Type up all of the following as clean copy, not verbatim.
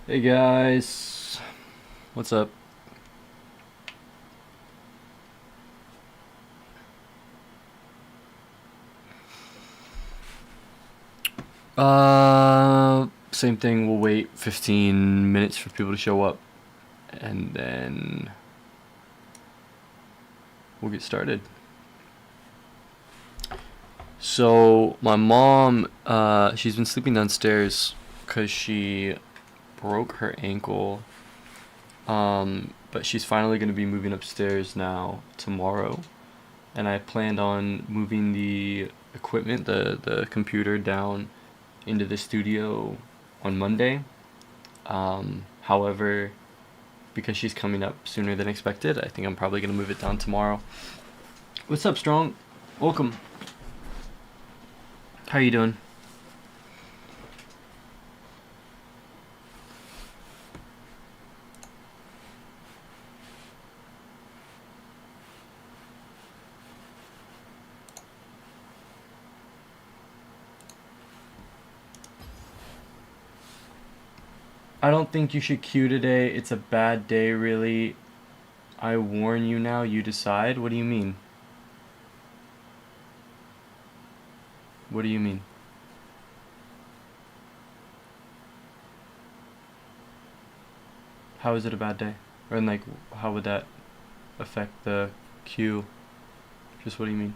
Hey guys, what's up? Same thing. We'll wait 15 minutes for people to show up, and then we'll get started. So my mom, she's been sleeping downstairs because she broke her ankle. But she's finally gonna be moving upstairs now tomorrow, and I planned on moving the equipment, the computer down into the studio on Monday. However, because she's coming up sooner than expected, I think I'm probably gonna move it down tomorrow. What's up, Strong? Welcome. How you doing? I don't think you should queue today. It's a bad day, really. I warn you now. You decide. What do you mean? What do you mean? How is it a bad day? Or like, how would that affect the queue? Just what do you mean?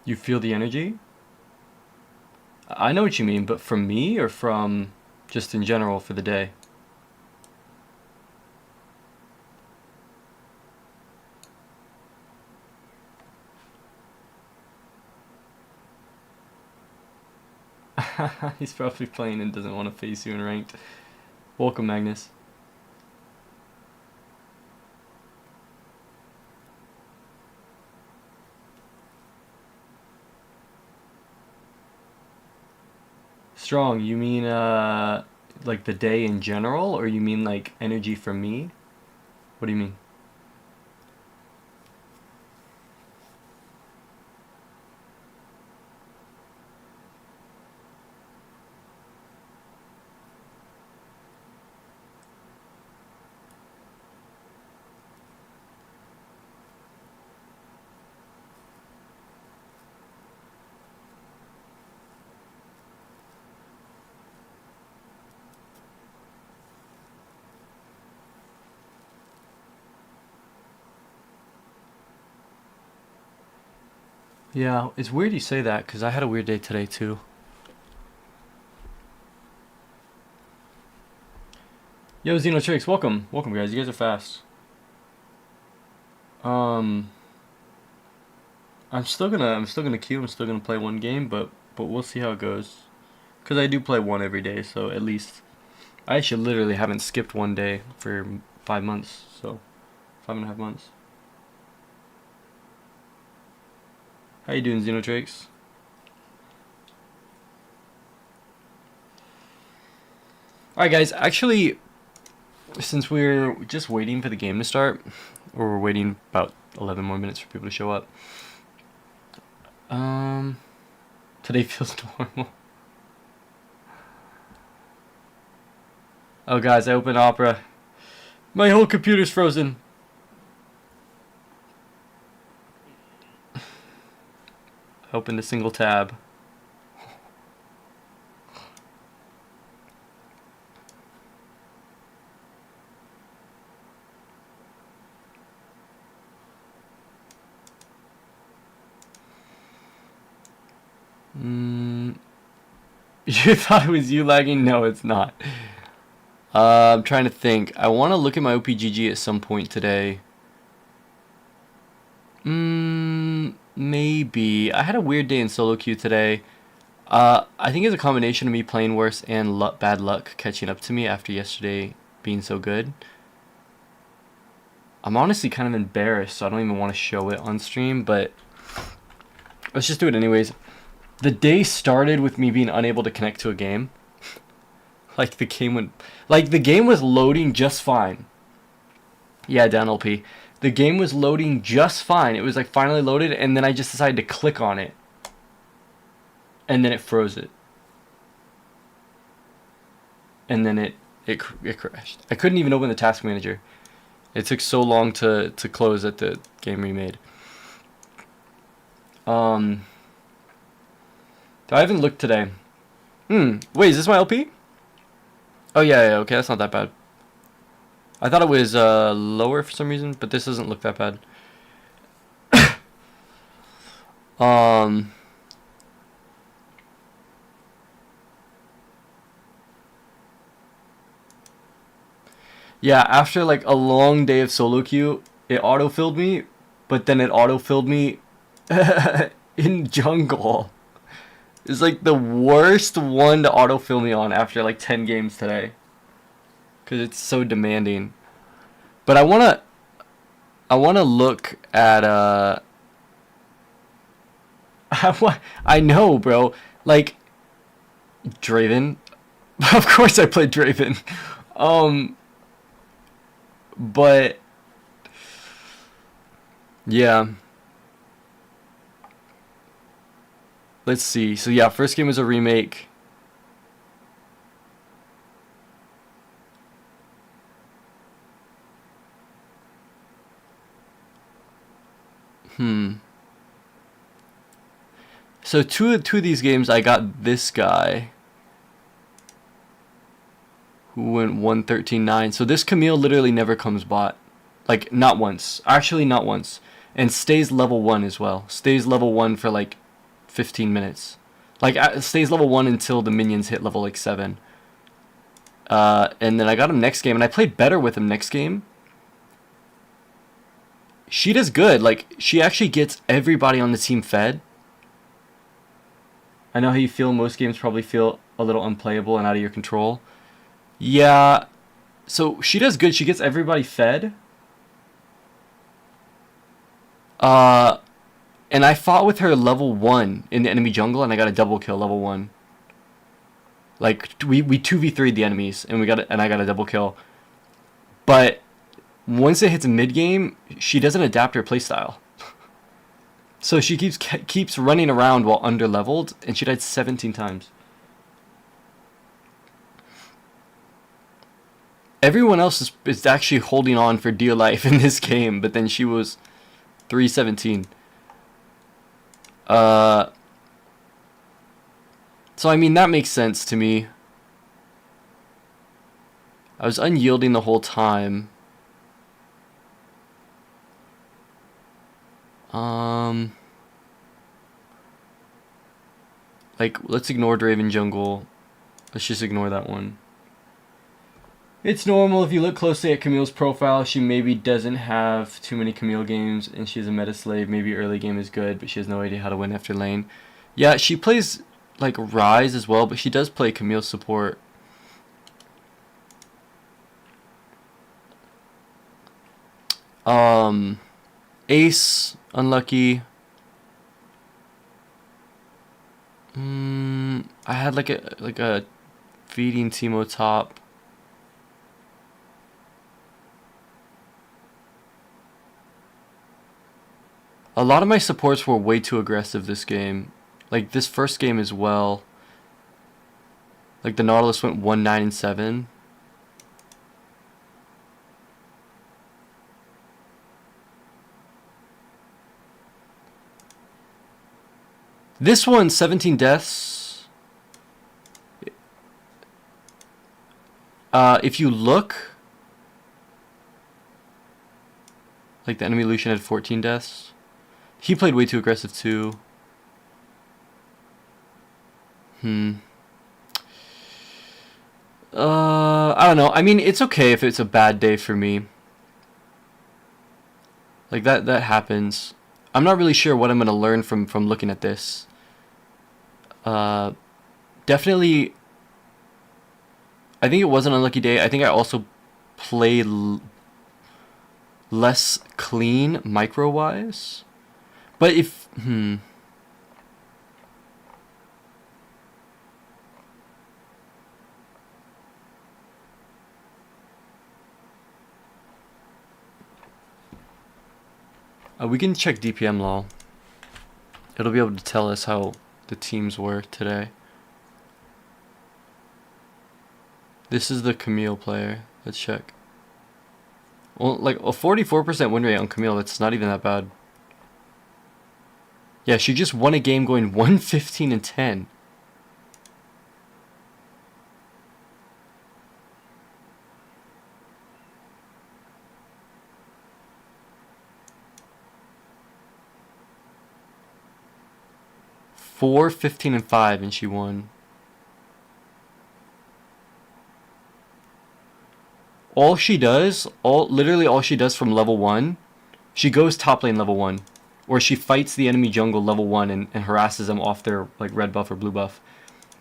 You feel the energy? I know what you mean, but from me or from just in general for the day? He's probably playing and doesn't want to face you in ranked. Welcome, Magnus. Strong, you mean like the day in general, or you mean like energy from me? What do you mean? Yeah, it's weird you say that because I had a weird day today too. Yo, Xenotrix, welcome, welcome guys. You guys are fast. Um, I'm still gonna queue. I'm still gonna play one game, but we'll see how it goes. Cause I do play one every day, so at least I actually literally haven't skipped one day for 5 months. So 5.5 months. How you doing, Xenotrix? All right, guys. Actually, since we're just waiting for the game to start, or we're waiting about 11 more minutes for people to show up, um, today feels normal. Oh, guys, I opened Opera. My whole computer's frozen. I opened a single tab. Mm, you thought it was you lagging? No, it's not. I'm trying to think. I want to look at my OPGG at some point today. Maybe. I had a weird day in solo queue today. I think it's a combination of me playing worse and bad luck catching up to me after yesterday being so good. I'm honestly kind of embarrassed, so I don't even want to show it on stream, but let's just do it anyways. The day started with me being unable to connect to a game. Like the game was loading just fine. Yeah, Dan LP. The game was loading just fine. It was like finally loaded, and then I just decided to click on it. And then it froze it. And then it crashed. I couldn't even open the task manager. It took so long to close that the game remade. I haven't looked today. Wait, is this my LP? Oh yeah, okay, that's not that bad. I thought it was lower for some reason, but this doesn't look that bad. Yeah, after like a long day of solo queue, it auto-filled me, but then it auto-filled me in jungle. It's like the worst one to autofill me on after like 10 games today. Cause it's so demanding. But I wanna look at I know, bro. Like DRAVEN. Of course I played DRAVEN. But yeah. Let's see. So yeah, first game was a remake. So two of these games I got this guy who went 113.9. So this Camille literally never comes bot. Like not once. Actually not once. And stays level 1 as well. Stays level 1 for like 15 minutes. Like stays level 1 until the minions hit level like 7. And then I got him next game, and I played better with him next game. She does good. Like she actually gets everybody on the team fed. I know how you feel. Most games probably feel a little unplayable and out of your control. Yeah. So she does good. She gets everybody fed. And I fought with her level 1 in the enemy jungle, and I got a double kill level 1. Like we 2v3'd the enemies, and I got a double kill. But once it hits mid game, she doesn't adapt her playstyle. So she keeps running around while under leveled, and she died 17 times. Everyone else is actually holding on for dear life in this game, but then she was 317. So I mean that makes sense to me. I was unyielding the whole time. Like let's ignore DRAVEN jungle. Let's just ignore that one. It's normal if you look closely at Camille's profile. She maybe doesn't have too many Camille games, and she's a meta slave. Maybe early game is good, but she has no idea how to win after lane. Yeah, she plays like Ryze as well, but she does play Camille support. Ace, unlucky. I had like a feeding Teemo top. A lot of my supports were way too aggressive this game. Like this first game as well. Like the Nautilus went 1-9-7. This one, 17 deaths. If you look, like the enemy Lucian had 14 deaths. He played way too aggressive too. I don't know. I mean, it's okay if it's a bad day for me. Like that happens. I'm not really sure what I'm gonna learn from looking at this. Definitely. I think it was an unlucky day. I think I also played less clean micro-wise. But if... we can check DPM lol. It'll be able to tell us how the teams were today. This is the Camille player. Let's check. Well, like a 44% win rate on Camille, that's not even that bad. Yeah, she just won a game going 1-15-10. Four, 15-5, and she won. Literally all she does from level 1, she goes top lane level 1. Or she fights the enemy jungle level 1 and harasses them off their like red buff or blue buff.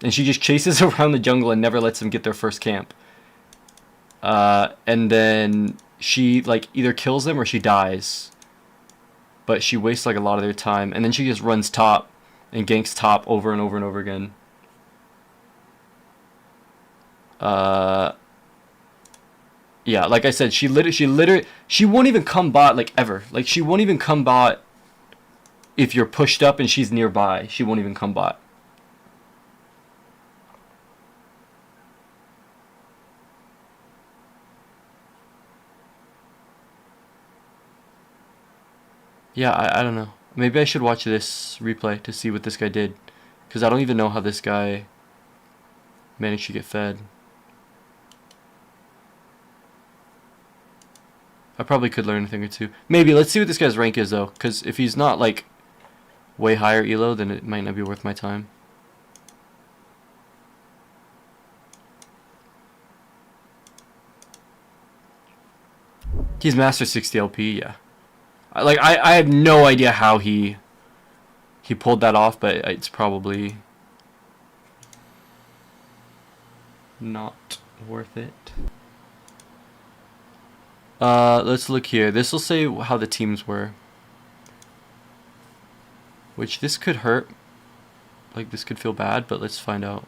And she just chases around the jungle and never lets them get their first camp. And then she like either kills them or she dies. But she wastes like a lot of their time. And then she just runs top and ganks top over and over and over again. Yeah, like I said, she won't even come bot like ever. Like she won't even come bot if you're pushed up and she's nearby. She won't even come bot. Yeah, I don't know. Maybe I should watch this replay to see what this guy did. Because I don't even know how this guy managed to get fed. I probably could learn a thing or two. Maybe. Let's see what this guy's rank is, though. Because if he's not, like, way higher elo, then it might not be worth my time. He's Master 60 LP, yeah. I have no idea how he pulled that off, but it's probably not worth it. Let's look here. This will say how the teams were. Which this could hurt. Like this could feel bad, but let's find out.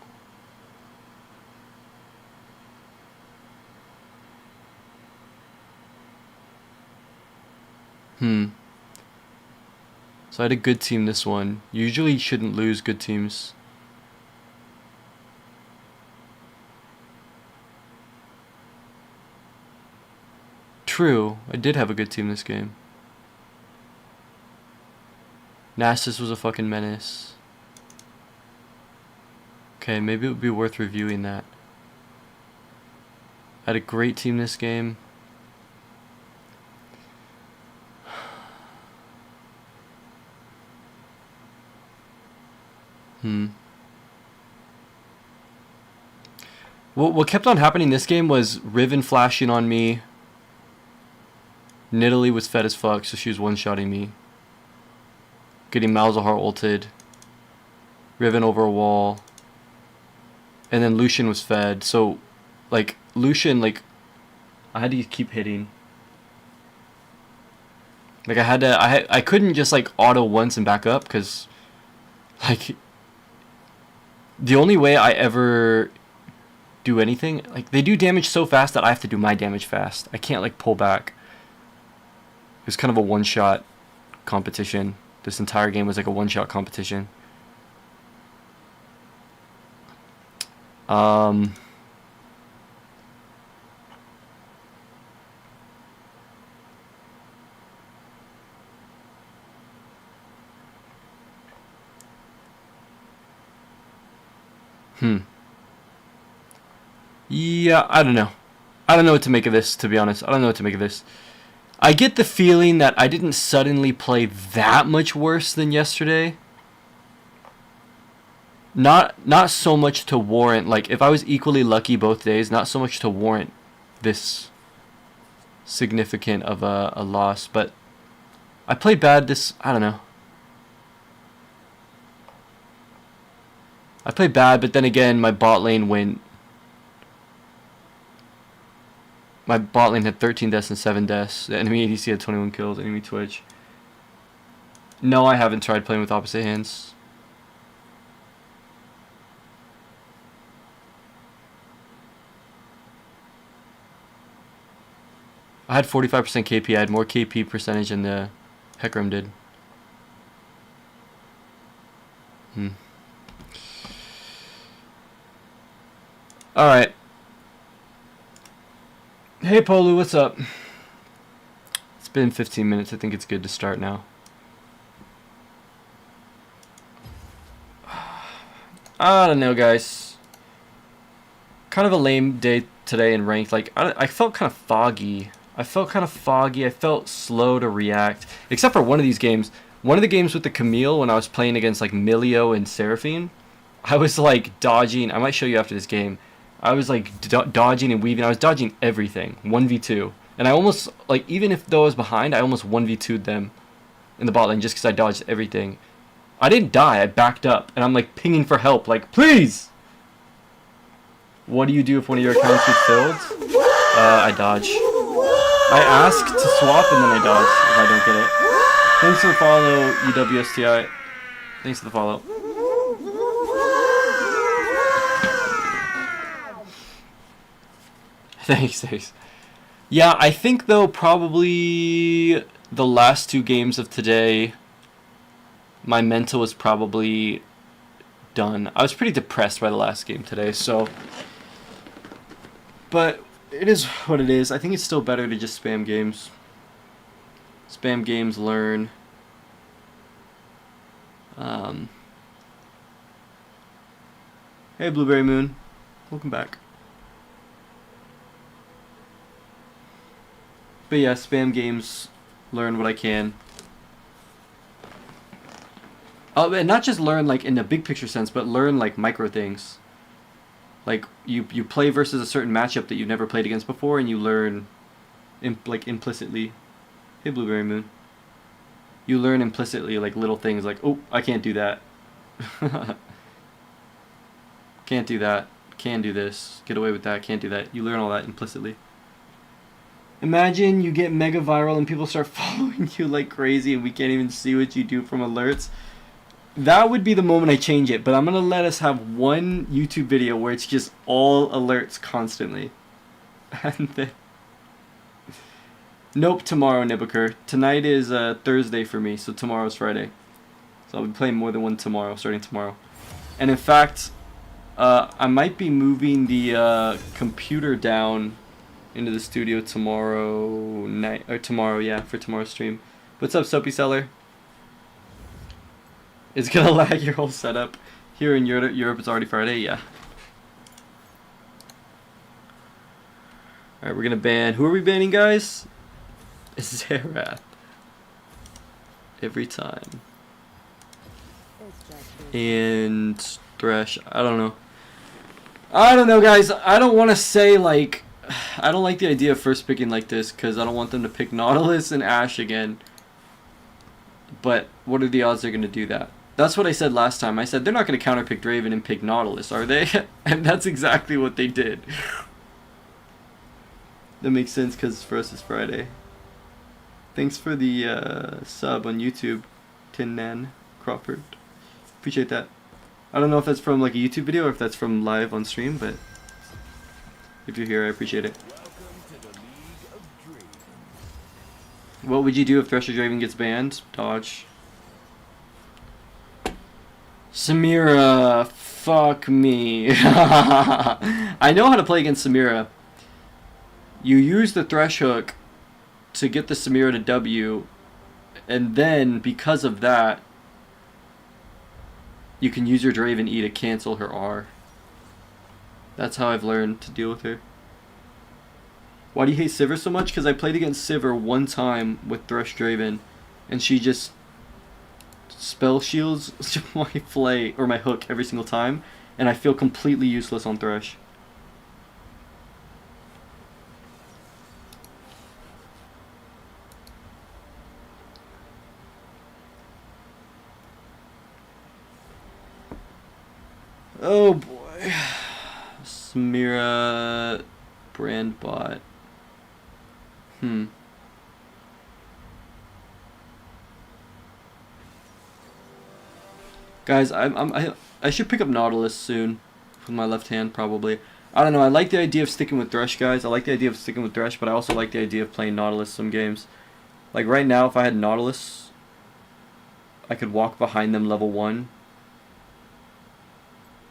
So I had a good team this one. Usually shouldn't lose good teams. True, I did have a good team this game. Nasus was a fucking menace. Okay, maybe it would be worth reviewing that. I had a great team this game. What kept on happening this game was Riven flashing on me. Nidalee was fed as fuck, so she was one-shotting me. Getting Malzahar ulted. Riven over a wall. And then Lucian was fed, so like Lucian, like I had to keep hitting. Like I couldn't just like auto once and back up, because like the only way I ever do anything, like they do damage so fast that I have to do my damage fast. I can't like pull back. It was kind of a one-shot competition. This entire game was like a one-shot competition. Yeah, I don't know. I don't know what to make of this, to be honest. I don't know what to make of this. I get the feeling that I didn't suddenly play that much worse than yesterday. Not so much to warrant, like, if I was equally lucky both days, not so much to warrant this significant of a loss, but I played bad this, I don't know. I played bad, but then again, my bot lane went My bot lane had 13 deaths and 7 deaths. The enemy ADC had 21 kills. Enemy Twitch. No, I haven't tried playing with opposite hands. I had 45% KP. I had more KP percentage than the Hecarim did. Alright. Hey Polu, what's up? It's been 15 minutes. I think it's good to start now. I don't know, guys. Kind of a lame day today in ranked. Like, I felt kind of foggy. I felt slow to react. Except for one of these games. One of the games with the Camille, when I was playing against, like, Milio and Seraphine, I was, like, dodging. I might show you after this game. I was, like, dodging and weaving. I was dodging everything. 1v2. And I almost, like, even if though I was behind, I almost 1v2'd them in the bot lane just because I dodged everything. I didn't die. I backed up. And I'm, like, pinging for help. Like, please! What do you do if one of your accounts gets filled? I dodge. I ask to swap and then I dodge if I don't get it. Thanks for the follow, UWSTI. Thanks for the follow. Thanks. Yeah, I think though probably the last 2 games of today, my mental was probably done. I was pretty depressed by the last game today, so. But it is what it is. I think it's still better to just spam games. Spam games, learn. Hey, Blueberry Moon. Welcome back. But yeah, spam games, learn what I can. And not just learn like in the big picture sense, but learn like micro things. Like you play versus a certain matchup that you've never played against before, and you learn, like implicitly. Hey, Blueberry Moon. You learn implicitly like little things like, oh, I can't do that. Can't do that. Can do this. Get away with that. Can't do that. You learn all that implicitly. Imagine you get mega viral and people start following you like crazy and we can't even see what you do from alerts. That would be the moment I change it, but I'm going to let us have one YouTube video where it's just all alerts constantly. And then... Nope, tomorrow, Nibiker. Tonight is Thursday for me, so tomorrow's Friday. So I'll be playing more than one tomorrow, starting tomorrow. And in fact, I might be moving the computer down into the studio tomorrow night, or tomorrow, yeah, for tomorrow's stream. What's up, Soapy Seller? It's gonna lag your whole setup. Here in Europe, it's already Friday, yeah. Alright, we're gonna ban, who are we banning, guys? It's Zerath. Every time. And Thresh, I don't know. I don't know, guys. I don't want to say, like... I don't like the idea of first picking like this, because I don't want them to pick Nautilus and Ashe again. But what are the odds they're going to do that? That's what I said last time. I said they're not going to counterpick DRAVEN and pick Nautilus, are they? And that's exactly what they did. That makes sense, because for us it's Friday. Thanks for the sub on YouTube, Tin Nan Crawford. Appreciate that. I don't know if that's from like a YouTube video or if that's from live on stream, but if you're here, I appreciate it. What would you do if Thresh or DRAVEN gets banned? Dodge. Samira, fuck me. I know how to play against Samira. You use the Thresh hook to get the Samira to W, and then because of that, you can use your DRAVEN E to cancel her R. That's how I've learned to deal with her. Why do you hate Sivir so much? Because I played against Sivir one time with Thresh DRAVEN, and she just spell shields my flay or my hook every single time, and I feel completely useless on Thresh. Oh boy. Samira brand bot. Guys, I should pick up Nautilus soon with my left hand probably. I don't know. I like the idea of sticking with Thresh, guys. I like the idea of sticking with Thresh, but I also like the idea of playing Nautilus some games. Like right now, if I had Nautilus, I could walk behind them level 1,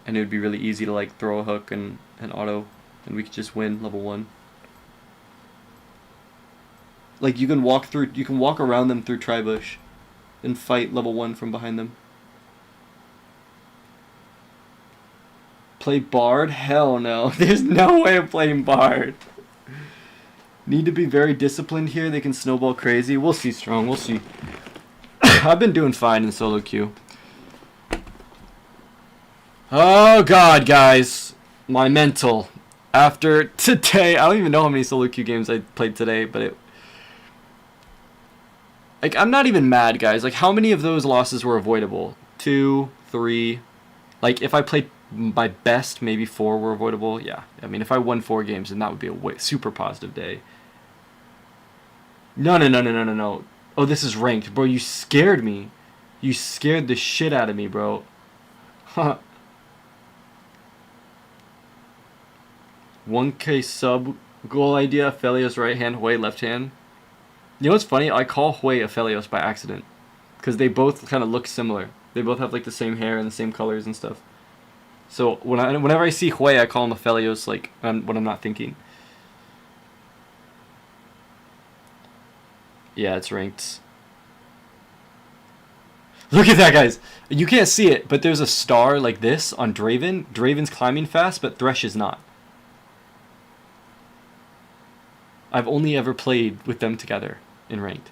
and it would be really easy to like throw a hook and auto, and we could just win level 1. Like you can walk around them through Tribush, and fight level 1 from behind them. Play Bard? Hell no. There's no way of playing Bard. Need to be very disciplined here. They can snowball crazy. We'll see, Strong. We'll see. I've been doing fine in solo queue. Oh god, guys. My mental. After today, I don't even know how many solo queue games I played today, but it... Like, I'm not even mad, guys. Like, how many of those losses were avoidable? 2, 3... Like, if I played my best, maybe 4 were avoidable. Yeah, I mean, if I won 4 games, then that would be a super positive day. No. Oh, this is ranked. Bro, you scared me. You scared the shit out of me, bro. Huh. 1K sub goal idea. Aphelios right hand, Hui left hand. You know what's funny? I call Hui Aphelios by accident. Because they both kind of look similar. They both have like the same hair and the same colors and stuff. So whenever I see Hui, I call him Aphelios, like when I'm not thinking. Yeah, it's ranked. Look at that, guys. You can't see it, but there's a star like this on Draven. Draven's climbing fast, but Thresh is not. I've only ever played with them together in ranked.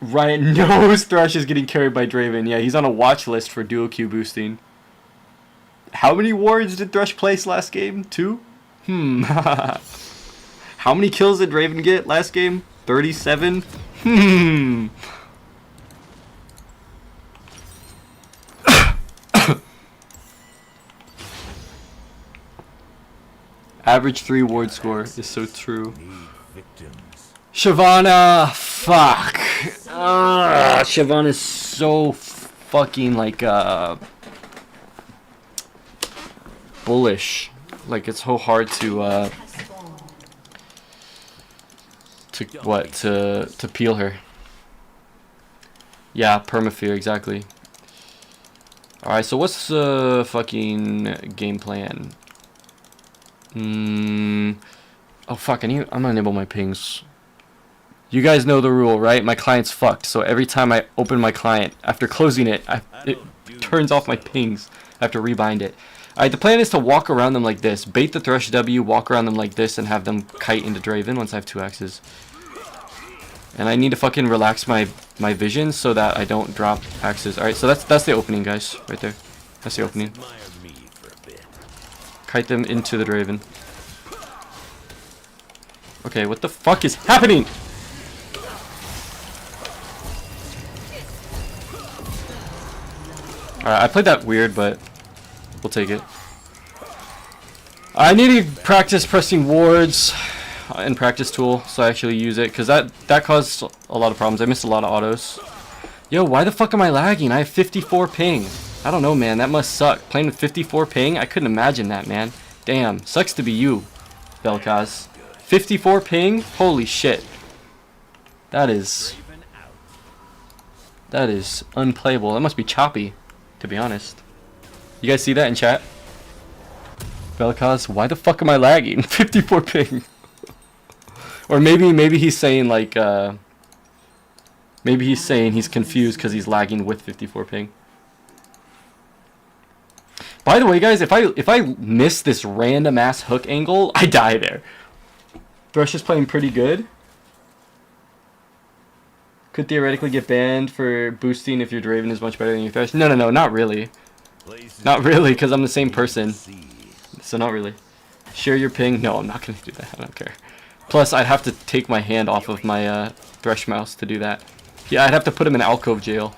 Ryan knows Thresh is getting carried by Draven. Yeah, he's on a watch list for duo Q boosting. How many wards did Thresh place last game? 2? How many kills did Draven get last game? 37? Average 3 ward score is so true. Shyvana, fuck. Shyvana is so fucking like bullish. Like it's so hard to peel her. Yeah, permafear, exactly. Alright, so what's the fucking game plan? Oh fuck, I'm gonna enable my pings. You guys know the rule, right? My client's fucked, so every time I open my client, after closing it, it turns off my pings. I have to rebind it. Alright, the plan is to walk around them like this. Bait the Thresh W, walk around them like this, and have them kite into Draven once I have 2 axes. And I need to fucking relax my vision so that I don't drop axes. Alright, so that's the opening, guys. Right there. That's the opening. Kite them into the Draven. Okay, what the fuck is happening? Alright, I played that weird, but we'll take it. I need to practice pressing wards in practice tool, so I actually use it, because that caused a lot of problems. I missed a lot of autos. Yo, why the fuck am I lagging? I have 54 ping. I don't know, man. That must suck. Playing with 54 ping? I couldn't imagine that, man. Damn. Sucks to be you, Belkaz. 54 ping? Holy shit. That is unplayable. That must be choppy, to be honest. You guys see that in chat? Belkaz, why the fuck am I lagging? 54 ping. Or maybe he's saying like maybe he's saying he's confused because he's lagging with 54 ping. By the way, guys, if I miss this random ass hook angle, I die there. Thresh is playing pretty good. Could theoretically get banned for boosting if your Draven is much better than your Thresh. No, not really. Not really, because I'm the same person. So not really. Share your ping? No, I'm not going to do that. I don't care. Plus, I'd have to take my hand off of my Thresh mouse to do that. Yeah, I'd have to put him in alcove jail.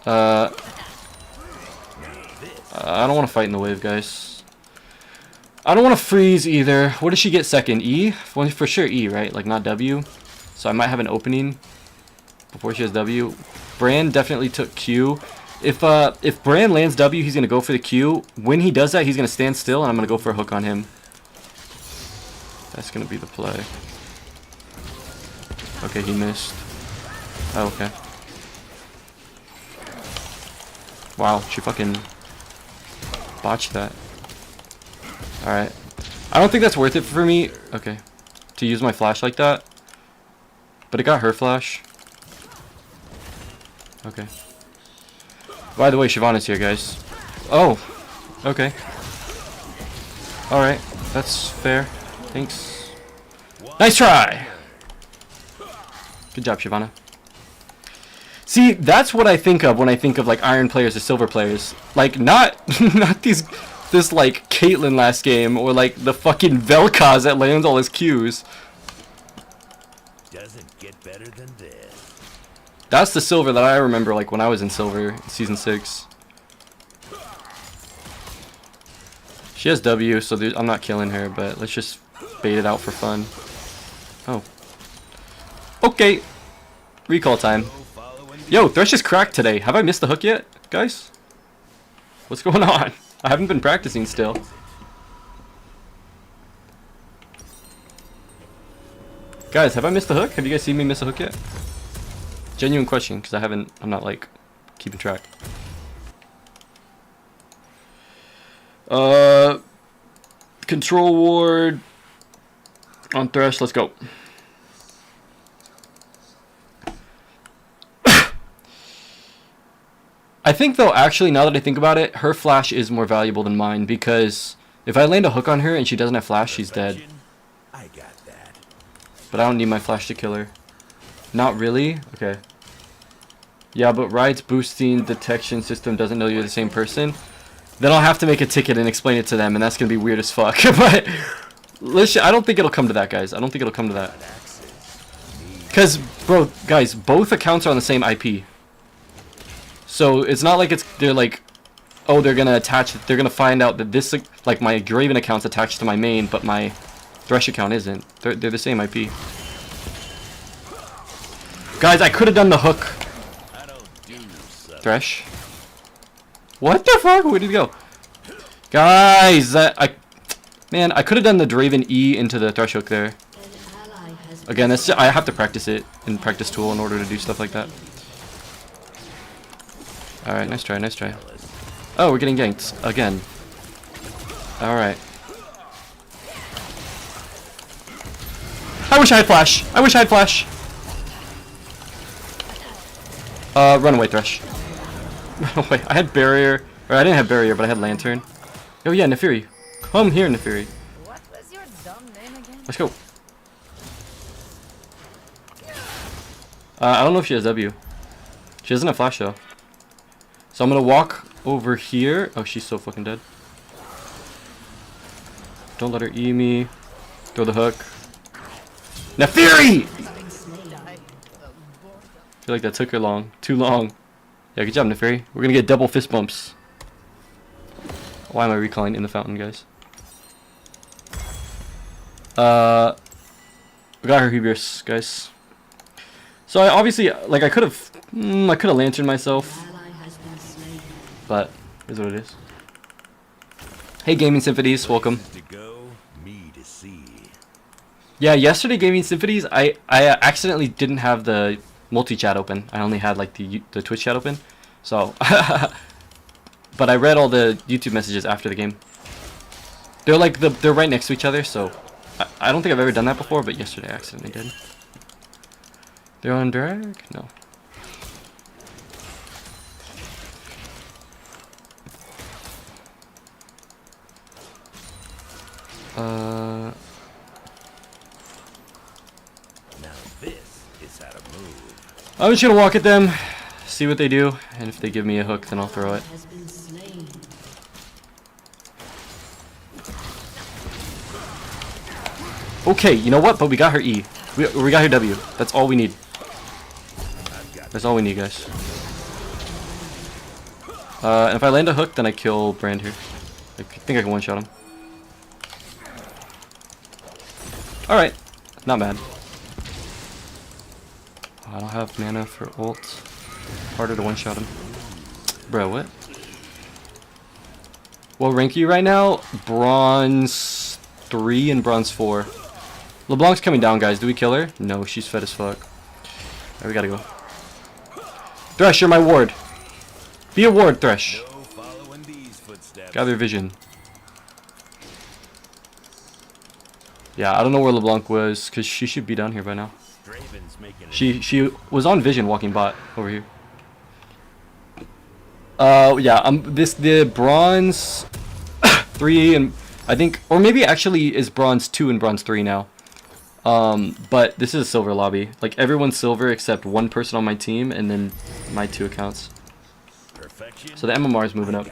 I don't want to fight in the wave, guys. I don't want to freeze either. What does she get second? E? Well, for sure E, right? Like, not W. So I might have an opening before she has W. Bran definitely took Q. If Bran lands W, he's going to go for the Q. When he does that, he's going to stand still, and I'm going to go for a hook on him. That's going to be the play. Okay, he missed. Oh, okay. Wow, she fucking botched that. Alright. I don't think that's worth it for me. Okay. To use my flash like that. But it got her flash. Okay. By the way, Shyvana's here, guys. Oh. Okay. Alright. That's fair. Thanks. Nice try! Good job, Shyvana. See, that's what I think of when I think of like iron players or silver players. Like not this like Caitlyn last game or like the fucking Vel'Koz that lands all his Qs. Doesn't get better than this. That's the silver that I remember like when I was in silver in season 6. She has W, so I'm not killing her, but let's just bait it out for fun. Oh. Okay. Recall time. Yo, Thresh is cracked today. Have I missed the hook yet, guys? What's going on? I haven't been practicing still. Guys, have I missed the hook? Have you guys seen me miss a hook yet? Genuine question, because I'm not like keeping track. Control ward on Thresh, let's go. I think though, actually, now that I think about it, her flash is more valuable than mine because if I land a hook on her and she doesn't have flash, she's dead. I got that. But I don't need my flash to kill her. Not really? Okay. Yeah, but Riot's boosting detection system doesn't know you're the same person. Then I'll have to make a ticket and explain it to them, and that's gonna be weird as fuck. But listen, I don't think it'll come to that, guys. I don't think it'll come to that. Cause, bro, guys, both accounts are on the same IP. So it's not like they're like, oh, they're gonna attach it. They're gonna find out that this, like, my DRAVEN account's attached to my main, but my Thresh account isn't. They're the same IP. Guys, I could have done the hook. Thresh. What the fuck? Where did he go? Guys, man, I could have done the DRAVEN E into the Thresh hook there. Again, that's I have to practice it in practice tool in order to do stuff like that. Alright, nice try, nice try. Oh, we're getting ganked again. Alright. I wish I had flash. I wish I had flash. Run away, Thresh. Run away. I had barrier. Or I didn't have barrier, but I had lantern. Oh yeah, Nefiri. Come here, Nefiri. What was your dumb name again? Let's go. I don't know if she has W. She doesn't have flash though. So I'm gonna walk over here. Oh, she's so fucking dead. Don't let her E me. Throw the hook. Nefiri! I feel like that took her long. Too long. Yeah, good job, Nefiri. We're gonna get double fist bumps. Why am I recalling in the fountain, guys? We got her Hubris, guys. So I obviously, like, I could have lanterned myself. But here's what it is. Hey, Gaming Symphonies, welcome. Yeah, yesterday Gaming Symphonies, I accidentally didn't have the multi-chat open. I only had like the Twitch chat open. So, but I read all the YouTube messages after the game. They're like they're right next to each other. So, I don't think I've ever done that before, but yesterday I accidentally did. They're on drag? No. Now this is how to move. I'm just gonna walk at them, see what they do, and if they give me a hook, then I'll throw it. Okay, you know what? But we got her E. We got her W. That's all we need. That's all we need, guys. And if I land a hook, then I kill Brand here. I think I can one-shot him. Alright. Not bad. I don't have mana for ult. Harder to one-shot him. Bro, what? What rank are you right now? Bronze 3 and Bronze 4. LeBlanc's coming down, guys. Do we kill her? No, she's fed as fuck. Alright, we gotta go. Thresh, you're my ward. Be a ward, Thresh. Gather vision. Yeah, I don't know where LeBlanc was, because she should be down here by now. She was on vision walking bot over here. Yeah, the bronze 3 and I think, or maybe actually is bronze 2 and bronze 3 now. But this is a silver lobby. Like everyone's silver except one person on my team and then my 2 accounts. So the MMR is moving up.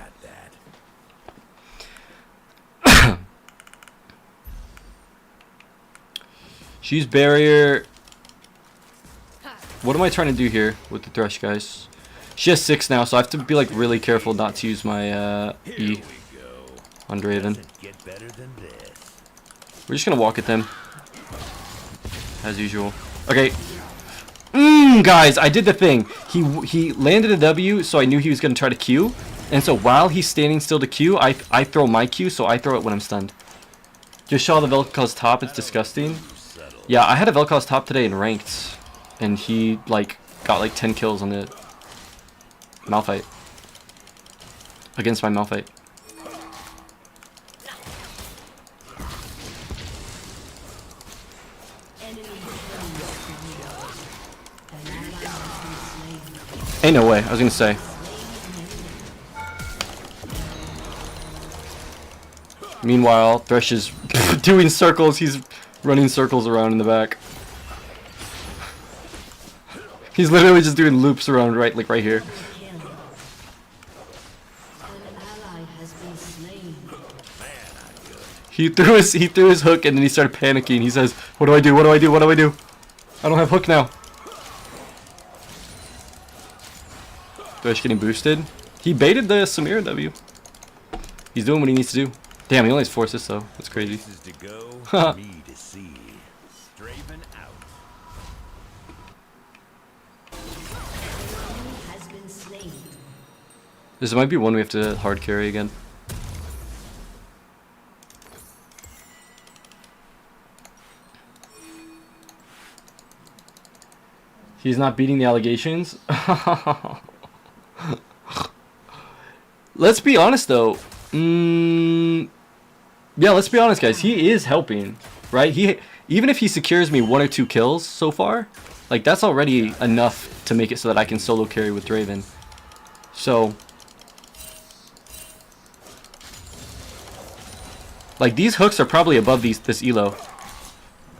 She's barrier. What am I trying to do here with the Thresh, guys? She has 6 now, so I have to be like really careful not to use my E on DRAVEN. We're just gonna walk at them as usual. Okay. Guys, I did the thing. He landed a W, so I knew he was gonna try to Q. And so while he's standing still to Q, I throw my Q, so I throw it when I'm stunned. Just saw the Vel'Koz top. It's disgusting. Yeah, I had a Vel'Koz top today in ranked, and he like got like 10 kills on the Malphite against my Malphite. Ain't no way. I was gonna say. Meanwhile, Thresh is doing circles. He's running circles around in the back. He's literally just doing loops around right here. He threw his hook and then he started panicking. He says, "What do I do? What do I do? What do I do? I don't have hook now." Thresh getting boosted. He baited the Samira W. He's doing what he needs to do. Damn, he only has 4 assists though. That's crazy. This might be one we have to hard carry again. He's not beating the allegations. Let's be honest though. Yeah, let's be honest, guys. He is helping, right? Even if he secures me 1 or 2 kills so far, like that's already enough to make it so that I can solo carry with DRAVEN. So, like these hooks are probably above this elo.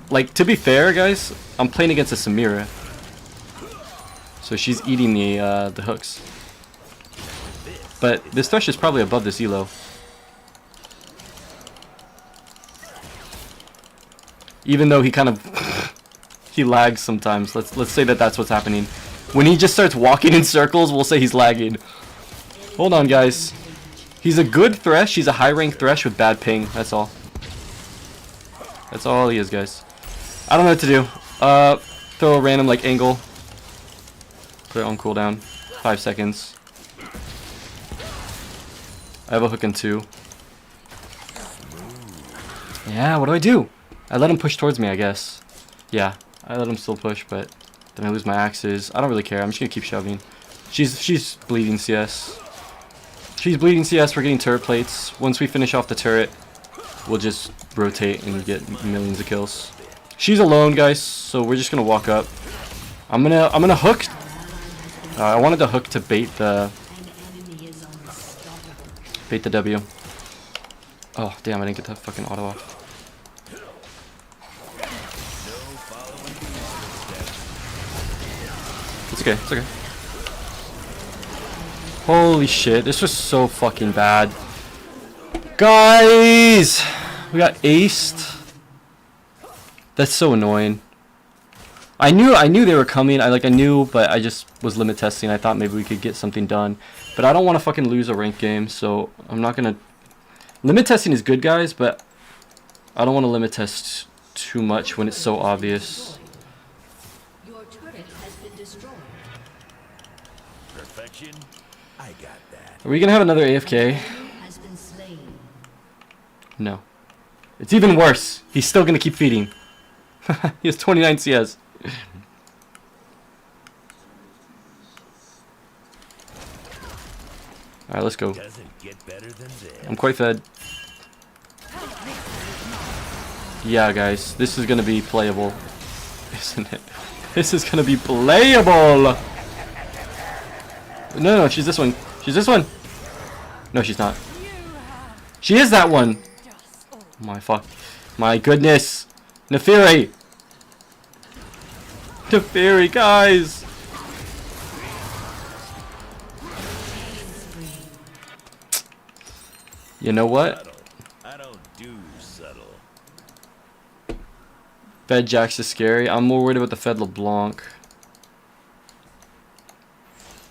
Like to be fair, guys, I'm playing against a Samira, so she's eating the hooks. But this Thresh is probably above this elo. Even though he kind of he lags sometimes. Let's say that that's what's happening. When he just starts walking in circles, we'll say he's lagging. Hold on, guys. He's a good Thresh. He's a high rank Thresh with bad ping. That's all. That's all he is, guys. I don't know what to do. Throw a random like angle. Put it on cooldown. 5 seconds. I have a hook in 2. Yeah, what do I do? I let him push towards me, I guess. Yeah, I let him still push, but then I lose my axes. I don't really care. I'm just gonna keep shoving. She's bleeding CS. She's bleeding CS. We're getting turret plates. Once we finish off the turret, we'll just rotate and get millions of kills. She's alone, guys, so we're just gonna walk up. I'm gonna hook. I wanted to hook to bait the W. Oh damn! I didn't get that fucking auto off. It's okay. It's okay. Holy shit! This was so fucking bad, guys. We got aced. That's so annoying. I knew they were coming. I knew, but I just was limit testing. I thought maybe we could get something done. But I don't want to fucking lose a ranked game, so I'm not gonna. Limit testing is good, guys, but I don't want to limit test too much when it's so obvious. Your turret has been destroyed. Perfection? I got that. Are we gonna have another AFK? Has been slain. No. It's even worse. He's still gonna keep feeding. He has 29 CS. Alright, let's go. Doesn't get better than this. I'm quite fed. Yeah, guys, this is gonna be playable, isn't it? This is gonna be playable. No, she's this one. She's this one. No, she's not. She is that one. My fuck. My goodness. Nefiri. Nefiri, guys. You know what? Subtle. I don't do subtle. Fed Jax is scary. I'm more worried about the Fed LeBlanc.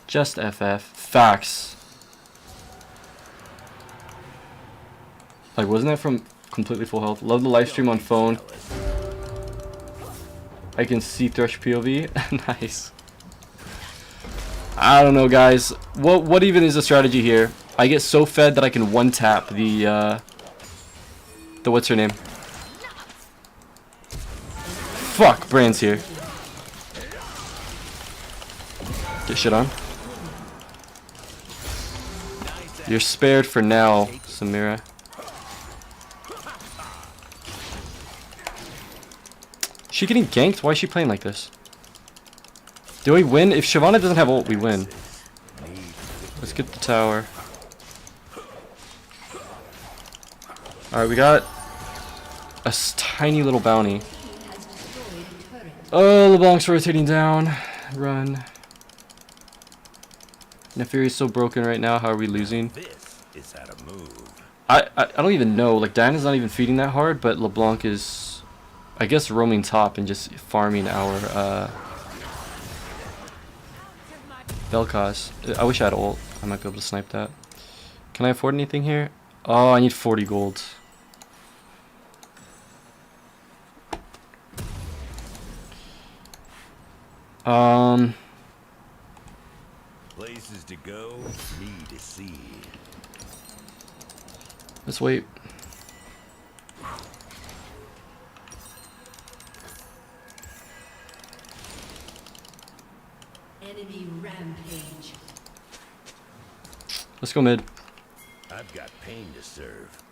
Just FF. Facts. Like, wasn't that from completely full health? Love the live stream on phone. I can see Thresh POV. Nice. I don't know, guys. What even is the strategy here? I get so fed that I can one tap the what's her name? Fuck, Brand's here. Get shit on. You're spared for now, Samira. Is she getting ganked? Why is she playing like this? Do we win? If Shyvana doesn't have ult, we win. Let's get the tower. Alright, we got a tiny little bounty. Oh, LeBlanc's rotating down. Run. Nefiri's so broken right now. How are we losing? This is how to move. I don't even know. Like, Diana's not even feeding that hard, but LeBlanc is, I guess, roaming top and just farming our Vel'Koz. I wish I had ult. I might be able to snipe that. Can I afford anything here? Oh, I need 40 gold. Places to go, need to see. Let's wait. Enemy rampage. Let's go mid. I've got pain to serve.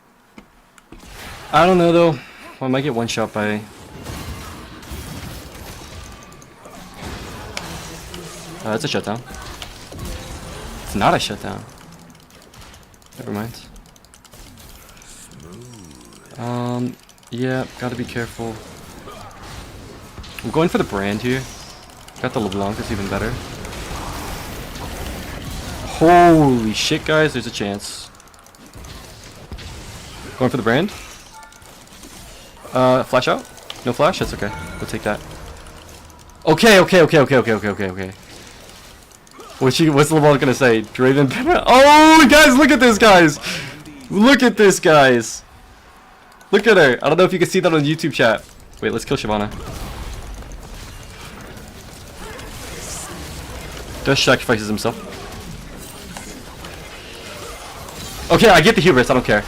I don't know though. I might get one shot by. That's a shutdown. It's not a shutdown. Never mind. Yeah, gotta be careful. I'm going for the brand here. Got the LeBlanc, that's even better. Holy shit, guys, there's a chance. Going for the brand. Flash out? No flash? That's okay. We'll take that. Okay. What's LeBlanc gonna say? DRAVEN. Oh, guys, look at this, guys. Look at this, guys. Look at her. I don't know if you can see that on YouTube chat. Wait, let's kill Shyvana. Thresh sacrifices himself. Okay, I get the hubris. I don't care.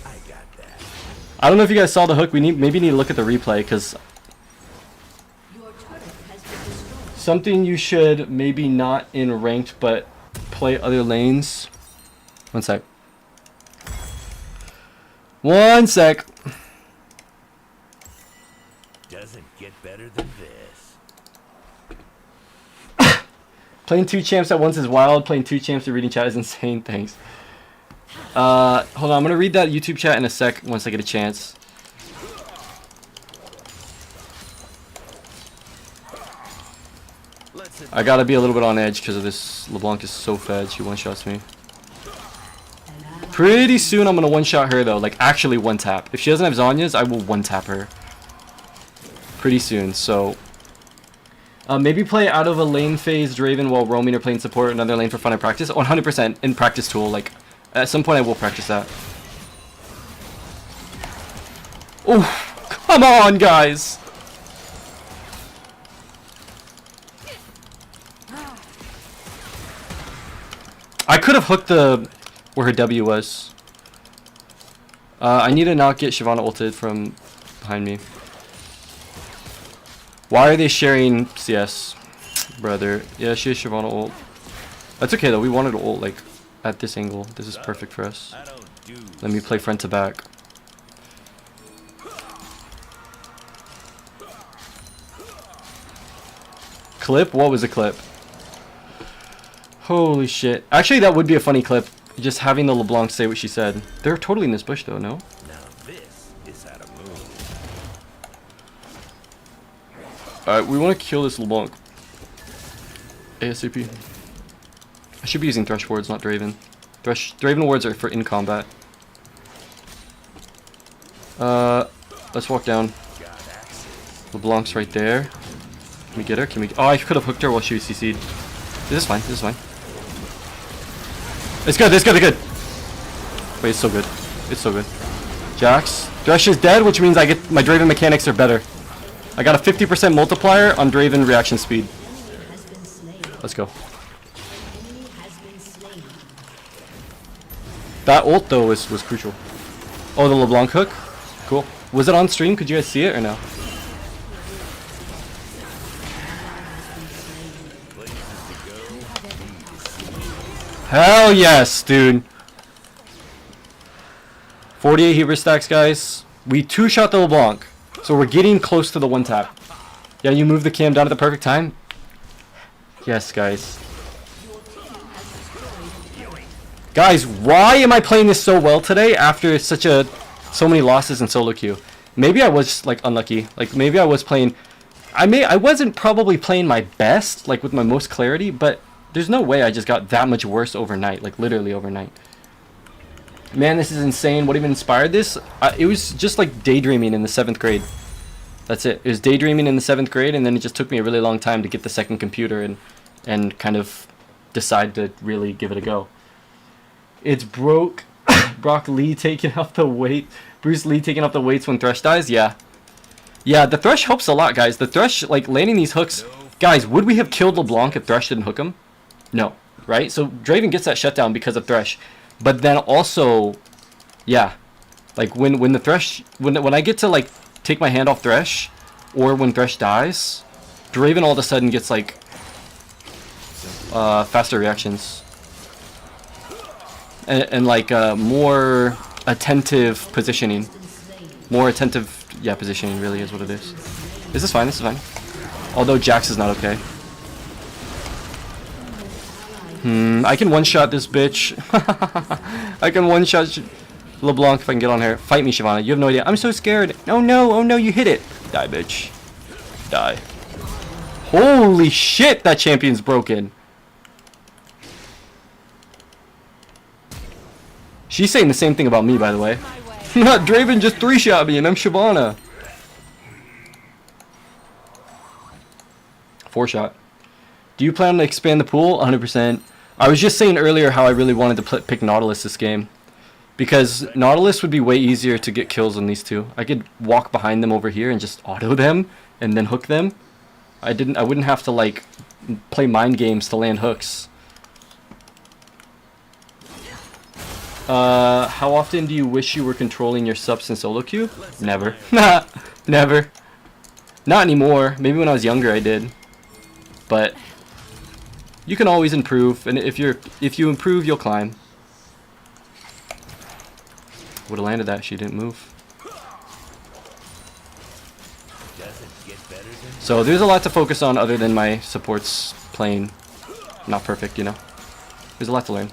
I got that. I don't know if you guys saw the hook. We maybe need to look at the replay because Your turret has been destroyed. something you should maybe not in ranked but play other lanes. One sec. One sec. Doesn't get better than this. Playing two champs at once is wild. Playing two champs and reading chat is insane. Thanks. Hold on. I'm gonna read that YouTube chat in a sec once I get a chance. I gotta be a little bit on edge because of this. LeBlanc is so fed. She one-shots me. An ally Pretty soon I'm gonna one-shot her though, like actually one-tap. If she doesn't have Zhonya's, I will one-tap her. Pretty soon, so... maybe play out of a lane phase DRAVEN while roaming or playing support another lane for fun and practice. 100% in practice tool, like, at some point I will practice that. Oh, come on, guys! I could have hooked the... where her W was. I need to not get Shyvana ulted from behind me. Why are they sharing CS, brother? Yeah, she has Shyvana ult. That's okay though, we wanted to ult like at this angle. This is perfect for us. Let me play front to back. Clip? What was a clip? Holy shit. Actually, that would be a funny clip. Just having the LeBlanc say what she said. They're totally in this bush though, no? Now this is how to move. Alright, we want to kill this LeBlanc. ASAP. I should be using Thresh wards, not DRAVEN. DRAVEN wards are for in combat. Let's walk down. LeBlanc's right there. Can we get her? Can we? Oh, I could have hooked her while she was CC'd. This is fine. This is fine. It's good. It's good. It's good. Wait, it's so good. It's so good. Jax. Thresh is dead, which means I get my DRAVEN mechanics are better. I got a 50% multiplier on DRAVEN reaction speed. Let's go. That ult though was crucial. Oh, the LeBlanc hook? Cool. Was it on stream? Could you guys see it or no? Hell yes, dude. 48 Hubris stacks, guys. We two-shot the LeBlanc. So we're getting close to the one tap. Yeah, you moved the cam down at the perfect time? Yes, guys. Guys, why am I playing this so well today after so many losses in solo queue? Maybe I was like unlucky. Like maybe I was playing I wasn't probably playing my best, like with my most clarity, but there's no way I just got that much worse overnight, like literally overnight. Man, this is insane. What even inspired this? It was just like daydreaming in the 7th grade. That's it. It was daydreaming in the 7th grade, and then it just took me a really long time to get the second computer and kind of decide to really give it a go. It's Brock Lee taking off the weight. Bruce Lee taking off the weights when Thresh dies? Yeah. Yeah, the Thresh helps a lot, guys. The Thresh, like, landing these hooks... Guys, would we have killed LeBlanc if Thresh didn't hook him? No. Right? So, DRAVEN gets that shutdown because of Thresh. But then also... Yeah. Like, when the Thresh... When I get to, like, take my hand off Thresh, or when Thresh dies, DRAVEN all of a sudden gets, like... faster reactions. And like, more attentive positioning. More attentive... Yeah, positioning really is what it is. This is fine, this is fine. Although Jax is not okay. I can one-shot this bitch. I can one-shot LeBlanc if I can get on her. Fight me, Shyvana. You have no idea. I'm so scared. Oh no, you hit it. Die, bitch. Die. Holy shit, that champion's broken. She's saying the same thing about me, by the way. Not DRAVEN just 3-shot me and I'm Shyvana. 4-shot. Do you plan to expand the pool? 100%. I was just saying earlier how I really wanted to pick Nautilus this game. Because Nautilus would be way easier to get kills on these two. I could walk behind them over here and just auto them and then hook them. I wouldn't have to like play mind games to land hooks. How often do you wish you were controlling your subs in solo queue? Never. Never. Not anymore. Maybe when I was younger I did. But you can always improve, and if you improve, you'll climb. Would have landed that, she didn't move. So there's a lot to focus on other than my supports playing not perfect, you know. There's a lot to learn.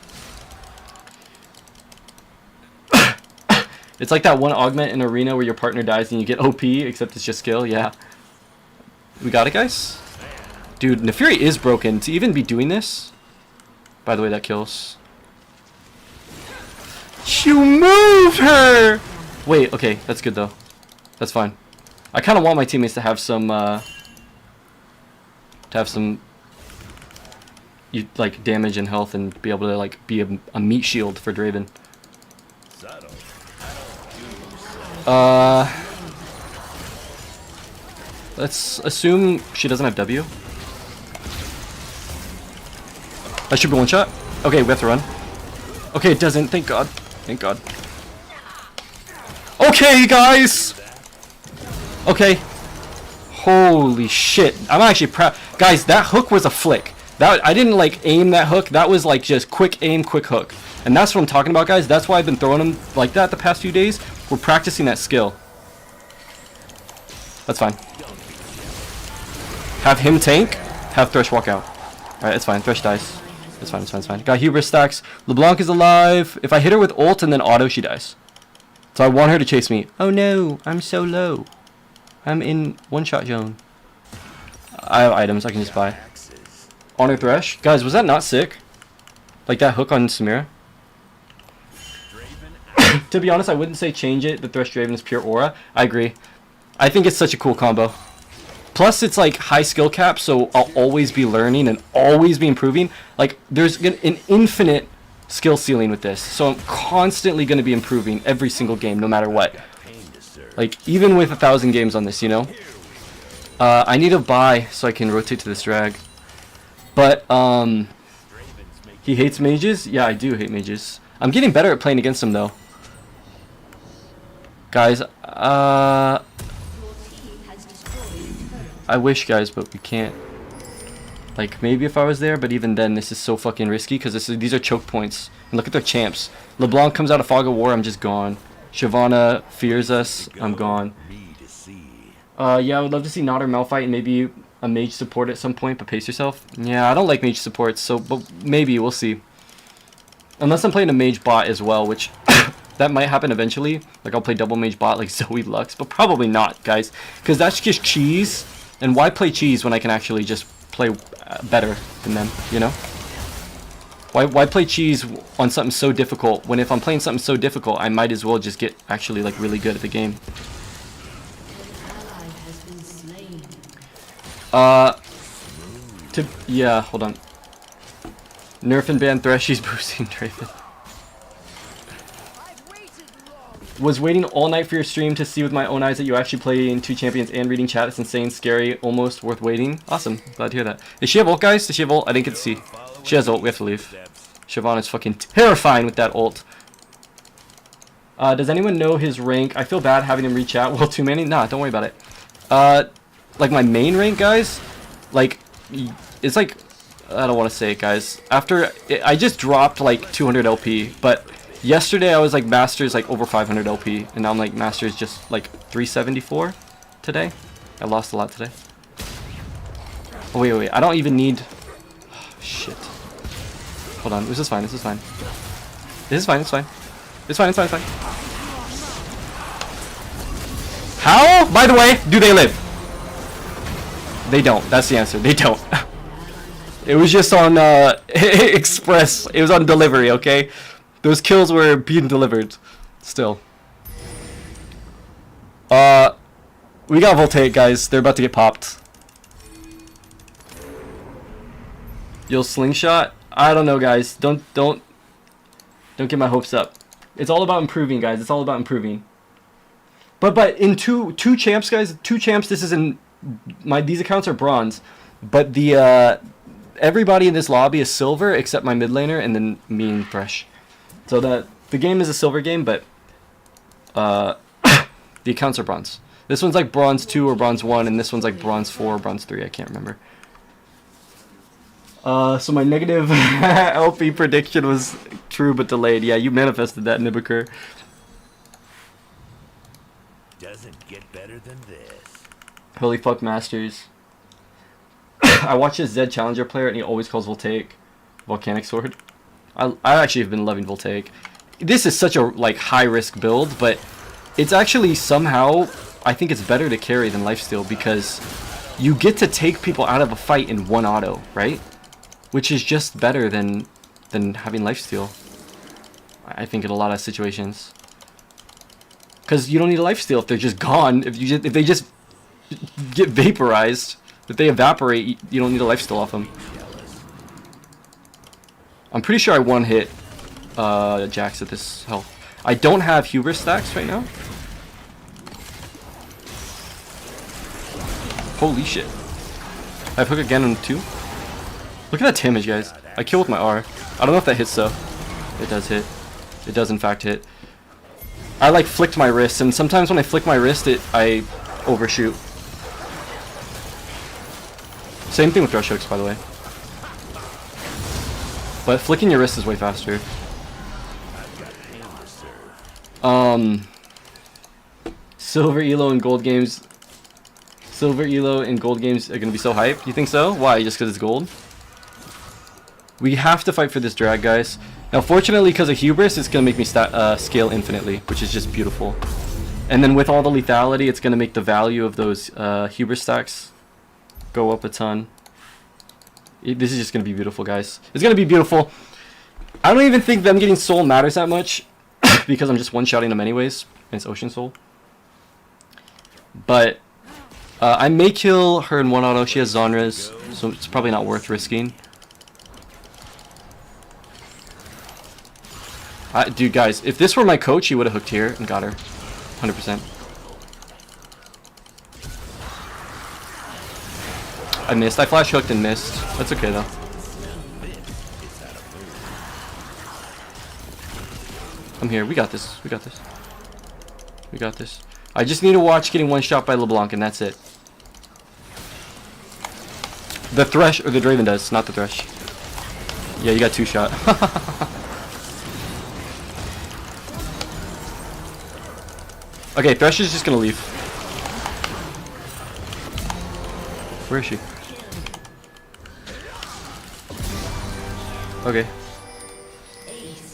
It's like that one augment in Arena where your partner dies and you get OP, except it's just skill. Yeah. We got it, guys? Dude, Nefiri is broken. To even be doing this... By the way, that kills. You moved her! Wait, okay, that's good though. That's fine. I kind of want my teammates to have some, like, damage and health and be able to, like, be a meat shield for Draven. Let's assume she doesn't have W. That should be one shot. Okay, we have to run. Okay, it doesn't. Thank God. Thank God. Okay, guys! Okay. Holy shit. I'm actually proud. Guys, that hook was a flick. That I didn't, like, aim that hook. That was, like, just quick aim, quick hook. And that's what I'm talking about, guys. That's why I've been throwing them like that the past few days. We're practicing that skill. That's fine. Have him tank. Have Thresh walk out. Alright, it's fine. Thresh dies. It's fine, it's fine, it's fine. Got hubris stacks. LeBlanc is alive. If I hit her with ult and then auto, she dies. So I want her to chase me. Oh no, I'm so low. I'm in one-shot zone. I have items I can just buy. Honor Thresh. Guys, was that not sick? Like that hook on Samira? To be honest, I wouldn't say change it. The Thresh Draven is pure aura. I agree. I think it's such a cool combo. Plus, it's like high skill cap, so I'll always be learning and always be improving. Like, there's an infinite skill ceiling with this, so I'm constantly going to be improving every single game, no matter what. Like, even with 1,000 games on this, you know? I need to buy so I can rotate to this drag. But, he hates mages? Yeah, I do hate mages. I'm getting better at playing against him, though. Guys, I wish, guys, but we can't. Like, maybe if I was there, but even then, this is so fucking risky because these are choke points. And look at their champs. LeBlanc comes out of Fog of War, I'm just gone. Shyvana fears us, I'm gone. Yeah, I would love to see Nod or Malphite and maybe a mage support at some point, but pace yourself. Yeah, I don't like mage supports, so but maybe, we'll see. Unless I'm playing a mage bot as well, which that might happen eventually. Like, I'll play double mage bot like Zoe Lux, but probably not, guys. Because that's just cheese. And why play cheese when I can actually just play better than them, you know? Why play cheese on something so difficult when if I'm playing something so difficult, I might as well just get actually, like, really good at the game. Yeah, hold on. Nerf and ban Thresh, she's boosting Draven. Was waiting all night for your stream to see with my own eyes that you actually play in 2 champions and reading chat. It's insane, scary, almost worth waiting. Awesome, glad to hear that. Does she have ult, guys? Does she have ult? I didn't get to see. She has ult, we have to leave. Siobhan is fucking terrifying with that ult. Does anyone know his rank? I feel bad having him reach out. Well, too many? Nah, don't worry about it. Like my main rank, guys, like, it's like, I don't want to say it, guys. I just dropped like 200 LP, but yesterday I was like Masters like over 500 LP, and now I'm like Masters just like 374 today. I lost a lot today. Oh, wait, I don't even need... Oh, shit. Hold on, this is fine, this is fine. This is fine, it's fine. It's fine, it's fine, it's fine. How, by the way, do they live? They don't, that's the answer, they don't. It was just on Express, it was on delivery, okay? Those kills were being delivered. Still. We got Voltaic, guys. They're about to get popped. Yo, slingshot? I don't know, guys. Don't get my hopes up. It's all about improving, guys. It's all about improving. But in two champs, guys. 2 champs. This is in these accounts are bronze, but the everybody in this lobby is silver except my mid laner and then me and Thresh. So the game is a silver game, but the accounts are bronze. This one's like bronze 2 or bronze 1, and this one's like bronze 4 or bronze 3. I can't remember. So my negative LP prediction was true but delayed. Yeah, you manifested that, Nibiker. Doesn't get better than this. Holy fuck, Masters. I watch this Zed Challenger player, and he always calls Voltaic Volcanic Sword. I actually have been loving Voltaic. This is such a like high risk build, but it's actually somehow I think it's better to carry than lifesteal because you get to take people out of a fight in 1 auto, right? Which is just better than having lifesteal. I think in a lot of situations. Because you don't need a lifesteal if they're just gone. If they just get vaporized, if they evaporate, you don't need a lifesteal off them. I'm pretty sure I one-hit Jax at this health. I don't have hubris stacks right now. Holy shit. I have hook again on 2. Look at that damage, guys. I kill with my R. I don't know if that hits though. It does hit. It does in fact hit. I like flicked my wrist, and sometimes when I flick my wrist, I overshoot. Same thing with rush hooks, by the way. But flicking your wrist is way faster. Silver elo and gold games. Silver elo and gold games are gonna be so hype. You think so? Why? Just because it's gold? We have to fight for this drag, guys. Now, fortunately, because of hubris, it's gonna make me scale infinitely, which is just beautiful. And then with all the lethality, it's gonna make the value of those hubris stacks go up a ton. This is just gonna be beautiful, guys. It's gonna be beautiful. I don't even think them getting soul matters that much because I'm just one-shotting them anyways. And it's Ocean Soul. But I may kill her in 1 auto. She has Zonras, so it's probably not worth risking. Dude, guys, if this were my coach, he would have hooked here and got her. 100%. I missed. I flash hooked and missed. That's okay, though. I'm here. We got this. We got this. We got this. I just need to watch getting one shot by LeBlanc, and that's it. The Thresh, or the Draven does, not the Thresh. Yeah, you got 2 shot. Okay, Thresh is just gonna leave. Where is she? Okay.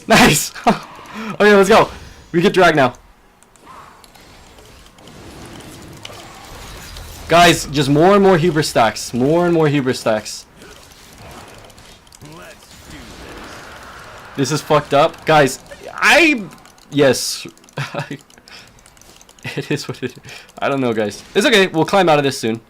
Nice! Okay, let's go. We get drag now. Guys, just more and more hubris stacks. More and more hubris stacks. This is fucked up. Guys, yes. It is what it is. I don't know, guys. It's okay. We'll climb out of this soon.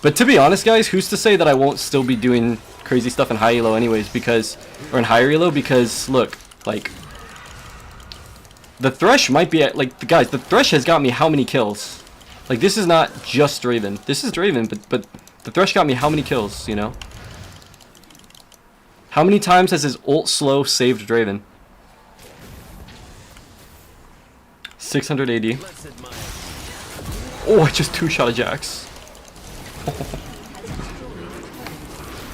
But to be honest, guys, who's to say that I won't still be doing crazy stuff in high elo anyways? Because, or in higher elo, because look, like, the Thresh might be at, like, guys, the Thresh has got me how many kills? Like, this is not just Draven. This is Draven, but the Thresh got me how many kills, you know? How many times has his ult slow saved Draven? 680. Oh, I just 2-shot a Jax.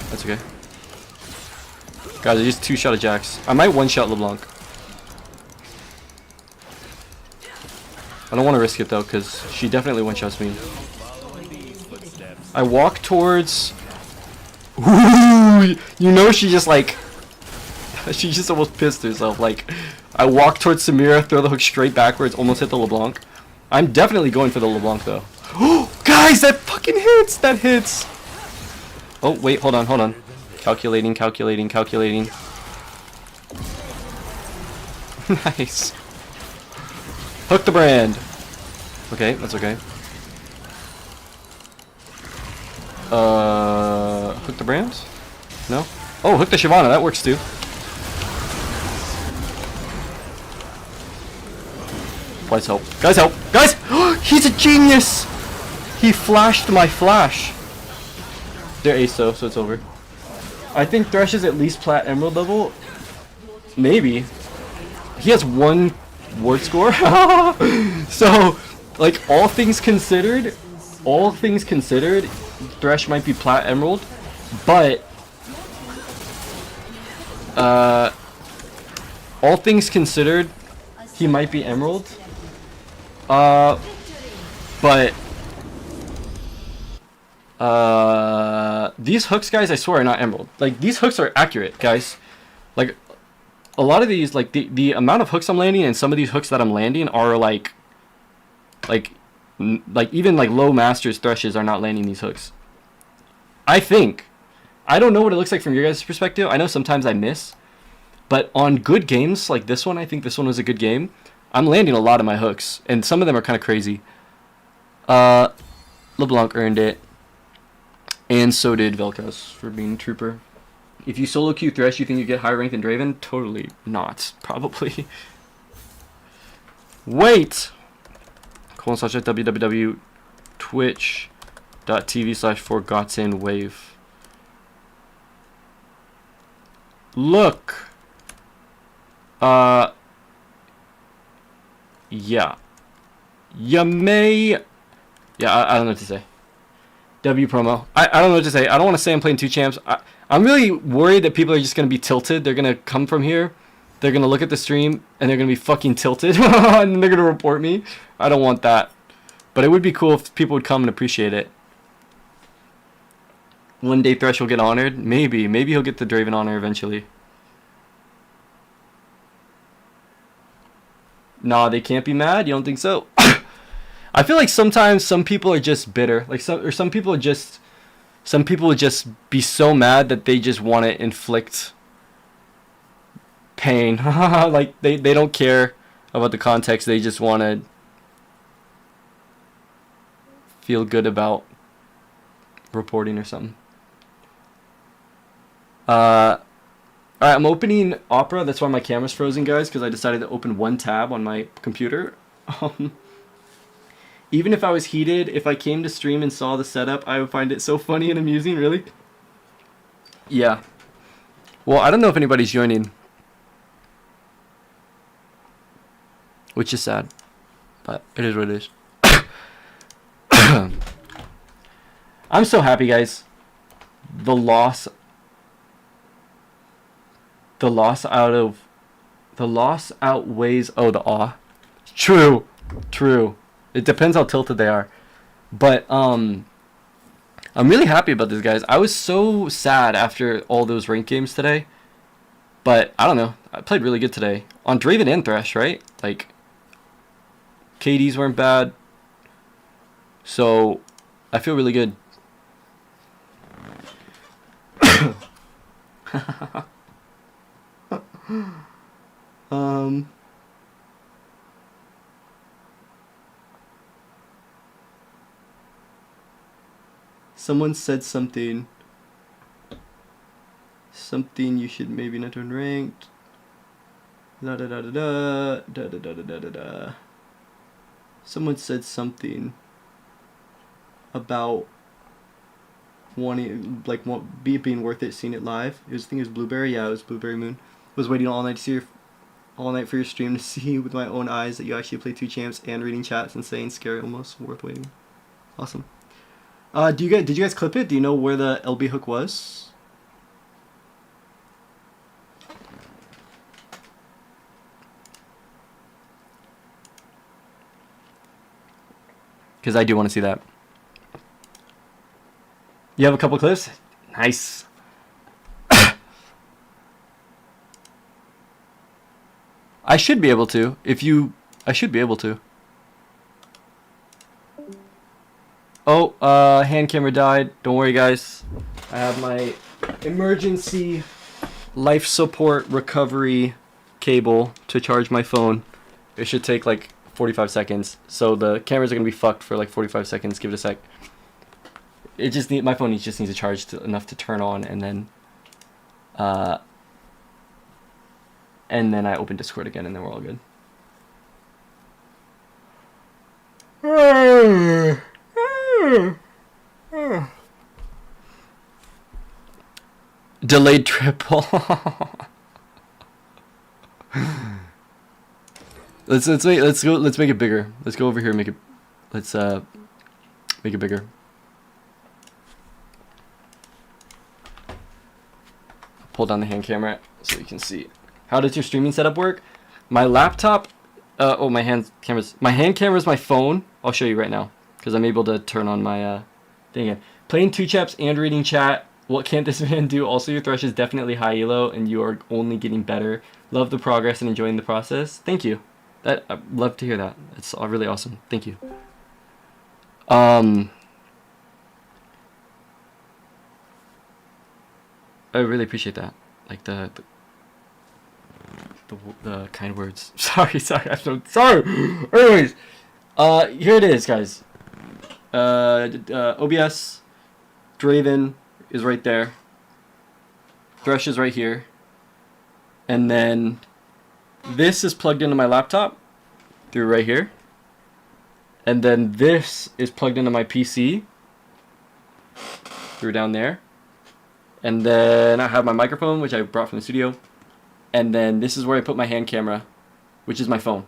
That's okay. Guys, I just 2-shot a Jax. I might 1-shot LeBlanc. I don't want to risk it though, because she definitely 1-shots me. I walk towards... Ooh, you know she just like... She just almost pissed herself. Like, I walk towards Samira, throw the hook straight backwards, almost hit the LeBlanc. I'm definitely going for the LeBlanc though. Oh, guys, that fucking hits! That hits! Oh, wait, hold on, hold on. Calculating, calculating, calculating. Nice. Hook the brand. Okay, that's okay. Hook the brand? No? Oh, hook the Shyvana, that works too. Guys, help. Guys, help. Guys! He's a genius! He flashed my flash. They're ace though, so it's over. I think Thresh is at least plat emerald level. Maybe. He has 1 ward score. So, like, all things considered, Thresh might be plat emerald, but all things considered, he might be emerald. But these hooks, guys, I swear are not emerald. Like, these hooks are accurate, guys. Like, a lot of these, like, the amount of hooks I'm landing and some of these hooks that I'm landing are like even like low masters Threshes are not landing these hooks. I think. I don't know what it looks like from your guys' perspective. I know sometimes I miss. But on good games like this one, I think this one was a good game. I'm landing a lot of my hooks, and some of them are kind of crazy. LeBlanc earned it, and so did Velkos for being a trooper. If you solo queue Thresh, you think you get higher rank than Draven? Totally not, probably. Wait! www.twitch.tv/forgottenwave. Look! Yeah. You may... Yeah, I don't know what to say. W promo. I don't know what to say. I don't want to say I'm playing two champs. I'm really worried that people are just going to be tilted. They're going to come from here. They're going to look at the stream, and they're going to be fucking tilted. And they're going to report me. I don't want that. But it would be cool if people would come and appreciate it. One day Thresh will get honored. Maybe. Maybe he'll get the Draven honor eventually. Nah, they can't be mad? You don't think so? I feel like sometimes some people are just bitter. Like some people would just be so mad that they just want to inflict pain. Like they don't care about the context. They just want to feel good about reporting or something. Alright, I'm opening Opera. That's why my camera's frozen, guys, because I decided to open one tab on my computer. Even if I was heated, if I came to stream and saw the setup, I would find it so funny and amusing, really. Yeah. Well, I don't know if anybody's joining. Which is sad. But it is what it is. I'm so happy, guys. The loss outweighs... Oh, the awe. True. It depends how tilted they are. But, I'm really happy about this, guys. I was so sad after all those ranked games today. But, I don't know. I played really good today. On Draven and Thresh, right? Like, KDs weren't bad. So, I feel really good. Someone said something you should maybe not turn ranked. Da da da da da da da da da da da. Someone said something about wanting, like, being worth it seeing it live. I think it was Blueberry. Yeah, it was Blueberry Moon. Was waiting all night for your stream to see with my own eyes that you actually play two champs and reading chats and saying scary almost worth waiting. Awesome. Did you guys clip it? Do you know where the LB hook was? Because I do want to see that. You have a couple clips? Nice. I should be able to. I should be able to. Oh, hand camera died. Don't worry, guys. I have my emergency life support recovery cable to charge my phone. It should take like 45 seconds. So the cameras are going to be fucked for like 45 seconds. Give it a sec. My phone just needs to charge enough to turn on, and then I open Discord again, and then we're all good. Delayed triple. Let's make it bigger. Let's go over here and make it. Let's make it bigger. Pull down the hand camera so you can see. How does your streaming setup work? My laptop. My hand camera's my phone. I'll show you right now because I'm able to turn on my thing again. Playing two chaps and reading chat. What can't this man do? Also, your Thresh is definitely high elo, and you are only getting better. Love the progress and enjoying the process. Thank you. I'd love to hear that. It's really awesome. Thank you. I really appreciate that. Like the the kind words. Sorry. I'm so sorry. Anyways, here it is, guys. OBS, DRAVEN is right there. Thresh is right here. And then this is plugged into my laptop through right here. And then this is plugged into my PC through down there. And then I have my microphone, which I brought from the studio. And then this is where I put my hand camera, which is my phone.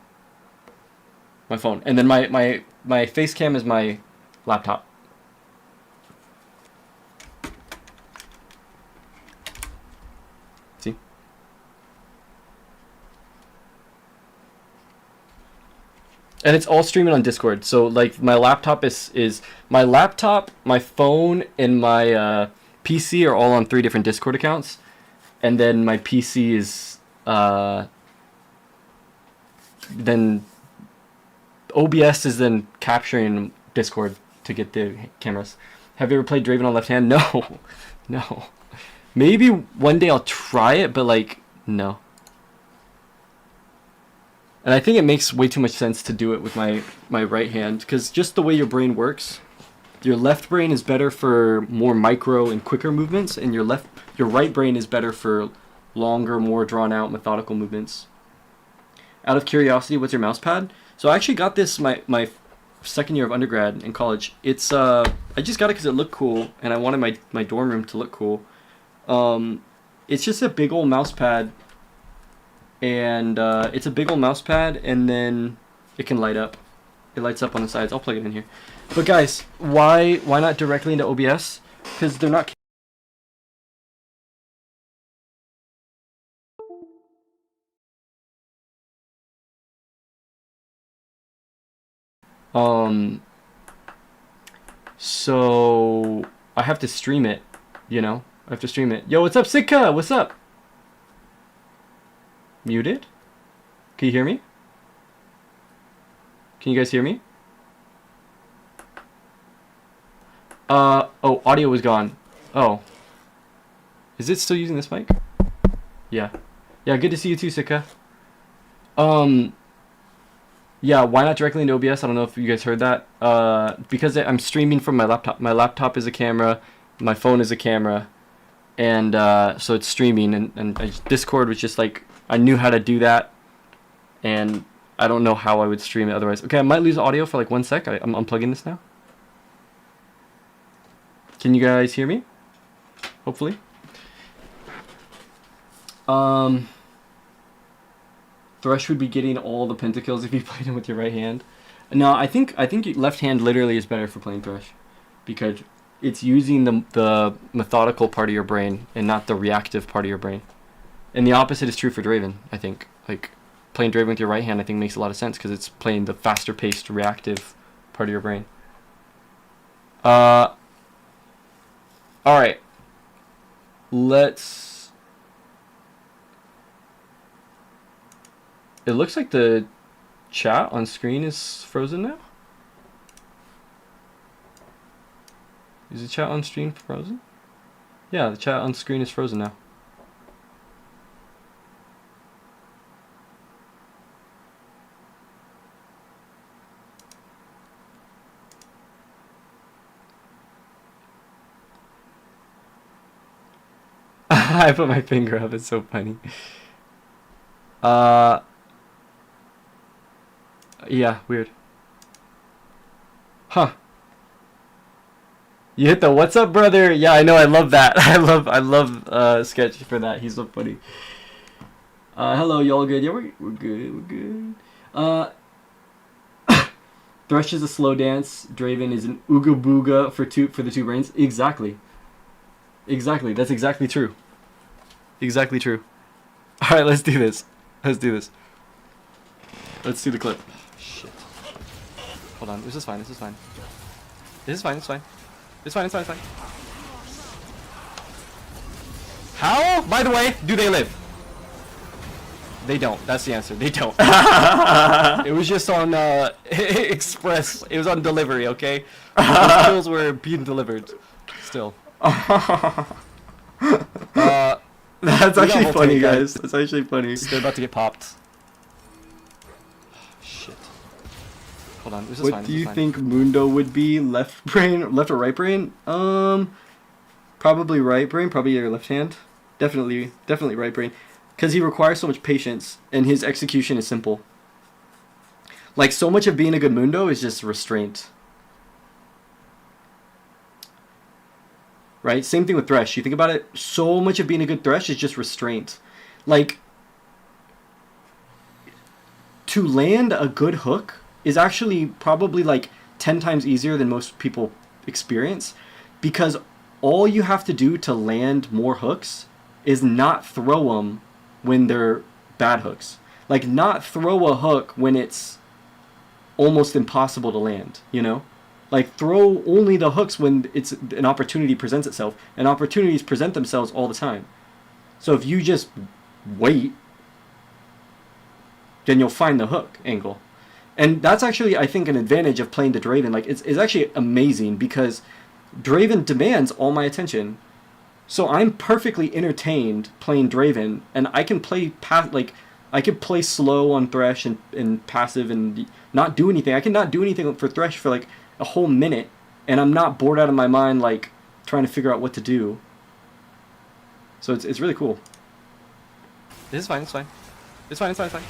My phone. And then my face cam is my laptop. See? And it's all streaming on Discord. So like my laptop is my laptop, my phone, and my PC are all on 3 different Discord accounts. And then my PC is then OBS is then capturing Discord to get the cameras. Have you ever played DRAVEN on left hand? No. No. Maybe one day I'll try it, but like no. And I think it makes way too much sense to do it with my right hand, because just the way your brain works, your left brain is better for more micro and quicker movements, and your right brain is better for longer, more drawn out, methodical movements. Out of curiosity, what's your mouse pad? So I actually got this my second year of undergrad in college. It's I just got it because it looked cool, and I wanted my dorm room to look cool. It's just a big old mouse pad, and it's a big old mouse pad, and then it can light up. It lights up on the sides. I'll plug it in here. But guys, why not directly into OBS? Because they're not. So I have to stream it, you know? I have to stream it. Yo, what's up, Sitka? What's up? Muted? Can you hear me? Can you guys hear me? Oh, audio was gone. Oh. Is it still using this mic? Yeah. Yeah, good to see you too, Sitka. Yeah, why not directly into OBS? I don't know if you guys heard that. Because I'm streaming from my laptop. My laptop is a camera. My phone is a camera. And so it's streaming. And Discord was just like, I knew how to do that. And I don't know how I would stream it otherwise. Okay, I might lose audio for like 1 sec. I'm unplugging this now. Can you guys hear me? Hopefully. Thresh would be getting all the pentakills if you played him with your right hand. No, I think left hand literally is better for playing Thresh, because it's using the methodical part of your brain and not the reactive part of your brain. And the opposite is true for DRAVEN, I think. Like playing DRAVEN with your right hand, I think makes a lot of sense because it's playing the faster paced reactive part of your brain. All right. Let's. It looks like the chat on screen is frozen now. Is the chat on screen frozen? Yeah, the chat on screen is frozen now. I put my finger up, it's so funny. Yeah, weird. Huh. You hit the what's up, brother? Yeah, I know, I love that. I love Sketch for that. He's so funny. Hello, y'all good? Yeah, we're good. Thresh is a slow dance. DRAVEN is an ooga booga for the 2 brains. Exactly. That's exactly true. Exactly true. Alright, let's do this. Let's do the clip. Shit. Hold on, this is fine. It's fine. How, by the way, do they live? They don't. That's the answer. They don't. It was just on express. It was on delivery, okay? Those kills were being delivered. Still. That's We got actually voltaic, funny, guys. That's actually funny. They're about to get popped. Shit. Hold on. This is fine. What This do is you fine. think Mundo would be? Left brain, left or right brain? Probably right brain. Probably your left hand. Definitely right brain, because he requires so much patience and his execution is simple. Like, so much of being a good Mundo is just restraint. Right? Same thing with Thresh. You think about it, so much of being a good Thresh is just restraint. Like, to land a good hook is actually probably like 10 times easier than most people experience, because all you have to do to land more hooks is not throw them when they're bad hooks. Like, not throw a hook when it's almost impossible to land, you know? Like, throw only the hooks when it's an opportunity presents itself, and opportunities present themselves all the time. So if you just wait, then you'll find the hook angle. And that's actually, I think, an advantage of playing the DRAVEN. Like, it's actually amazing, because DRAVEN demands all my attention. So I'm perfectly entertained playing DRAVEN, and I can play I could play slow on Thresh and passive and not do anything. I can not do anything for Thresh for like a whole minute, and I'm not bored out of my mind like trying to figure out what to do. So it's really cool. This is fine. It's fine. It's fine. It's fine. It's fine.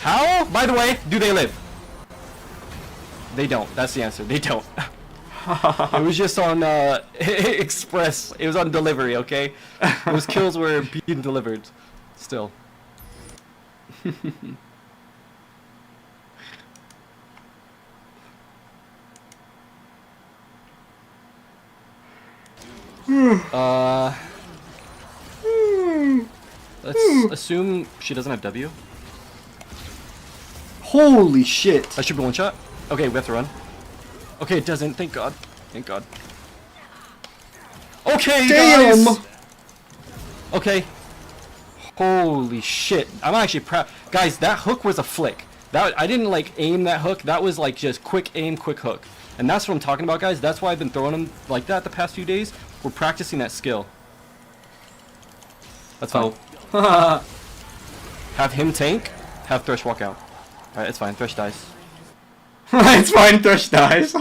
How? By the way, do they live? They don't. That's the answer. They don't. It was just on Express. It was on delivery, okay? Those kills were being delivered. Still. Let's assume she doesn't have W. Holy shit! That should be one shot. Okay, we have to run. Okay, it doesn't. Thank God. Thank God. Okay, Damn! guys! Okay. Holy shit. I'm actually proud. Guys, that hook was a flick. I didn't like aim that hook. That was like just quick aim, quick hook. And that's what I'm talking about, guys. That's why I've been throwing them like that the past few days. We're practicing that skill. That's fine. Oh. Have him tank, have Thresh walk out. Alright, it's fine. Thresh dies. It's fine, Thresh dies.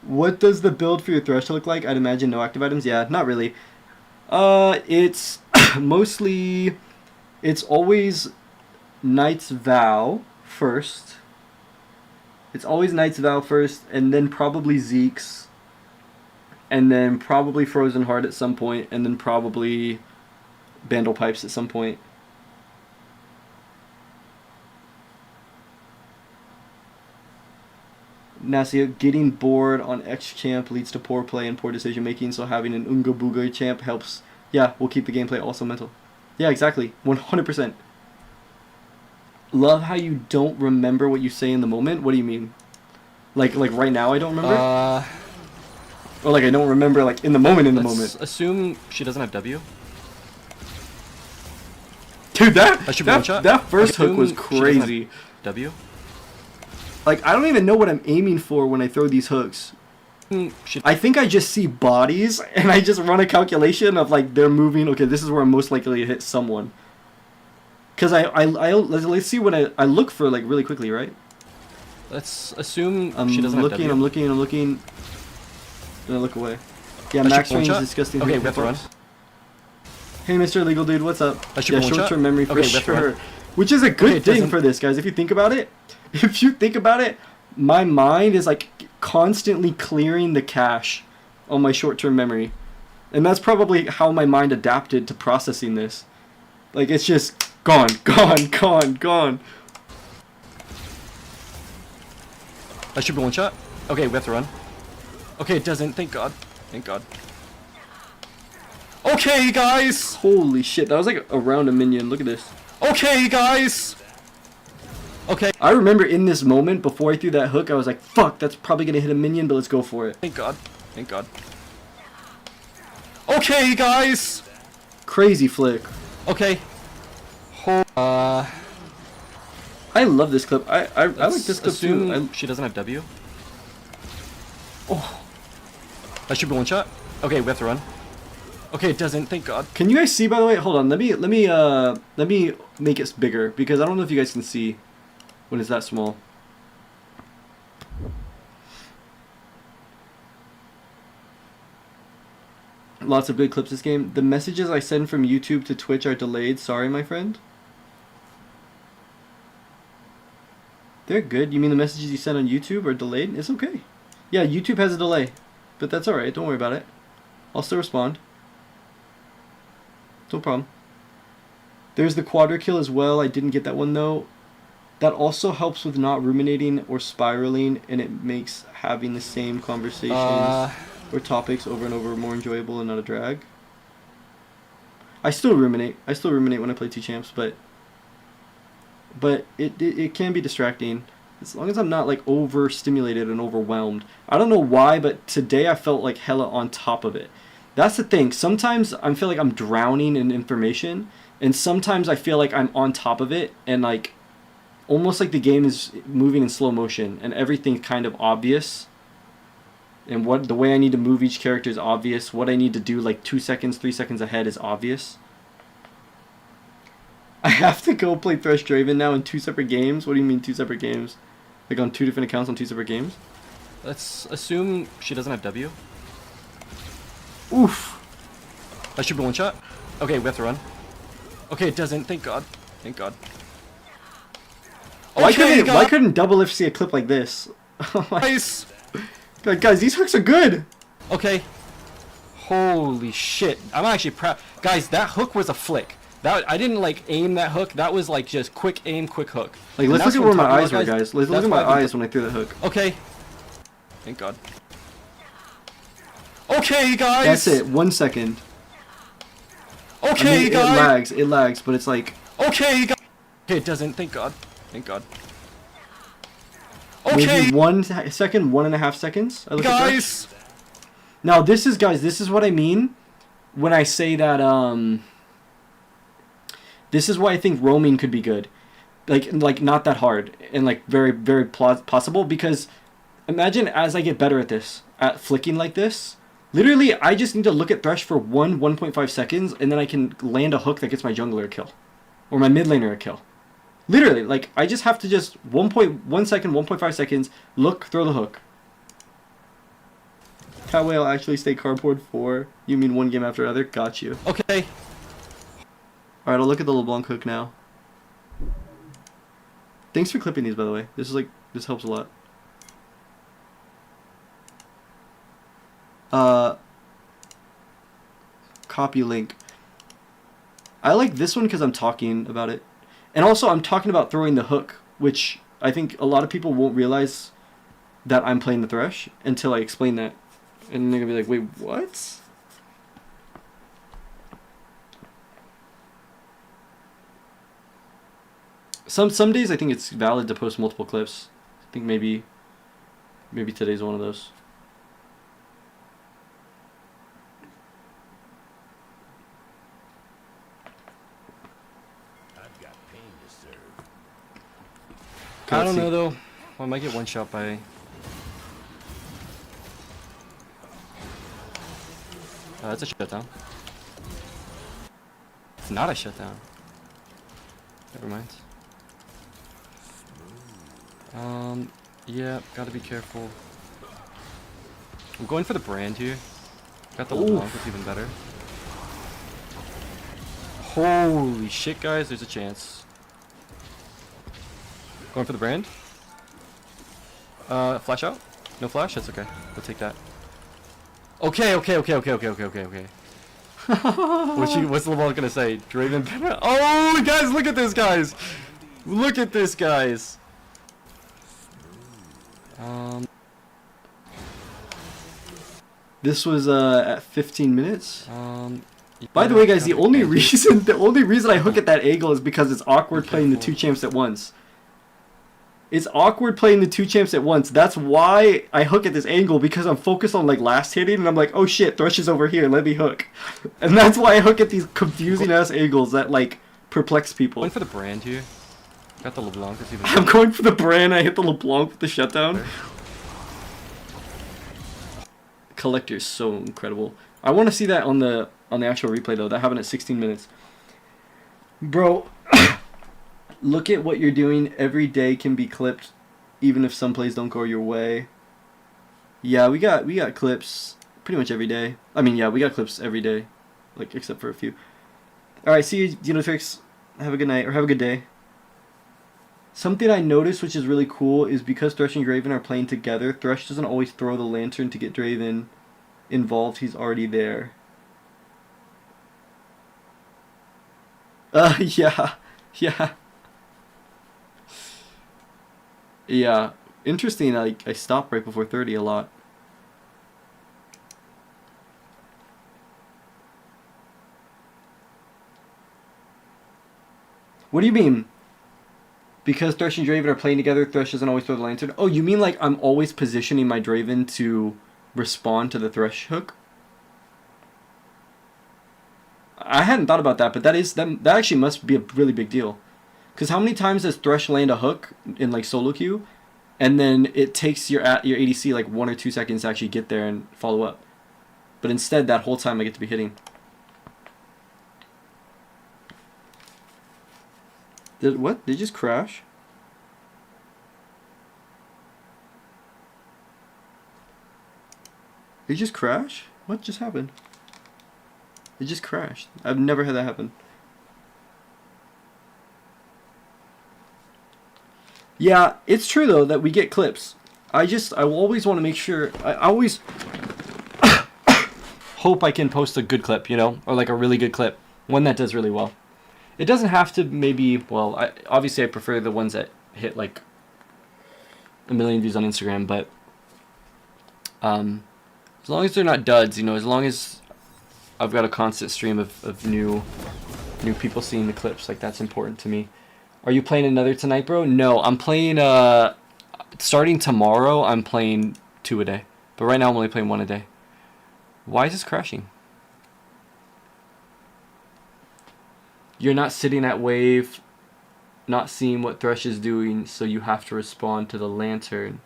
What does the build for your Thresh look like? I'd imagine no active items. Yeah, not really. It's mostly... It's always Knight's Vow first. It's always Knight's Vow first, and then probably Zeke's. And then probably Frozen Heart at some point, and then probably Bandle Pipes at some point. Nasia, getting bored on X champ leads to poor play and poor decision making, so having an Unga Booga champ helps. Yeah, we'll keep the gameplay also mental. Yeah, exactly. 100%. Love how you don't remember what you say in the moment. What do you mean? Like right now I don't remember? Or like I don't remember like in the moment Let's assume she doesn't have W. Dude, That should be one shot. that first hook was Assume she doesn't have crazy. W. Like, I don't even know what I'm aiming for when I throw these hooks. I think I just see bodies, and I just run a calculation of, like, they're moving. Okay, this is where I'm most likely to hit someone. Because let's see what I look for, like, really quickly, right? Let's assume I'm she doesn't looking, have W. I'm looking. Then I look away. Yeah, That max should be one range is shot. disgusting. Okay, we have to run. Hey, Mr. Legal Dude, what's up? That should Yeah, be one shot. short-term memory for Okay, we have to sure. run. Which is a good Okay, it thing doesn't- for this, guys. If you think about it, my mind is like constantly clearing the cache on my short-term memory, and that's probably how my mind adapted to processing this. Like, it's just gone. That should be one shot. Okay, we have to run. Okay, it doesn't. Thank God. Thank God. Okay, guys. Holy shit, that was like around a minion. Look at this. Okay, guys. Okay. I remember in this moment, before I threw that hook, I was like, fuck, that's probably gonna hit a minion, but let's go for it. Thank God. Thank God. Okay, guys. Crazy flick. Okay. I love this clip. I like this clip too. Assume she doesn't have W. Oh, That should be one shot. Okay, we have to run. Okay, it doesn't. Thank God. Can you guys see, by the way? Hold on. Let me make it bigger because I don't know if you guys can see when it's that small. Lots of good clips this game. The messages I send from YouTube to Twitch are delayed. Sorry, my friend. They're good. You mean the messages you send on YouTube are delayed? It's okay. Yeah, YouTube has a delay, but that's alright. Don't worry about it. I'll still respond. No problem. There's the quadra kill as well. I didn't get that one though. That also helps with not ruminating or spiraling, and it makes having the same conversations or topics over and over more enjoyable and not a drag. I still ruminate. I still ruminate when I play two champs, but it can be distracting as long as I'm not like overstimulated and overwhelmed. I don't know why, but today I felt like hella on top of it. That's the thing. Sometimes I feel like I'm drowning in information, and sometimes I feel like I'm on top of it and like almost like the game is moving in slow motion and everything's kind of obvious. And what the way I need to move each character is obvious. What I need to do like 2 seconds, 3 seconds ahead is obvious. I have to go play Thresh DRAVEN now in 2 separate games. What do you mean 2 separate games? Like on 2 different accounts on 2 separate games? Let's assume she doesn't have W. Oof. That should be one shot. Okay, we have to run. Okay, it doesn't. Thank God. Thank God. Why Okay, couldn't Double Lift see a clip like this? Nice. Guys, these hooks are good. Okay. Holy shit. I'm actually proud. Guys, that hook was a flick. That I didn't like aim that hook. That was like just quick aim, quick hook. Like, And let's that's look at what where I'm my talking eyes about, were, guys. Let's look That's at my why I've been- eyes when I threw the hook. Okay. Thank God. Okay, guys. That's it. 1 second. Okay, I mean, guys. it lags, but it's like... Okay, guys. Okay, it doesn't. Thank God. Thank God. Okay, Maybe 1 second, 1.5 seconds. I look at that. guys. Now this is what I mean when I say that this is why I think roaming could be good. Like not that hard and like very very possible, because imagine as I get better at this, at flicking like this, literally I just need to look at Thresh for 1.5 seconds and then I can land a hook that gets my jungler a kill or my mid laner a kill. Literally, like I just have to just 1.1 second, 1.5 seconds, look, throw the hook. How will I actually stay cardboard 4? You mean one game after other? Got you. Okay. Alright, I'll look at the LeBlanc hook now. Thanks for clipping these, by the way. This helps a lot. Copy link. I like this one because I'm talking about it. And also, I'm talking about throwing the hook, which I think a lot of people won't realize that I'm playing the Thresh until I explain that. And they're gonna be like, wait, what? Some days I think it's valid to post multiple clips. I think maybe today's one of those. I've got pain to serve. I don't know though. I might get one shot by. That's a shutdown. It's not a shutdown. Never mind. Yeah, gotta be careful. I'm going for the brand here. Got the LeBlanc, it's even better. Holy shit, guys, there's a chance. Going for the brand? Flash out? No flash? That's okay. We'll take that. Okay. What's LeBlanc gonna say? Draven. Oh, guys, look at this, guys. Look at this, guys. This was at 15 minutes. By the way, guys, the only reason I hook at that angle is because it's awkward playing the two champs at once. It's awkward playing the two champs at once. That's why I hook at this angle, because I'm focused on like last hitting and I'm like, oh shit, Thresh is over here, let me hook. And that's why I hook at these confusing ass angles that like perplex people. Going for the brand here. Got the LeBlanc, it's even I'm going for the brand, I hit the LeBlanc with the shutdown. collector is so incredible. I want to see that on the actual replay though. That happened at 16 minutes. Bro, look at what you're doing. Every day can be clipped, even if some plays don't go your way. Yeah, we got clips pretty much every day. I mean, yeah, we got clips every day, like except for a few. All right, see you, Genotrix. Have a good night or have a good day. Something I noticed, which is really cool, is because Thresh and Draven are playing together, Thresh doesn't always throw the lantern to get Draven involved. He's already there. Yeah, yeah, yeah. Interesting. I stop right before 30 a lot. What do you mean? Because Thresh and Draven are playing together, Thresh doesn't always throw the lantern? Oh, you mean like I'm always positioning my Draven to respond to the Thresh hook? I hadn't thought about that, but that actually must be a really big deal. Because how many times does Thresh land a hook in like solo queue, and then it takes your ADC like 1 or 2 seconds to actually get there and follow up? But instead, that whole time I get to be hitting. What? Did it just crash? Did it just crash? What just happened? It just crashed. I've never had that happen. Yeah, it's true though that we get clips. I will always want to make sure. I always hope I can post a good clip, you know, or like a really good clip, one that does really well. It doesn't have to maybe, well, obviously I prefer the ones that hit like 1 million views on Instagram, but as long as they're not duds, you know, as long as I've got a constant stream of new people seeing the clips, like that's important to me. Are you playing another tonight, bro? No, I'm playing, starting tomorrow, I'm playing 2 a day. But right now I'm only playing 1 a day. Why is this crashing? You're not sitting at wave, not seeing what Thresh is doing, so you have to respond to the lantern,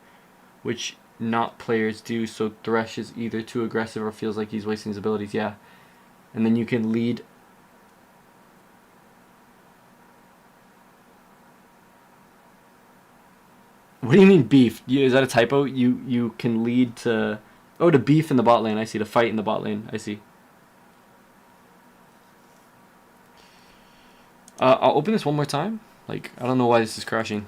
which not players do, so Thresh is either too aggressive or feels like he's wasting his abilities, yeah. And then you can lead. What do you mean beef? Is that a typo? You can lead to... Oh, to beef in the bot lane, I see. To fight in the bot lane, I see. I'll open this one more time. Like, I don't know why this is crashing.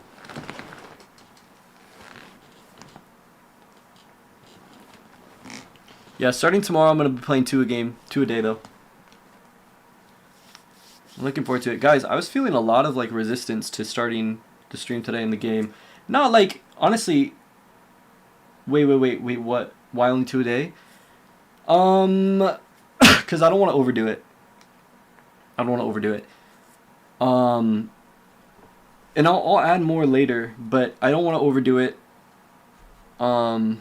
Yeah, starting tomorrow, I'm going to be playing 2 a day, though. I'm looking forward to it. Guys, I was feeling a lot of, like, resistance to starting the stream today in the game. Not, like, honestly... Wait, what? Why only 2 a day? Because I don't want to overdo it. And I'll add more later, but I don't want to overdo it. I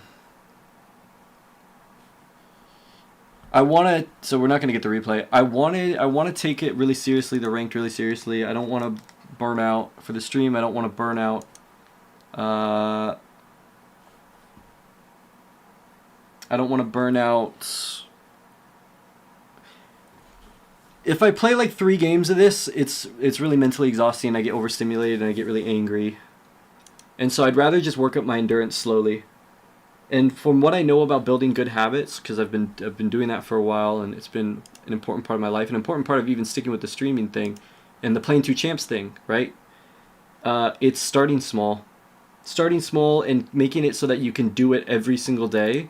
want to, so we're not going to get the replay. I want to take it really seriously, the ranked really seriously. I don't want to burn out for the stream. I don't want to burn out. I don't want to burn out. If I play like 3 games of this, it's really mentally exhausting. I get overstimulated and I get really angry. And so I'd rather just work up my endurance slowly. And from what I know about building good habits, because I've been doing that for a while, and it's been an important part of my life, an important part of even sticking with the streaming thing, and the playing 2 champs thing, right? It's starting small and making it so that you can do it every single day,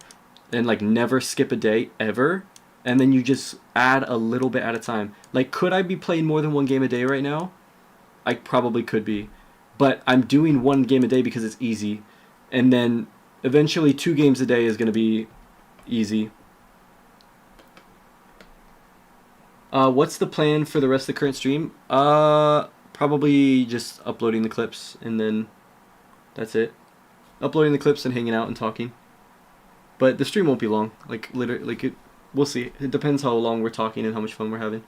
and like never skip a day ever. And then you just add a little bit at a time. Like, could I be playing more than 1 game a day right now? I probably could be. But I'm doing 1 game a day because it's easy. And then eventually 2 games a day is going to be easy. What's the plan for the rest of the current stream? Probably just uploading the clips and then that's it. Uploading the clips and hanging out and talking. But the stream won't be long. Like, literally, like it... We'll see. It depends how long we're talking and how much fun we're having.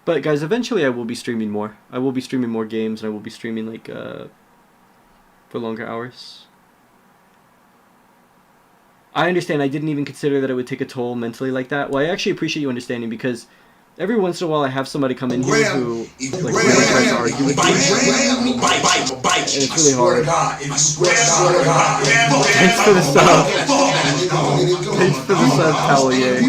But guys, eventually I will be streaming more. I will be streaming more games, and I will be streaming like for longer hours. I understand. I didn't even consider that it would take a toll mentally like that. Well, I actually appreciate you understanding because every once in a while I have somebody come in here who like really tries to argue with me, and it's really hard. Thanks for the sub. Thanks for the sub, Cavalier.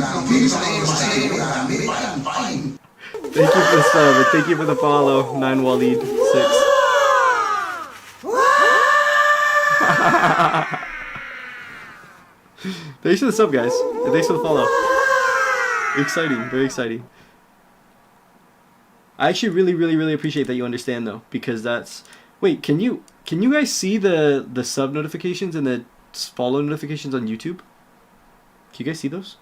Thank you for the sub, and thank you for the follow, 9 Waleed 6. Thanks for the sub, guys, and thanks for the follow. Exciting, very exciting. I actually really appreciate that you understand though, because that's. Wait, can you guys see the sub notifications and the follow notifications on YouTube? Can you guys see those?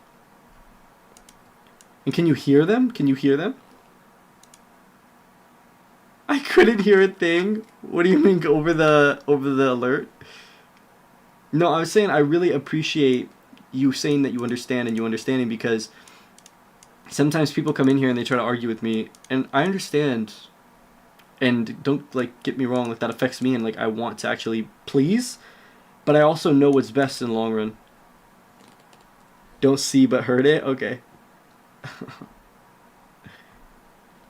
And can you hear them? Can you hear them? I couldn't hear a thing. What do you mean over the alert? No, I was saying I really appreciate you saying that you understand and you understanding, because sometimes people come in here and they try to argue with me, and I understand, and don't like get me wrong, like that affects me, and like I want to actually please, but I also know what's best in the long run. Don't see but heard it. Okay.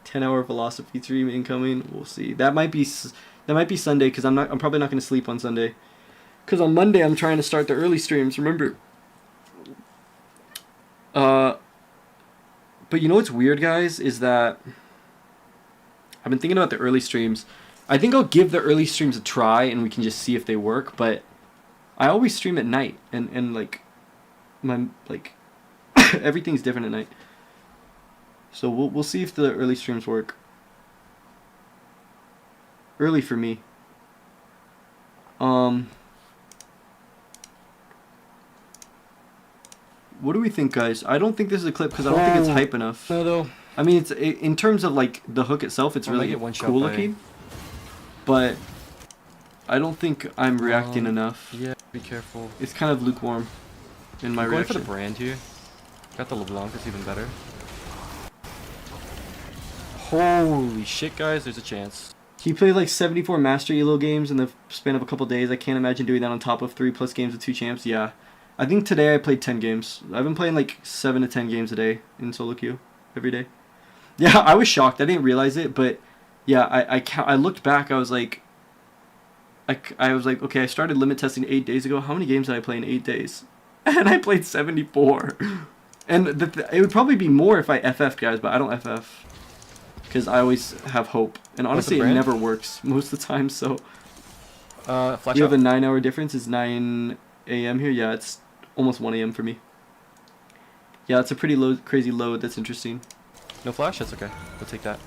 10-hour philosophy stream incoming. We'll see. That might be Sunday, because I'm probably not going to sleep on Sunday, because on Monday I'm trying to start the early streams. Remember. But you know what's weird, guys, is that I've been thinking about the early streams. I think I'll give the early streams a try and we can just see if they work, but I always stream at night, and like my everything's different at night. So we'll see if the early streams work. Early for me. What do we think, guys? I don't think this is a clip because I don't think it's hype enough. No, though. I mean, it's in terms of like the hook itself, it's really cool looking. But I don't think I'm reacting enough. Yeah, be careful. It's kind of lukewarm in my reaction. Going for the brand here. Got the LeBlanc, it's even better. Holy shit, guys, there's a chance. He played like 74 Master Elo games in the span of a couple days. I can't imagine doing that on top of 3+ games with 2 champs. Yeah. I think today I played 10 games. I've been playing like 7 to 10 games a day in solo queue every day. Yeah, I was shocked. I didn't realize it, but yeah, I looked back. I was like, okay, I started limit testing 8 days ago. How many games did I play in 8 days? And I played 74. And it would probably be more if I FF, guys, but I don't FF. Because I always have hope. And honestly, it never works most of the time, so. You have a 9-hour difference. It's 9 a.m. here? Yeah, it's almost 1 a.m. for me. Yeah, it's a pretty crazy load. That's interesting. No flash? That's okay. We'll take that.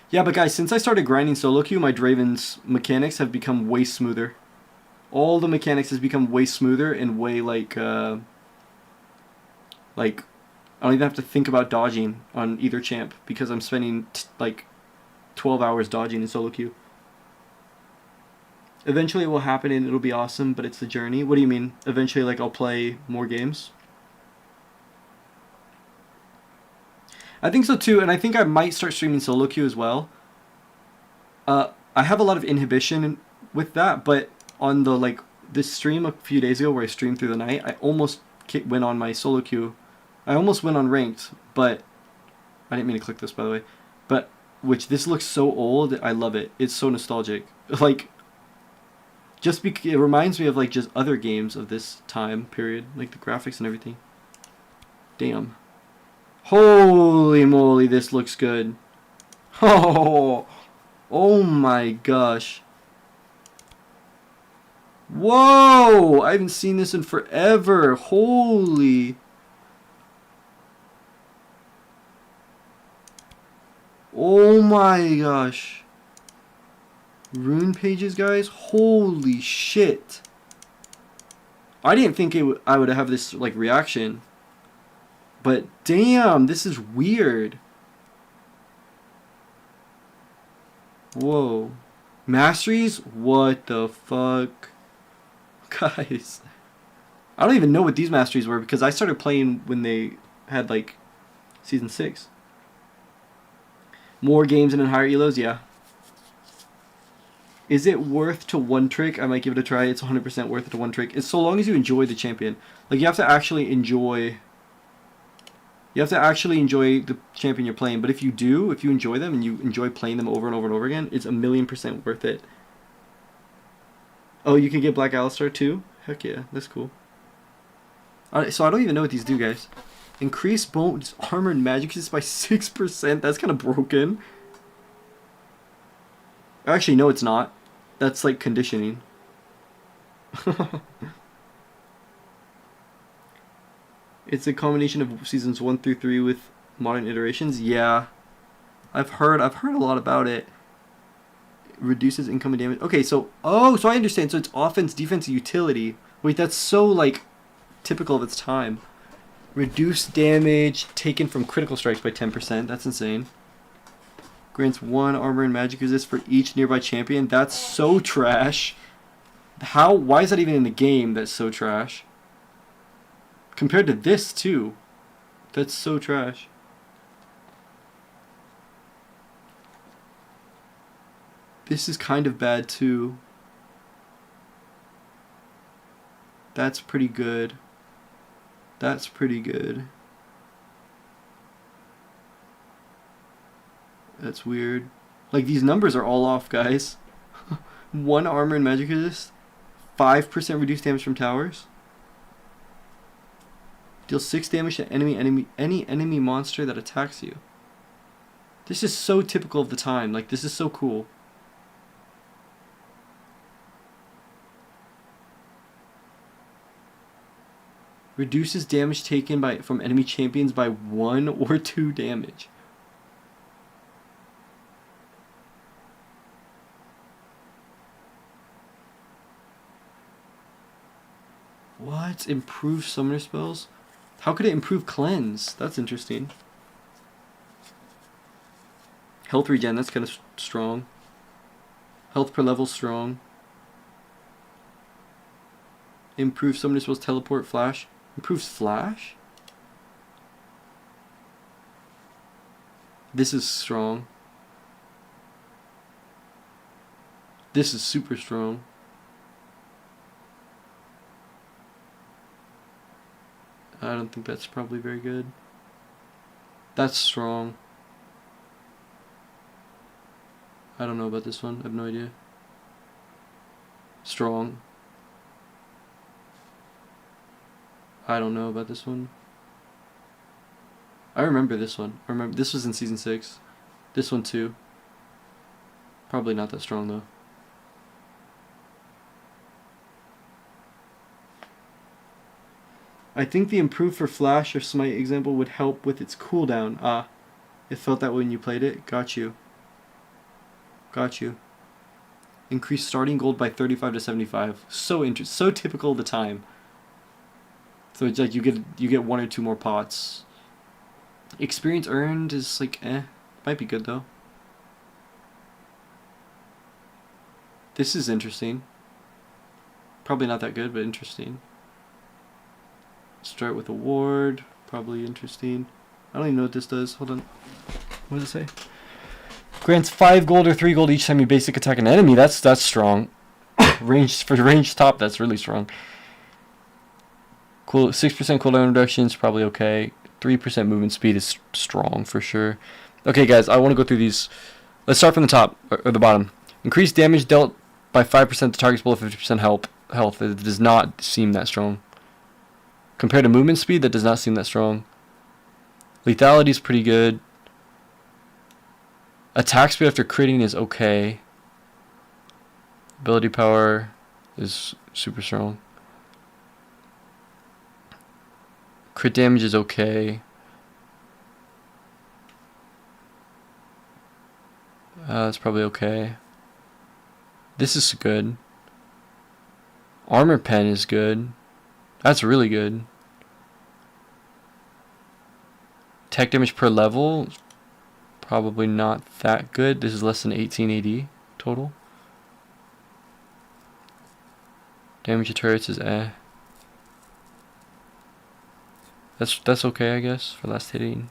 Yeah, but guys, since I started grinding solo queue, my Draven's mechanics have become way smoother. All the mechanics has become way smoother and way like I don't even have to think about dodging on either champ because I'm spending like 12 hours dodging in solo queue. Eventually it will happen and it'll be awesome, but it's the journey. What do you mean? Eventually, like, I'll play more games? I think so too, and I think I might start streaming solo queue as well. I have a lot of inhibition with that, but on the this stream a few days ago where I streamed through the night, I almost went on my solo queue. I almost went on ranked, but I didn't mean to click this, by the way. But this looks so old. I love it. It's so nostalgic. Like, it reminds me of like just other games of this time period, like the graphics and everything. Damn. Holy moly, this looks good. Oh my gosh. Whoa! I haven't seen this in forever. Holy. Oh my gosh. Rune pages, guys. Holy shit. I didn't think I would have this like reaction. But damn, this is weird. Whoa. Masteries? What the fuck? Guys. I don't even know what these masteries were because I started playing when they had like Season 6. More games and in higher elos? Yeah. Is it worth to one trick? I might give it a try. It's 100% worth it to one trick. It's so long as you enjoy the champion. Like, you have to actually enjoy... You have to actually enjoy the champion you're playing. But if you do, if you enjoy them and you enjoy playing them over and over and over again, it's 1,000,000% worth it. Oh, you can get Black Alistar too? Heck yeah, that's cool. So I don't even know what these do, guys. Increase bones, armor, and magic resist by 6%. That's kind of broken. Actually, no, it's not. That's like conditioning. It's a combination of seasons 1 through 3 with modern iterations. Yeah, I've heard a lot about it. Reduces incoming damage. Okay, so so I understand. So it's offense, defense, utility. Wait, that's so like typical of its time. Reduce damage taken from critical strikes by 10%. That's insane. Grants 1 armor and magic resist for each nearby champion. That's so trash. Why is that even in the game? That's so trash. Compared to this too. That's so trash. This is kind of bad too. That's pretty good. That's pretty good. That's weird. Like, these numbers are all off, guys. 1 armor and magic resist. 5% reduced damage from towers. Deal 6 damage to any enemy monster that attacks you. This is so typical of the time. Like, this is so cool. Reduces damage taken from enemy champions by 1 or 2 damage. What? Improve summoner spells? How could it improve cleanse? That's interesting. Health regen, that's kind of strong. Health per level, strong. Improve summoner spells, teleport, flash. Improves flash? This is strong. This is super strong. I don't think that's probably very good. That's strong. I don't know about this one. I have no idea. Strong. I don't know about this one. I remember this one. I remember this was in season 6. This one too. Probably not that strong though. I think the improve for flash or smite example would help with its cooldown. Ah, it felt that way when you played it. Got you. Got you. Increase starting gold by 35 to 75. So typical of the time. So it's like you get 1 or 2 more pots. Experience earned is like might be good though. This is interesting. Probably not that good, but interesting. Start with a ward. Probably interesting. I don't even know what this does. Hold on. What does it say? Grants 5 gold or 3 gold each time you basic attack an enemy. That's strong. For range top, that's really strong. Cool. 6% cooldown reduction is probably okay. 3% movement speed is strong for sure. Okay, guys, I want to go through these. Let's start from the top or the bottom. Increase damage dealt by 5% to targets below 50% health. It does not seem that strong. Compared to movement speed, that does not seem that strong. Lethality is pretty good. Attack speed after critting is okay. Ability power is super strong. Crit damage is okay. That's probably okay. This is good. Armor pen is good. That's really good. Tech damage per level, probably not that good. This is less than 18 AD total. Damage to turrets is That's okay, I guess, for last hitting.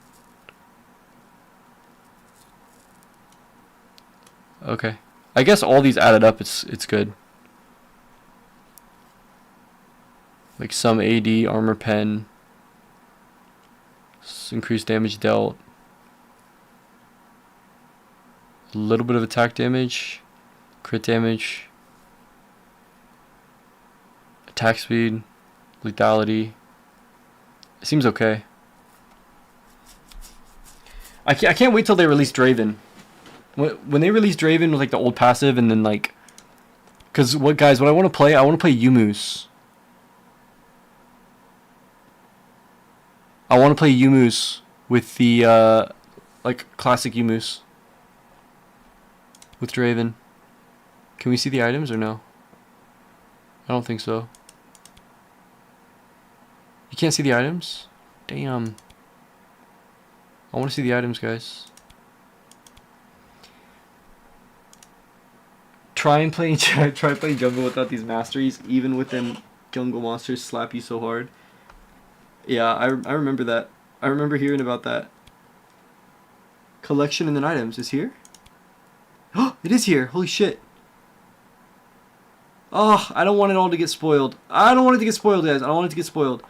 Okay. I guess all these added up, it's good. Like some AD, armor pen, increased damage dealt, a little bit of attack damage, crit damage, attack speed, lethality. It seems okay. I can't wait till they release DRAVEN. When they release DRAVEN with like the old passive and then like, cause what I want to play Yumus. I want to play Yumus with the like classic Yumus with DRAVEN. Can we see the items or no? I don't think so. You can't see the items? Damn. I want to see the items, guys. Try playing jungle without these masteries, even with them jungle monsters slap you so hard. Yeah, I remember that. I remember hearing about that. Collection and then items is here? Oh, it is here. Holy shit. Oh, I don't want it all to get spoiled. I don't want it to get spoiled, guys. I don't want it to get spoiled.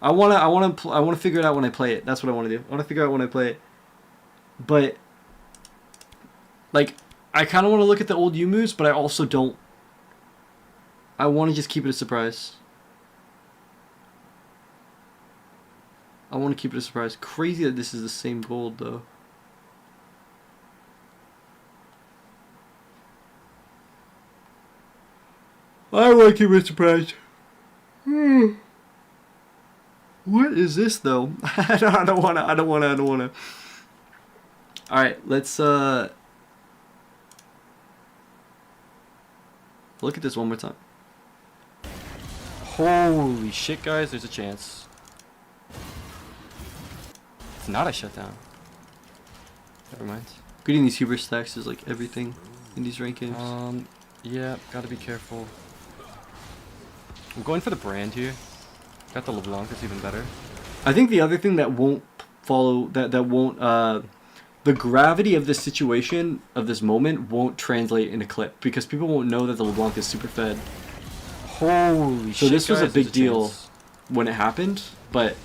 I want to figure it out when I play it. That's what I want to do. I want to figure out when I play it. But like I kind of want to look at the old Yumus, but I also don't. I want to just keep it a surprise. I want to keep it a surprise. Crazy that this is the same gold, though. I want to keep it a surprise. What is this, though? I don't wanna. Alright, let's, look at this one more time. Holy shit, guys, there's a chance. It's not a shutdown. Never mind. Getting these Huber stacks is like everything in these rank games. Yeah, gotta be careful. I'm going for the brand here. Got the LeBlanc, that's even better. I think the other thing that won't follow, that won't, the gravity of this situation, of this moment, won't translate in a clip. Because people won't know that the LeBlanc is super fed. Holy shit, so this was a big deal when it happened, but...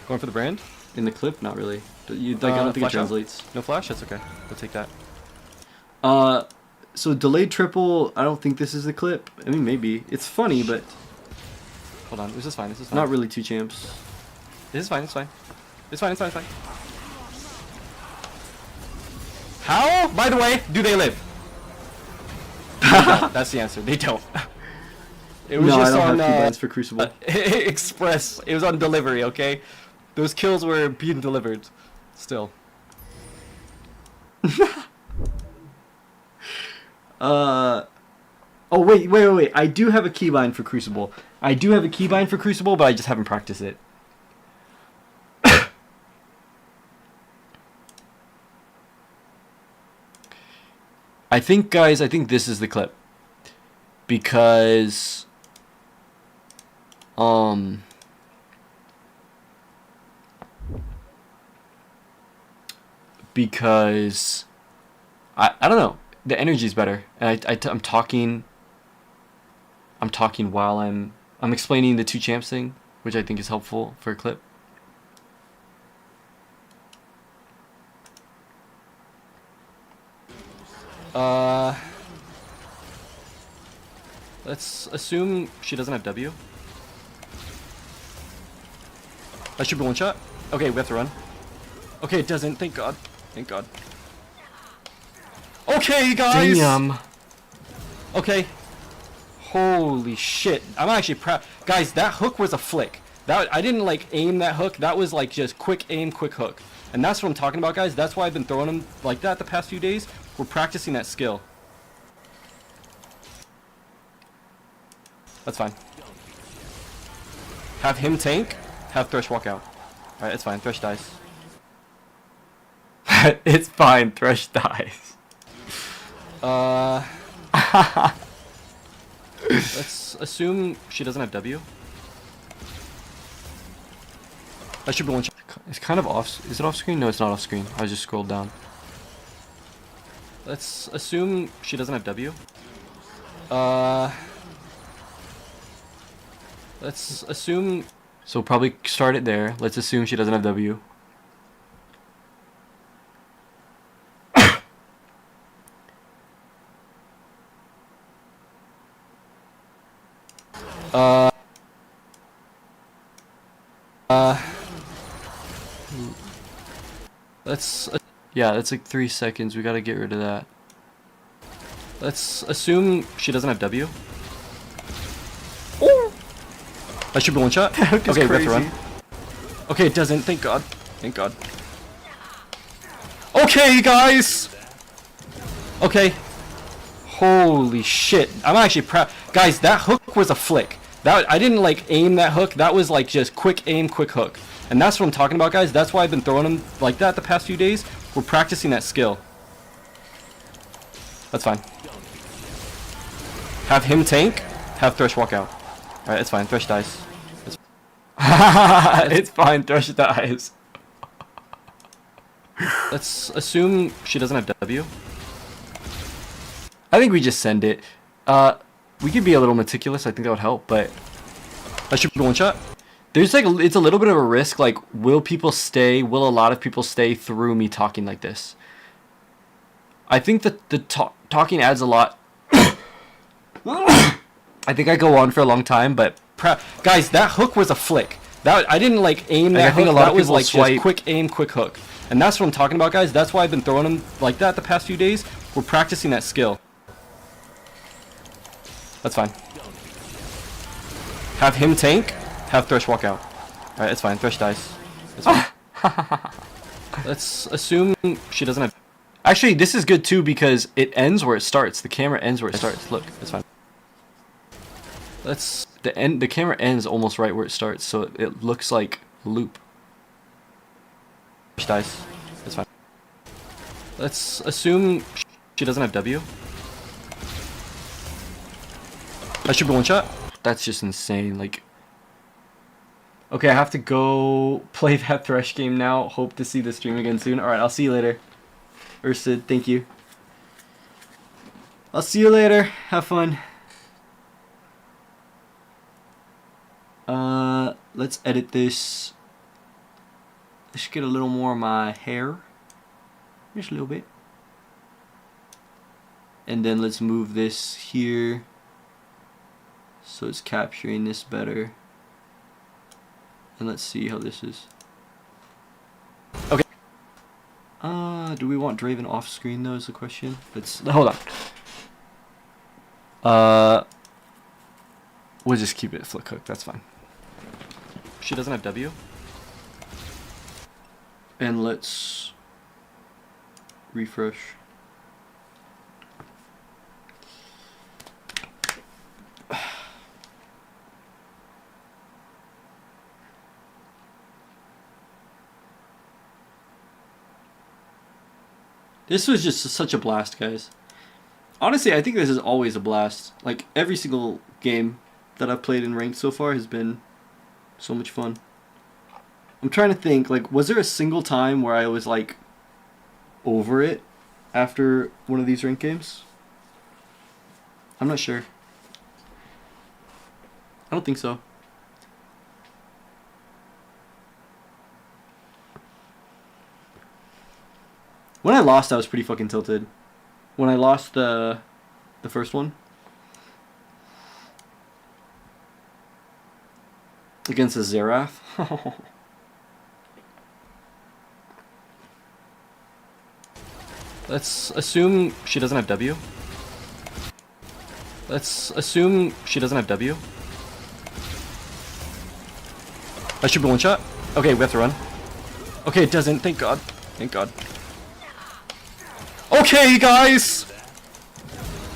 Going for the brand? In the clip, not really. I don't think it translates. No flash? That's okay. We'll take that. So delayed triple, I don't think this is the clip. I mean, maybe. It's funny, but... Hold on, this is fine, this is fine. Not really two champs. This is fine, it's fine. It's fine, it's fine, it's fine. How, by the way, do they live? That's the answer, they don't. It was just on keybinds for Crucible. Express, it was on delivery, okay? Those kills were being delivered. Still. Oh, wait. I do have a keybind for Crucible. I do have a keybind for Crucible, but I just haven't practiced it. I think, guys, this is the clip. Because... Because... I don't know. The energy's better. And I'm talking while I'm explaining the two champs thing, which I think is helpful for a clip. Let's assume she doesn't have W. That should be one shot. Okay, we have to run. Okay, it doesn't. Thank God. Thank God. Okay, guys. Damn. Okay. Holy shit. I'm actually proud. Guys, that hook was a flick. I didn't like aim that hook. That was like just quick aim, quick hook. And that's what I'm talking about, guys. That's why I've been throwing them like that the past few days. We're practicing that skill. That's fine. Have him tank, have Thresh walk out. Alright, it's fine. Thresh dies. It's fine. Thresh dies. Let's assume she doesn't have W. That should be one shot. It's kind of off. Is it off screen? No, it's not off screen. I just scrolled down. Let's assume she doesn't have W. Let's assume... So probably start it there. Let's assume she doesn't have W. Let's... Yeah, that's like 3 seconds. We gotta get rid of that. Let's assume she doesn't have W. Ooh. That should be one shot. Okay, we have to run. Okay, it doesn't. Thank God. Thank God. Okay, guys! Okay. Holy shit. I'm actually proud. Guys, that hook was a flick. I didn't like aim that hook. That was like just quick aim, quick hook. And that's what I'm talking about, guys. That's why I've been throwing them like that the past few days. We're practicing that skill. That's fine. Have him tank, have Thresh walk out. Alright, it's fine. Thresh dies. It's fine. Thresh dies. Let's assume she doesn't have W. I think we just send it. We could be a little meticulous. I think that would help, but that should be one shot. There's like, it's a little bit of a risk. Like, will people stay? Will a lot of people stay through me talking like this? I think that the talking adds a lot. I think I go on for a long time, but guys, that hook was a flick. I didn't like aim that hook. That was like just quick aim, quick hook. And that's what I'm talking about, guys. That's why I've been throwing them like that the past few days. We're practicing that skill. That's fine. Have him tank, have Thresh walk out. Alright, it's fine. Thresh dies. It's fine. Let's assume she doesn't have... Actually, this is good too because it ends where it starts. The camera ends where it starts. Look, it's fine. Let's... The camera ends almost right where it starts, so it looks like a loop. She dies. It's fine. Let's assume she doesn't have W. That should be one shot. That's just insane. Like, okay, I have to go play that Thresh game now. Hope to see the stream again soon. All right, I'll see you later. Ursid, thank you. I'll see you later. Have fun. Let's edit this. Let's get a little more of my hair. Just a little bit. And then let's move this here so it's capturing this better. And let's see how this is. Okay. Do we want Draven off screen though is the question? Let's hold on. We'll just keep it flick hook, that's fine. She doesn't have W. And let's refresh. This was just such a blast, guys. Honestly, I think this is always a blast. Like, every single game that I've played in ranked so far has been so much fun. I'm trying to think, like, was there a single time where I was, like, over it after one of these ranked games? I'm not sure. I don't think so. When I lost, I was pretty fucking tilted. When I lost the first one against a Xerath. Let's assume she doesn't have W. Let's assume she doesn't have W. That should be one shot. Okay, we have to run. Okay, it doesn't. Thank God. Thank God. Okay, guys!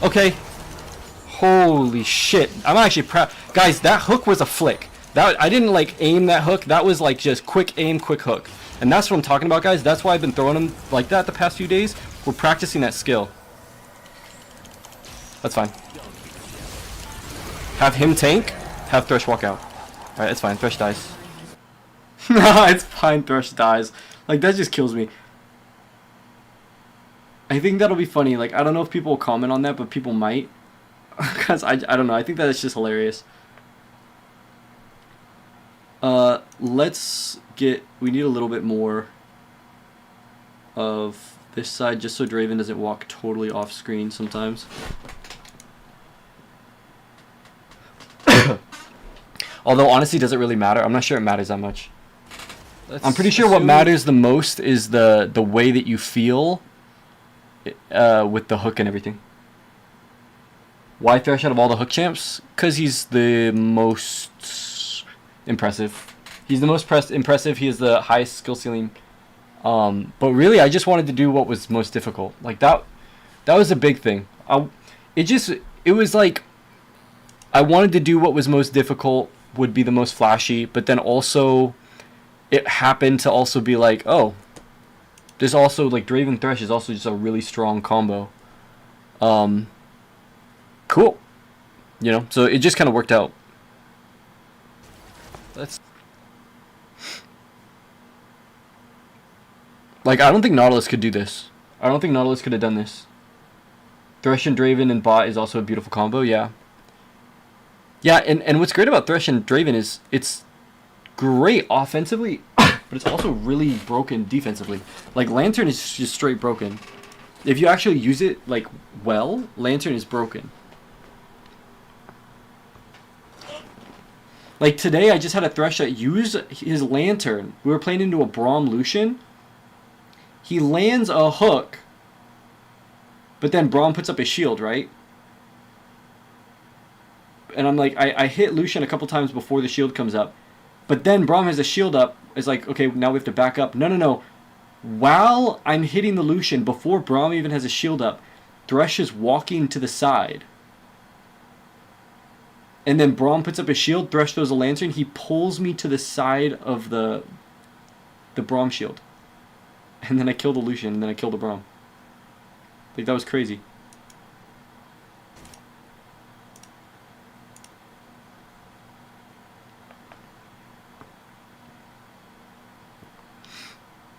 Okay. Holy shit. I'm actually proud. Guys, that hook was a flick. I didn't like aim that hook. That was like just quick aim, quick hook. And that's what I'm talking about, guys. That's why I've been throwing them like that the past few days. We're practicing that skill. That's fine. Have him tank, have Thresh walk out. Alright, it's fine. Thresh dies. It's fine. Thresh dies. Like, that just kills me. I think that'll be funny. Like, I don't know if people will comment on that, but people might. Because I don't know. I think that is just hilarious. Let's get... We need a little bit more of this side just so Draven doesn't walk totally off screen sometimes. Although, honestly, does it really matter? I'm not sure it matters that much. I'm pretty sure what matters the most is the way that you feel with the hook and everything. Why Thresh out of all the hook champs? Because he's the most impressive. He's the most impressive. He has the highest skill ceiling. But really, I just wanted to do what was most difficult. Like, that was a big thing. It was like, I wanted to do what was most difficult, would be the most flashy, but then also, it happened to also be like, oh, there's also, like, Draven Thresh is also just a really strong combo. Cool. You know, so it just kind of worked out. Like, I don't think Nautilus could do this. I don't think Nautilus could have done this. Thresh and Draven and bot is also a beautiful combo, yeah. Yeah, and what's great about Thresh and Draven is it's great offensively, but it's also really broken defensively. Like, Lantern is just straight broken. If you actually use it, like, well, Lantern is broken. Like, today I just had a Thresh that used his Lantern. We were playing into a Braum Lucian. He lands a hook, but then Braum puts up his shield, right? And I'm like, I hit Lucian a couple times before the shield comes up. But then Braum has a shield up. It's like, okay, now we have to back up. No. While I'm hitting the Lucian, before Braum even has a shield up, Thresh is walking to the side. And then Braum puts up his shield, Thresh throws a Lantern, he pulls me to the side of the Braum shield. And then I kill the Lucian, and then I kill the Braum. Like, that was crazy.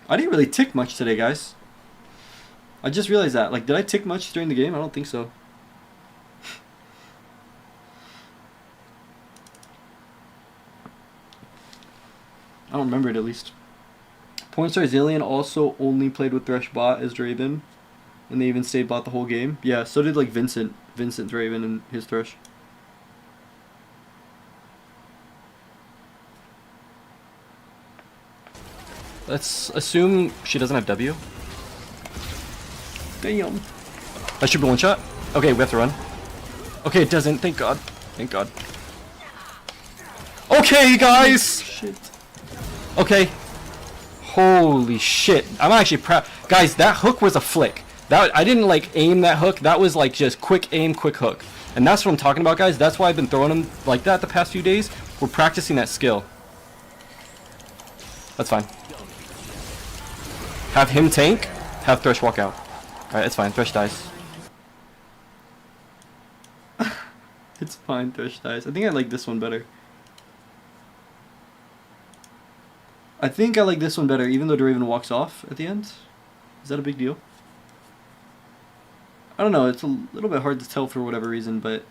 I didn't really tick much today, guys. I just realized that. Like, did I tick much during the game? I don't think so. I don't remember it, at least. Pointstar Zillion also only played with Thresh bot as Draven. And they even stayed bot the whole game. Yeah, so did, like, Vincent Draven and his Thresh. Let's assume she doesn't have W. Damn. That should be one shot. Okay, we have to run. Okay, it doesn't. Thank God. Thank God. Okay, guys! Shit. Okay. Holy shit. I'm actually proud. Guys, that hook was a flick. I didn't, like, aim that hook. That was, like, just quick aim, quick hook. And that's what I'm talking about, guys. That's why I've been throwing them like that the past few days. We're practicing that skill. That's fine. Have him tank, have Thresh walk out. Alright, it's fine. Thresh dies. It's fine, Thresh dies. I think I like this one better. I think I like this one better, even though Draven walks off at the end. Is that a big deal? I don't know. It's a little bit hard to tell for whatever reason, but...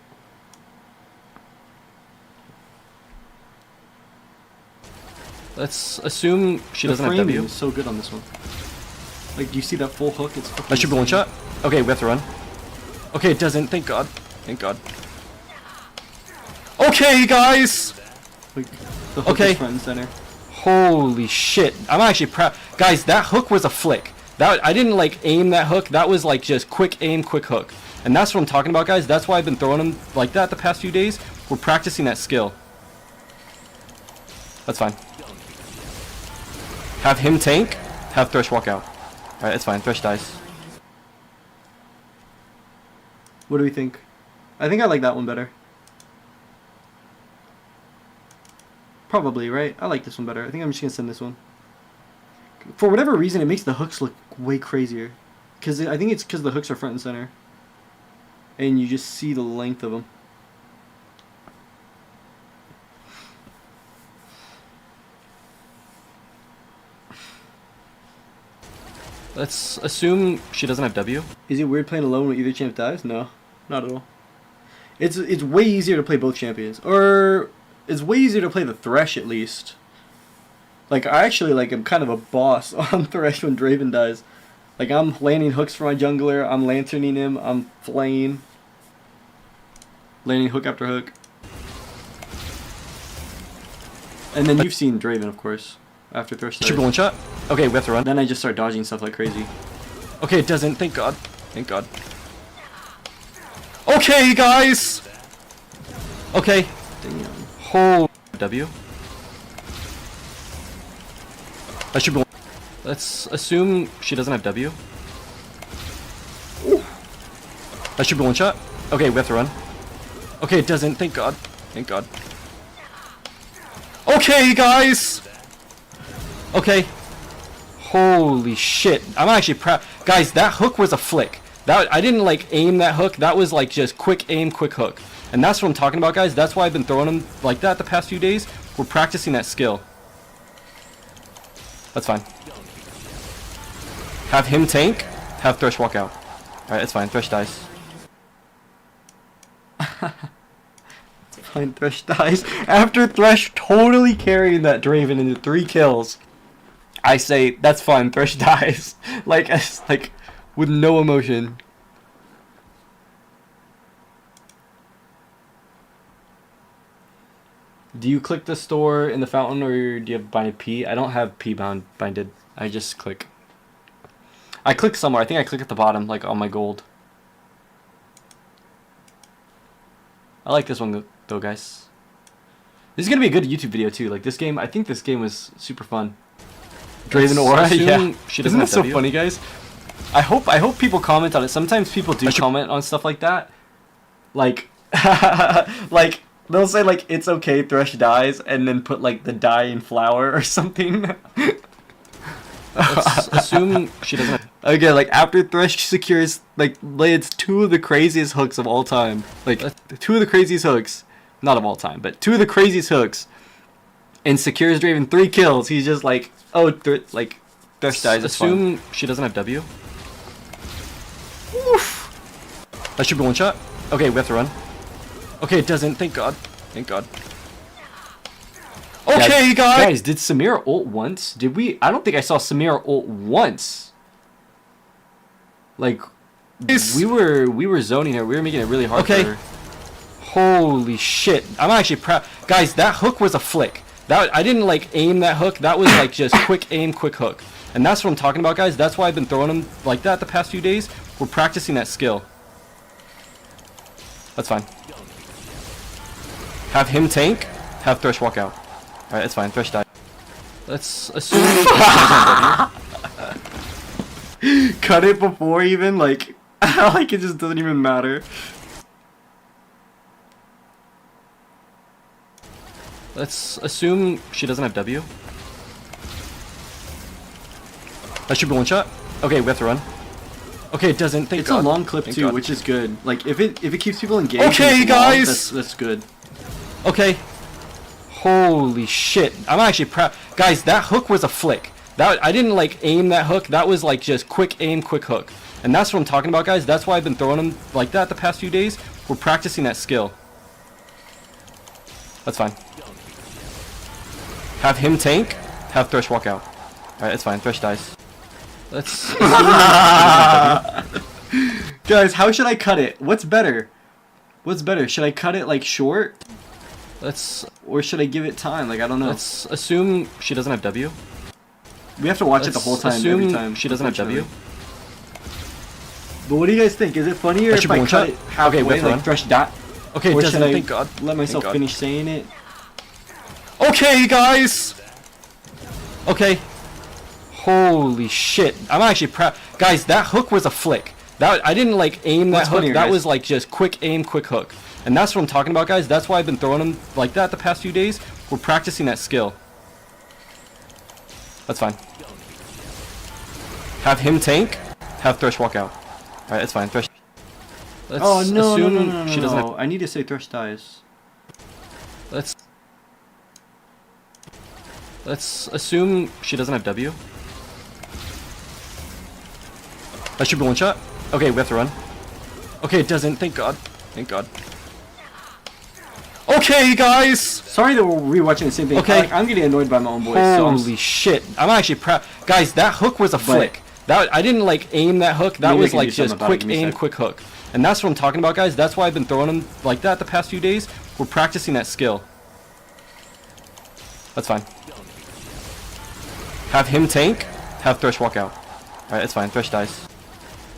Let's assume she doesn't have W. The framing is so good on this one. Like, do you see that full hook? It's fucking that should be one shot. Okay, we have to run. Okay, it doesn't. Thank God. Thank God. Okay, guys! Like, the hook is front and center. Holy shit. I'm actually proud. Guys, that hook was a flick. I didn't, like, aim that hook. That was, like, just quick aim, quick hook. And that's what I'm talking about, guys. That's why I've been throwing them like that the past few days. We're practicing that skill. That's fine. Have him tank, have Thresh walk out. Alright, it's fine. Thresh dies. What do we think? I think I like that one better. Probably, right? I like this one better. I think I'm just gonna send this one. For whatever reason, it makes the hooks look way crazier. I think it's because the hooks are front and center. And you just see the length of them. Let's assume she doesn't have W. Is it weird playing alone when either champ dies? No, not at all. It's way easier to play both champions, or it's way easier to play the Thresh at least. Like I actually like am kind of a boss on Thresh when Draven dies. Like I'm landing hooks for my jungler, I'm lanterning him, I'm flaying, landing hook after hook. And then you've seen Draven, of course, after Thresh dies. Super one shot. Okay, we have to run. Then I just start dodging stuff like crazy. Okay, it doesn't. Thank God. Thank God. Okay, guys. Okay. Damn. Whole W. That should be. Let's assume she doesn't have W. That should be one shot. Okay, we have to run. Okay, it doesn't. Thank God. Thank God. Okay, guys. Okay. Holy shit. I'm actually proud. Guys, that hook was a flick. That I didn't like aim that hook. That was like just quick aim, quick hook. And that's what I'm talking about, guys. That's why I've been throwing them like that the past few days. We're practicing that skill. That's fine. Have him tank, have Thresh walk out. Alright, it's fine. Thresh dies. Fine, Thresh dies. After Thresh totally carrying that Draven into 3 kills, I say, that's fine, Thresh dies. like with no emotion. Do you click the store in the fountain or do you have bind P? I don't have P binded. I just click. I click somewhere. I think I click at the bottom, like on my gold. I like this one though, guys. This is gonna be a good YouTube video too. Like this game, I think this game was super fun. Draven Aura, yeah. She Isn't doesn't that have so W. funny, guys? I hope people comment on it. Sometimes people do comment on stuff like that. Like, like they'll say like it's okay, Thresh dies, and then put like the dying flower or something. Let's assume she doesn't have. Okay, like after Thresh secures like lands 2 of the craziest hooks of all time. Like 2 of the craziest hooks, not of all time, but 2 of the craziest hooks, and secures Draven 3 kills. He's just like, oh, like Thresh dies. Assume she doesn't have W. Oof. That should be one shot. Okay, we have to run. Okay, it doesn't. Thank God. Thank God. Okay, guys, did Samira ult once? Did we? I don't think I saw Samira ult once. Like, we were zoning her. We were making it really hard for her. Holy shit. I'm actually proud. Guys, that hook was a flick. That I didn't like aim that hook. That was like just quick aim, quick hook. And that's what I'm talking about, guys. That's why I've been throwing them like that the past few days. We're practicing that skill. That's fine. Have him tank, have Thresh walk out. Alright, it's fine. Thresh died. Let's assume. Cut it before even, like, like it just doesn't even matter. Let's assume she doesn't have W. That should be one shot. Okay, we have to run. Okay, it doesn't. Thank It's God. a long clip Thank too, God. which is good. Like if it keeps people engaged. Okay, and it's long, guys! that's good. Okay. Holy shit. I'm actually proud. Guys, that hook was a flick. That I didn't like aim that hook. That was like just quick aim, quick hook. And that's what I'm talking about, guys. That's why I've been throwing them like that the past few days. We're practicing that skill. That's fine. Have him tank, have Thresh walk out. Alright, it's fine. Thresh dies. Let's Guys, how should I cut it? What's better? What's better? Should I cut it like short? Or should I give it time? Like I don't know. Let's assume she doesn't have W. We have to watch it the whole time, assume every time. she doesn't have W. But what do you guys think? Is it funnier That if should I be one cut shot. it halfway, Okay, we have to like run. Thresh dot? Okay, Or it should doesn't. I Thank God. let myself Thank God. finish saying it? Okay, guys. Okay. Holy shit. I'm actually proud. Guys, that hook was a flick. That I didn't like aim that What's hook. funnier, That guys? was like just quick aim, quick hook. And that's what I'm talking about, guys. That's why I've been throwing them like that the past few days. We're practicing that skill. That's fine. Have him tank, have Thresh walk out. Alright, it's fine. Thresh. Let's Oh no, assume no, she doesn't have. I need to say Thresh dies. Let's assume she doesn't have W. That should be one shot. Okay, we have to run. Okay, it doesn't. Thank God. Thank God. Okay, guys. Sorry that we're rewatching the same thing. Okay. Like, I'm getting annoyed by my own voice. So Holy shit! I'm actually proud, guys. That hook was a flick. That I didn't like aim that hook. That Maybe I was can like do something just about it. quick Give me a aim, sec. quick hook. And that's what I'm talking about, guys. That's why I've been throwing them like that the past few days. We're practicing that skill. That's fine. Have him tank. Have Thresh walk out. All right, it's fine. Thresh dies.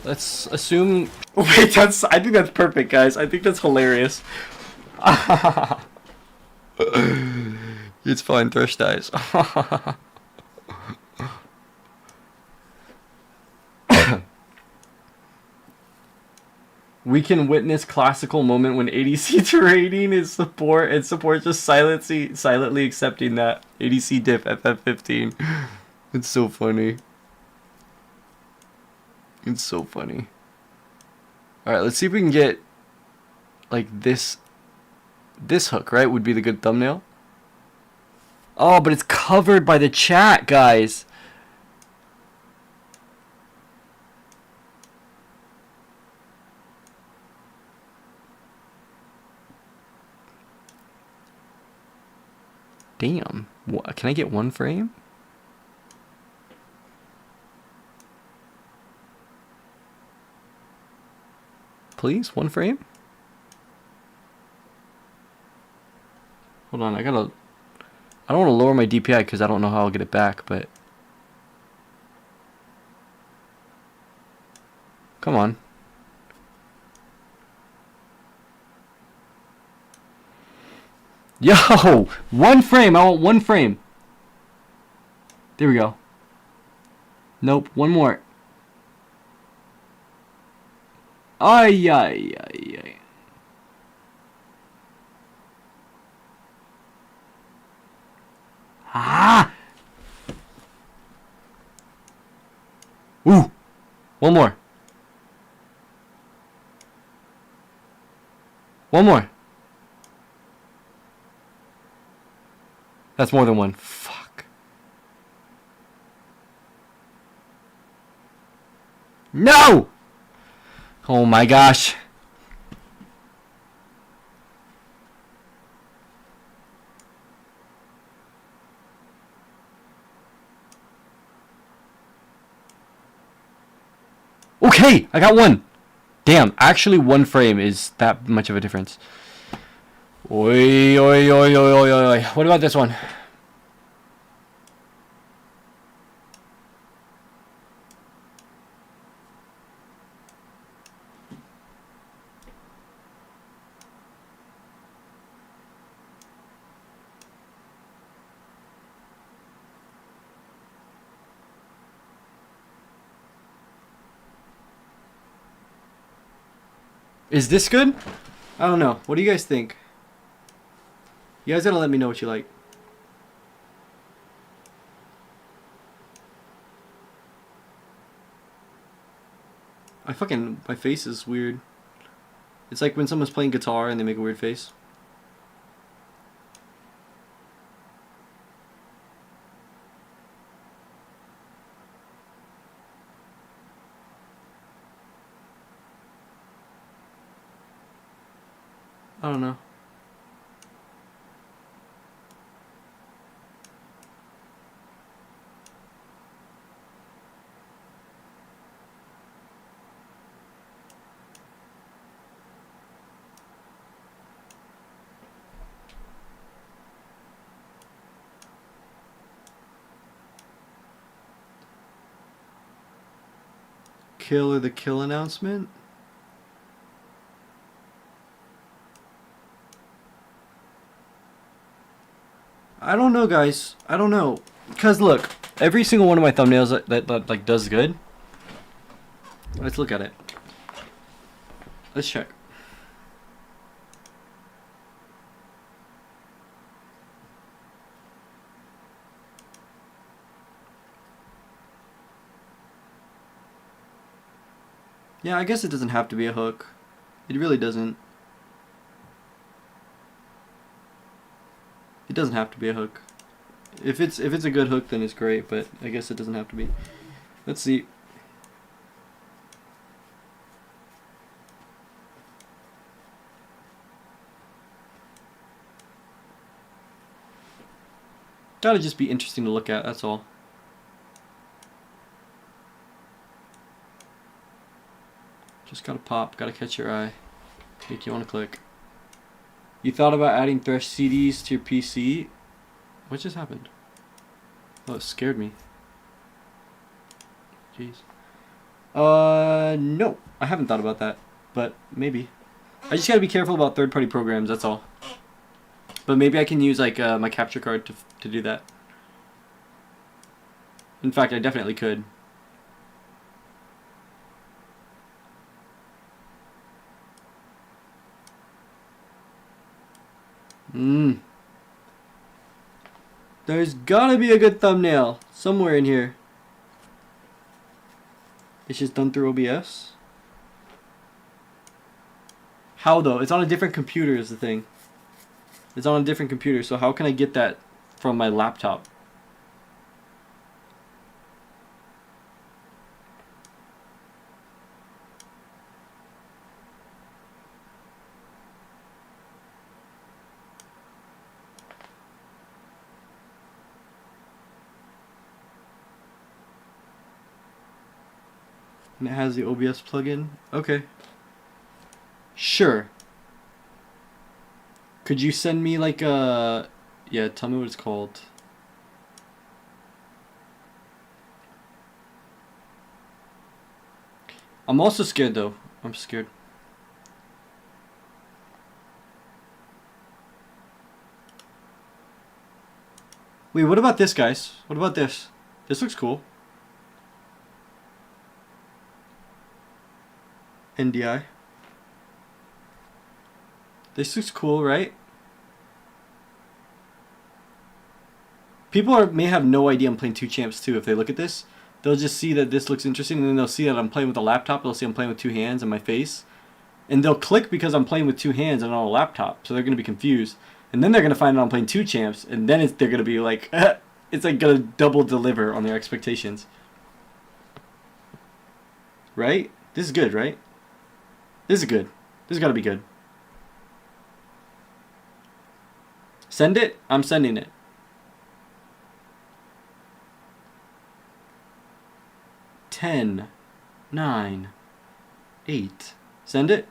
Let's assume. Wait, that's. I think that's perfect, guys. I think that's hilarious. It's fine. Thresh dies. We can witness classical moment when ADC trading is support and support just silently accepting that ADC diff FF15. It's so funny. It's so funny. Alright, let's see if we can get like this hook, right? Would be the good thumbnail. Oh, but it's covered by the chat, guys. Damn. What, can I get one frame? Please, one frame? Hold on, I don't want to lower my DPI because I don't know how I'll get it back, but... Come on. Yo! One frame! I want one frame! There we go. Nope, one more. Ay, ay, ay, ay. Ah! Ooh! One more. One more. That's more than one. Fuck. No! Oh my gosh. Okay, I got one. Damn, actually one frame is that much of a difference. Oi, oi, oi, oi, oi, oi. What about this one? Is this good? I don't know. What do you guys think? You guys gotta let me know what you like. My face is weird. It's like when someone's playing guitar and they make a weird face. I don't know. Kill or the kill announcement? I don't know, guys. I don't know. Because look, every single one of my thumbnails that like does good. Let's look at it. Let's check. Yeah, I guess it doesn't have to be a hook. It really doesn't. It doesn't have to be a hook. If it's a good hook, then it's great, but I guess it doesn't have to be. Let's see. Gotta just be interesting to look at, that's all. Just gotta pop, gotta catch your eye. Make you wanna click. You thought about adding Thresh CDs to your PC? What just happened? Oh, it scared me. Jeez. No. I haven't thought about that. But maybe. I just gotta be careful about third-party programs, that's all. But maybe I can use like my capture card to do that. In fact, I definitely could. There's gotta be a good thumbnail somewhere in here. It's just done through OBS. How though? It's on a different computer is the thing. It's on a different computer, so how can I get that from my laptop? And it has the OBS plugin? Okay. Sure. Could you send me like a... Yeah, tell me what it's called. I'm also scared though. I'm scared. Wait, what about this, guys? What about this? This looks cool. NDI. This looks cool, right? People may have no idea I'm playing 2 champs too. If they look at this, they'll just see that this looks interesting, and then they'll see that I'm playing with a laptop. They'll see I'm playing with 2 hands and my face, and they'll click because I'm playing with 2 hands and on a laptop. So they're gonna be confused, and then they're gonna find out I'm playing 2 champs, and then they're gonna be like, it's like gonna double deliver on their expectations. Right? This is good, right? This is good. This has got to be good. Send it? I'm sending it. Ten, 9, 8. Send it?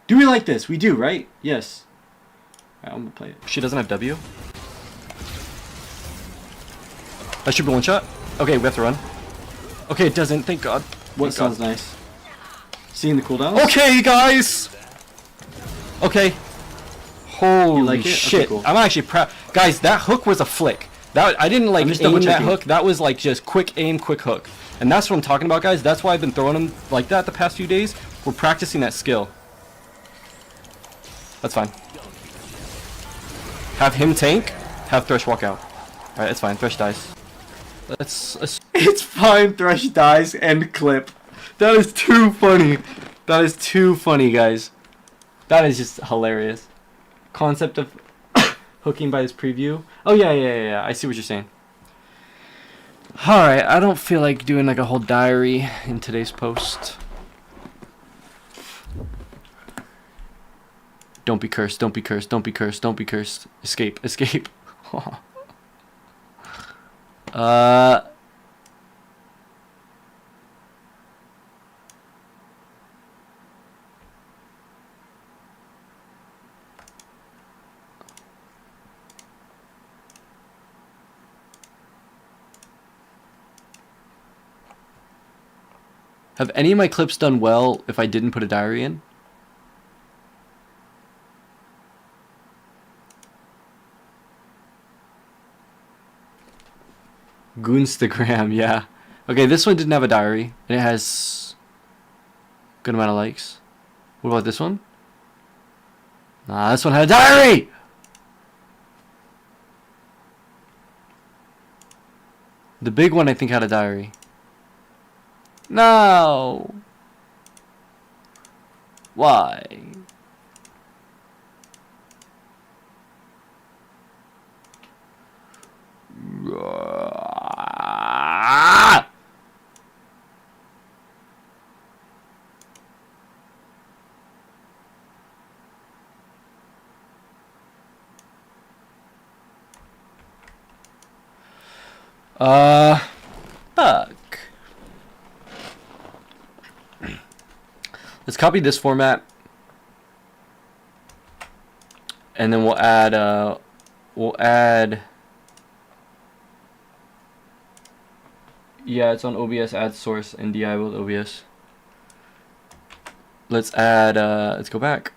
Do we like this? We do, right? Yes. Alright, I'm gonna play it. She doesn't have W? That should be one shot. Okay, we have to run. Okay, it doesn't. Thank God. What sounds nice. Seeing the cooldowns? Okay, guys! Okay. Holy like it? shit. Okay, cool. I'm actually proud. Guys, that hook was a flick. That I didn't like just aim that double-checking. hook. That was like just quick aim, quick hook. And that's what I'm talking about, guys. That's why I've been throwing them like that the past few days. We're practicing that skill. That's fine. Have him tank, have Thresh walk out. Alright, it's fine. Thresh dies. Let's... It's fine, Thresh dies, end clip. That is too funny. That is too funny, guys. That is just hilarious. Concept of hooking by this preview. Oh, yeah. I see what you're saying. Alright, I don't feel like doing like a whole diary in today's post. Don't be cursed, don't be cursed, don't be cursed, don't be cursed. Escape, escape. Have any of my clips done well if I didn't put a diary in? Goonstagram, yeah. Okay, this one didn't have a diary, and it has a good amount of likes. What about this one? Nah, this one had a diary! The big one, I think, had a diary. No! Why? Fuck. Let's copy this format. And then we'll add, yeah, it's on OBS add source NDI with OBS. Let's add, let's go back.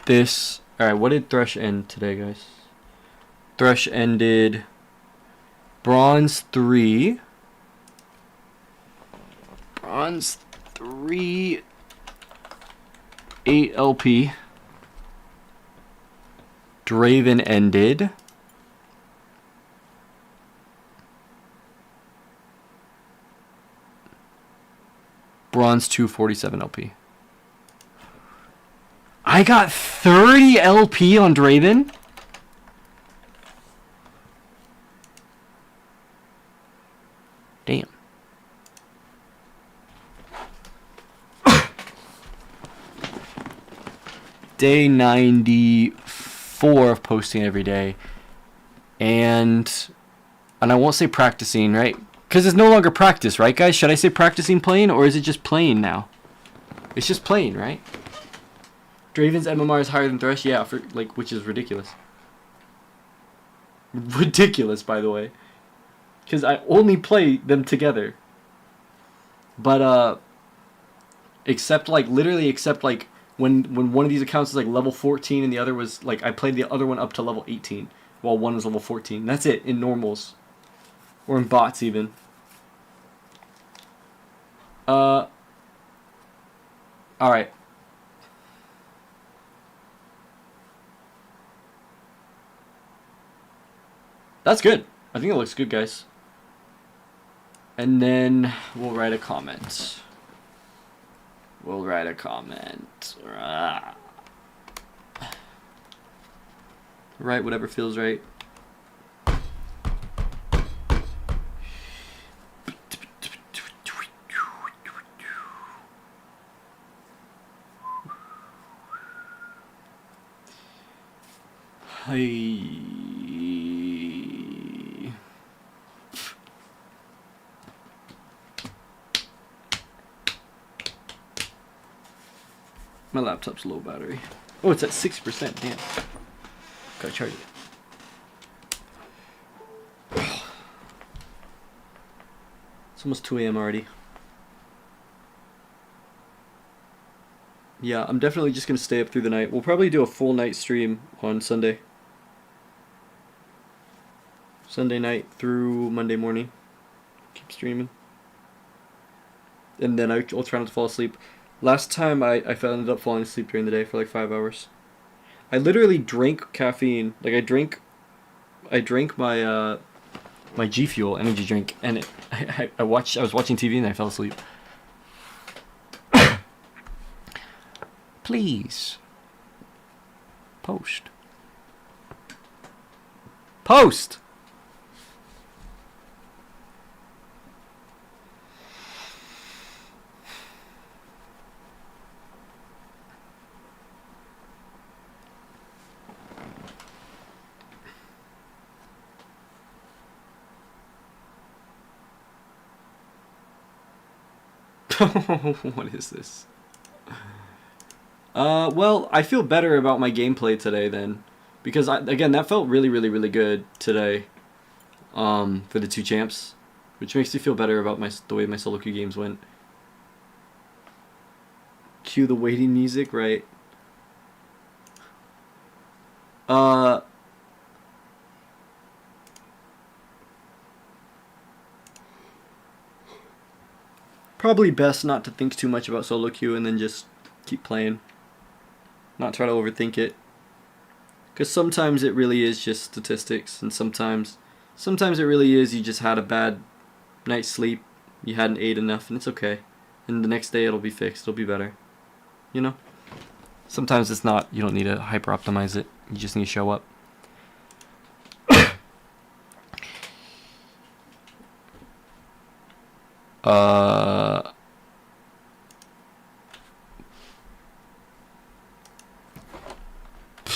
This, alright, what did Thresh end today, guys? Thresh ended Bronze 3. Bronze 3, 8 LP. DRAVEN ended Bronze 2, 47 LP. I got 30 LP on DRAVEN? Damn. Day 94 of posting every day. And I won't say practicing, right? Because it's no longer practice, right, guys? Should I say practicing playing, or is it just playing now? It's just playing, right? Draven's MMR is higher than Thresh, yeah, for like, which is ridiculous. Ridiculous, by the way. Because I only play them together. But except like when one of these accounts is like level 14 and the other was like, I played the other one up to level 18 while one was level 14. That's it in normals. Or in bots even. Alright. That's good. I think it looks good, guys. And then we'll write a comment. We'll write a comment. Write whatever feels right. My laptop's low battery. Oh, it's at 6%. Damn. Gotta charge it. It's almost 2 a.m. already. Yeah, I'm definitely just gonna stay up through the night. We'll probably do a full night stream on Sunday. Sunday night through Monday morning. Keep streaming. And then I'll try not to fall asleep. Last time I ended up falling asleep during the day for like 5 hours. I literally drank caffeine. Like I drank my my G Fuel energy drink, and I was watching TV and I fell asleep. Please. Post. Post. What is this? Well, I feel better about my gameplay today then, because again, that felt really, really, really good today. For the 2 champs, which makes me feel better about the way my solo queue games went. Cue the waiting music, right? Probably best not to think too much about solo queue and then just keep playing. Not try to overthink it. Because sometimes it really is just statistics, and sometimes it really is you just had a bad night's sleep, you hadn't ate enough, and it's okay. And the next day it'll be fixed, it'll be better. You know? Sometimes it's not, you don't need to hyper optimize it, you just need to show up.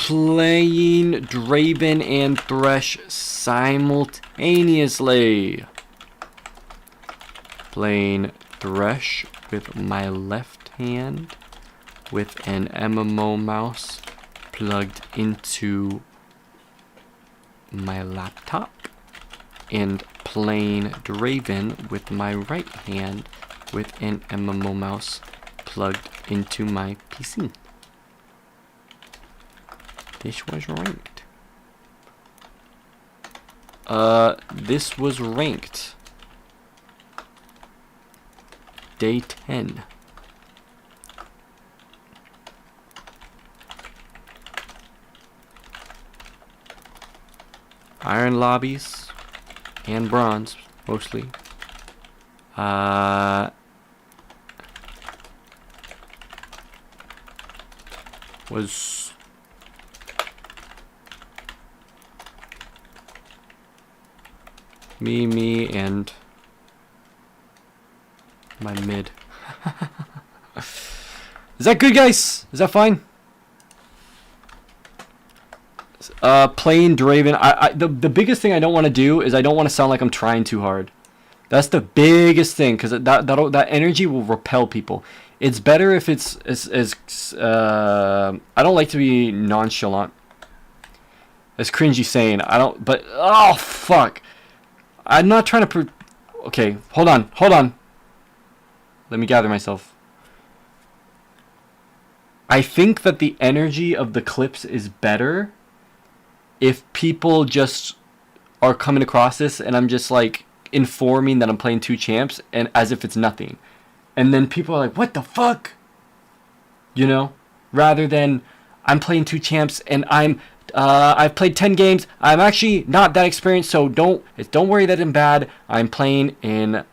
playing Draven and Thresh simultaneously. Playing Thresh with my left hand with an MMO mouse plugged into my laptop, and playing Draven with my right hand with an MMO mouse plugged into my PC. This was ranked. This was ranked. Day 10. Iron lobbies and bronze mostly. Was me, and my mid. Is that good, guys? Is that fine? Playing Draven. The biggest thing I don't want to do is I don't want to sound like I'm trying too hard. That's the biggest thing, because that energy will repel people. It's better if it's I don't like to be nonchalant. As cringy saying, I don't, but oh fuck. I'm not trying to okay, hold on. Let me gather myself. I think that the energy of the clips is better if people just are coming across this and I'm just like informing that I'm playing 2 champs and as if it's nothing. And then people are like, what the fuck? You know? Rather than I'm playing 2 champs and I've played 10 games. I'm actually not that experienced, so don't worry that I'm bad. I'm playing in,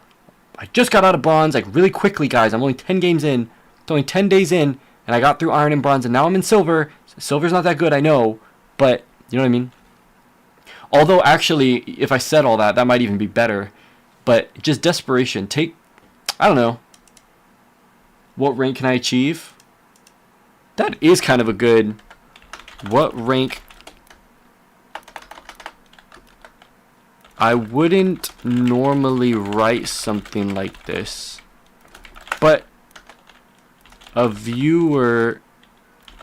I just got out of bronze like really quickly, guys. I'm only 10 games in. It's only 10 days in and I got through iron and bronze and now I'm in silver. Silver's not that good, I know, but you know what I mean? Although, actually, if I said all that, that might even be better. But just desperation. I don't know. What rank can I achieve? That is kind of a good... What rank... I wouldn't normally write something like this. But a viewer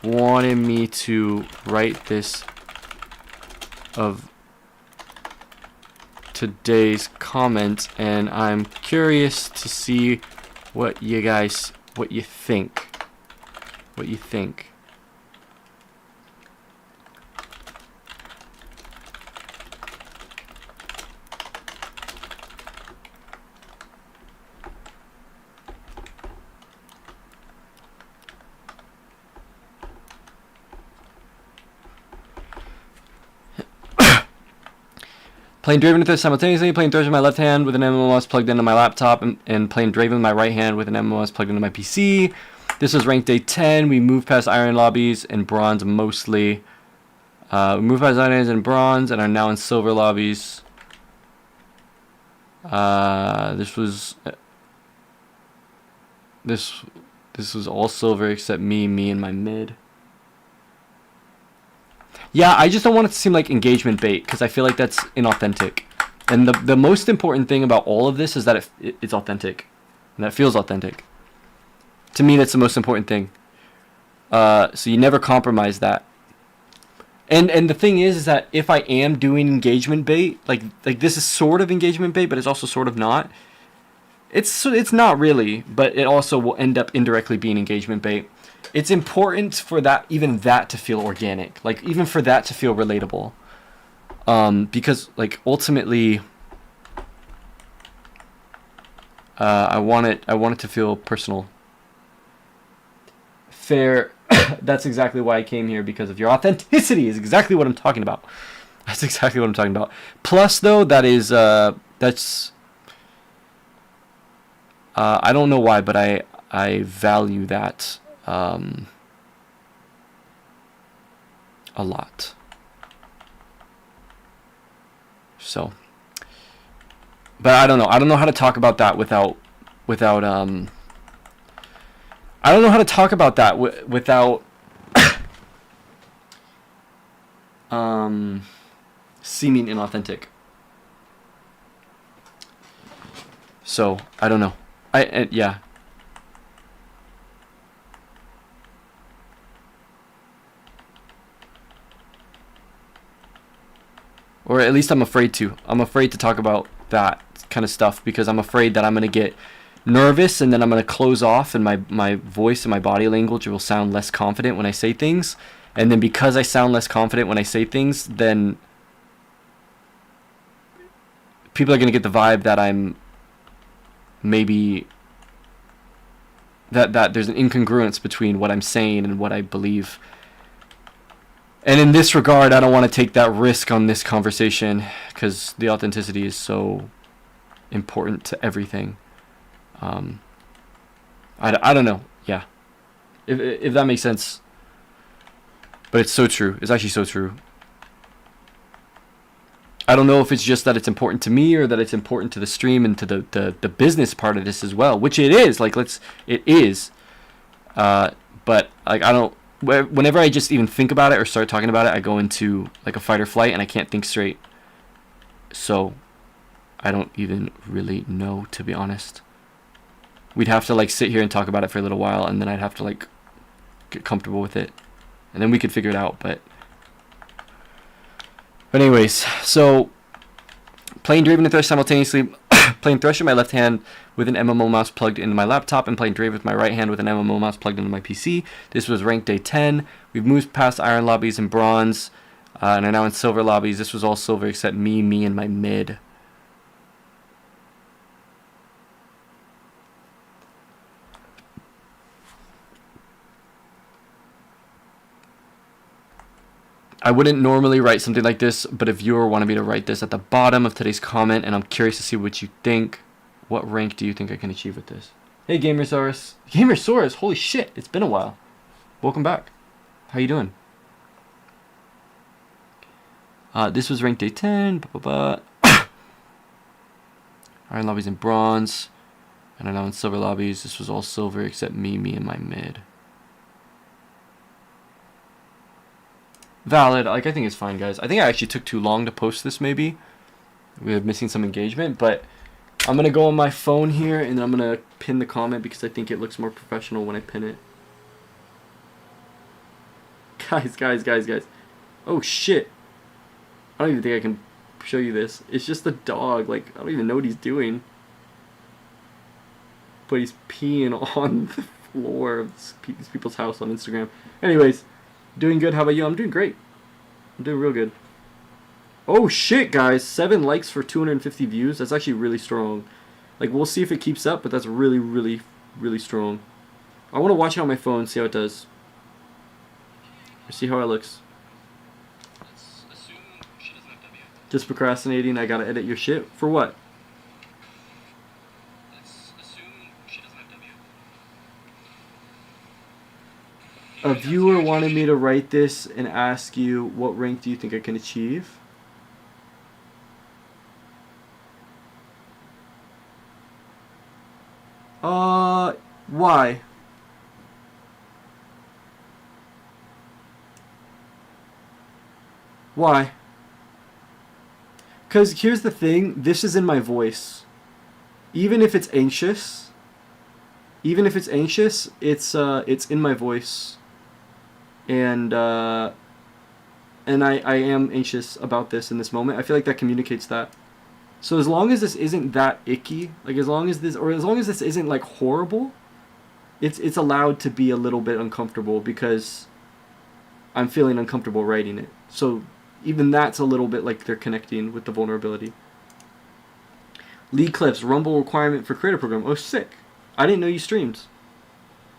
wanted me to write this of today's comment, and I'm curious to see what you think. Playing Draven with this simultaneously, playing Thresh with my left hand with an MMOS plugged into my laptop, and playing Draven with my right hand with an MMOS plugged into my PC. This was ranked day 10. We moved past iron lobbies and bronze mostly. We moved past irons and bronze and are now in silver lobbies. This was all silver except me and my mid. Yeah, I just don't want it to seem like engagement bait because I feel like that's inauthentic. And the most important thing about all of this is that it's authentic. And that it feels authentic. To me, that's the most important thing. So you never compromise that. And the thing is that if I am doing engagement bait, like this is sort of engagement bait, but it's also sort of not. It's not really, but it also will end up indirectly being engagement bait. It's important for even that to feel organic, like even for that to feel relatable, because like ultimately, I want it to feel personal. Fair. That's exactly why I came here, because of your authenticity is exactly what I'm talking about. That's exactly what I'm talking about. Plus, though, that's I don't know why, but I value that. A lot. So, but I don't know. I don't know how to talk about that without I don't know how to talk about that without seeming inauthentic. So I don't know. Yeah. Or at least I'm afraid to. I'm afraid to talk about that kind of stuff because I'm afraid that I'm going to get nervous and then I'm going to close off and my voice and my body language will sound less confident when I say things. And then because I sound less confident when I say things, then people are going to get the vibe that I'm maybe that there's an incongruence between what I'm saying and what I believe. And in this regard, I don't want to take that risk on this conversation because the authenticity is so important to everything. I don't know. Yeah. If that makes sense. But it's so true. It's actually so true. I don't know if it's just that it's important to me or that it's important to the stream and to the business part of this as well, which it is. Like, it is. But like, I don't. Whenever I just even think about it or start talking about it, I go into like a fight or flight and I can't think straight. So I don't even really know, to be honest. We'd have to like sit here and talk about it for a little while, and then I'd have to like get comfortable with it, and then we could figure it out. But anyways, so playing Draven and Thresh simultaneously, playing Thresh in my left hand with an MMO mouse plugged into my laptop, and playing Draven with my right hand with an MMO mouse plugged into my PC. This was ranked day 10. We've moved past iron lobbies and bronze, and are now in silver lobbies. This was all silver except me and my mid. I wouldn't normally write something like this, but a viewer wanted me to write this at the bottom of today's comment, and I'm curious to see what you think. What rank do you think I can achieve with this? Hey, Gamersaurus. Gamersaurus, holy shit, it's been a while. Welcome back. How you doing? This was ranked day 10. Iron lobbies in bronze, and I'm now in silver lobbies. This was all silver except me and my mid. Valid. Like, I think it's fine, guys. I think I actually took too long to post this, maybe. We were missing some engagement, but I'm going to go on my phone here, and then I'm going to pin the comment because I think it looks more professional when I pin it. Guys. Oh, shit. I don't even think I can show you this. It's just a dog. Like, I don't even know what he's doing. But he's peeing on the floor of these people's house on Instagram. Anyways. Doing good. How about you? I'm doing great. I'm doing real good. Oh shit, guys. 7 likes for 250 views. That's actually really strong. Like, we'll see if it keeps up, but that's really, really, really strong. I want to watch it on my phone, see how it does. Or see how it looks. Just procrastinating. I gotta edit your shit. For what? A viewer wanted me to write this and ask you, what rank do you think I can achieve? Why? Why? Because here's the thing, this is in my voice. Even if it's anxious, it's in my voice. And I am anxious about this in this moment. I feel like that communicates that. So as long as this isn't that icky, like as long as this isn't like horrible, it's allowed to be a little bit uncomfortable because I'm feeling uncomfortable writing it. So even that's a little bit like they're connecting with the vulnerability. League clips, Rumble requirement for creator program. Oh, sick. I didn't know you streamed.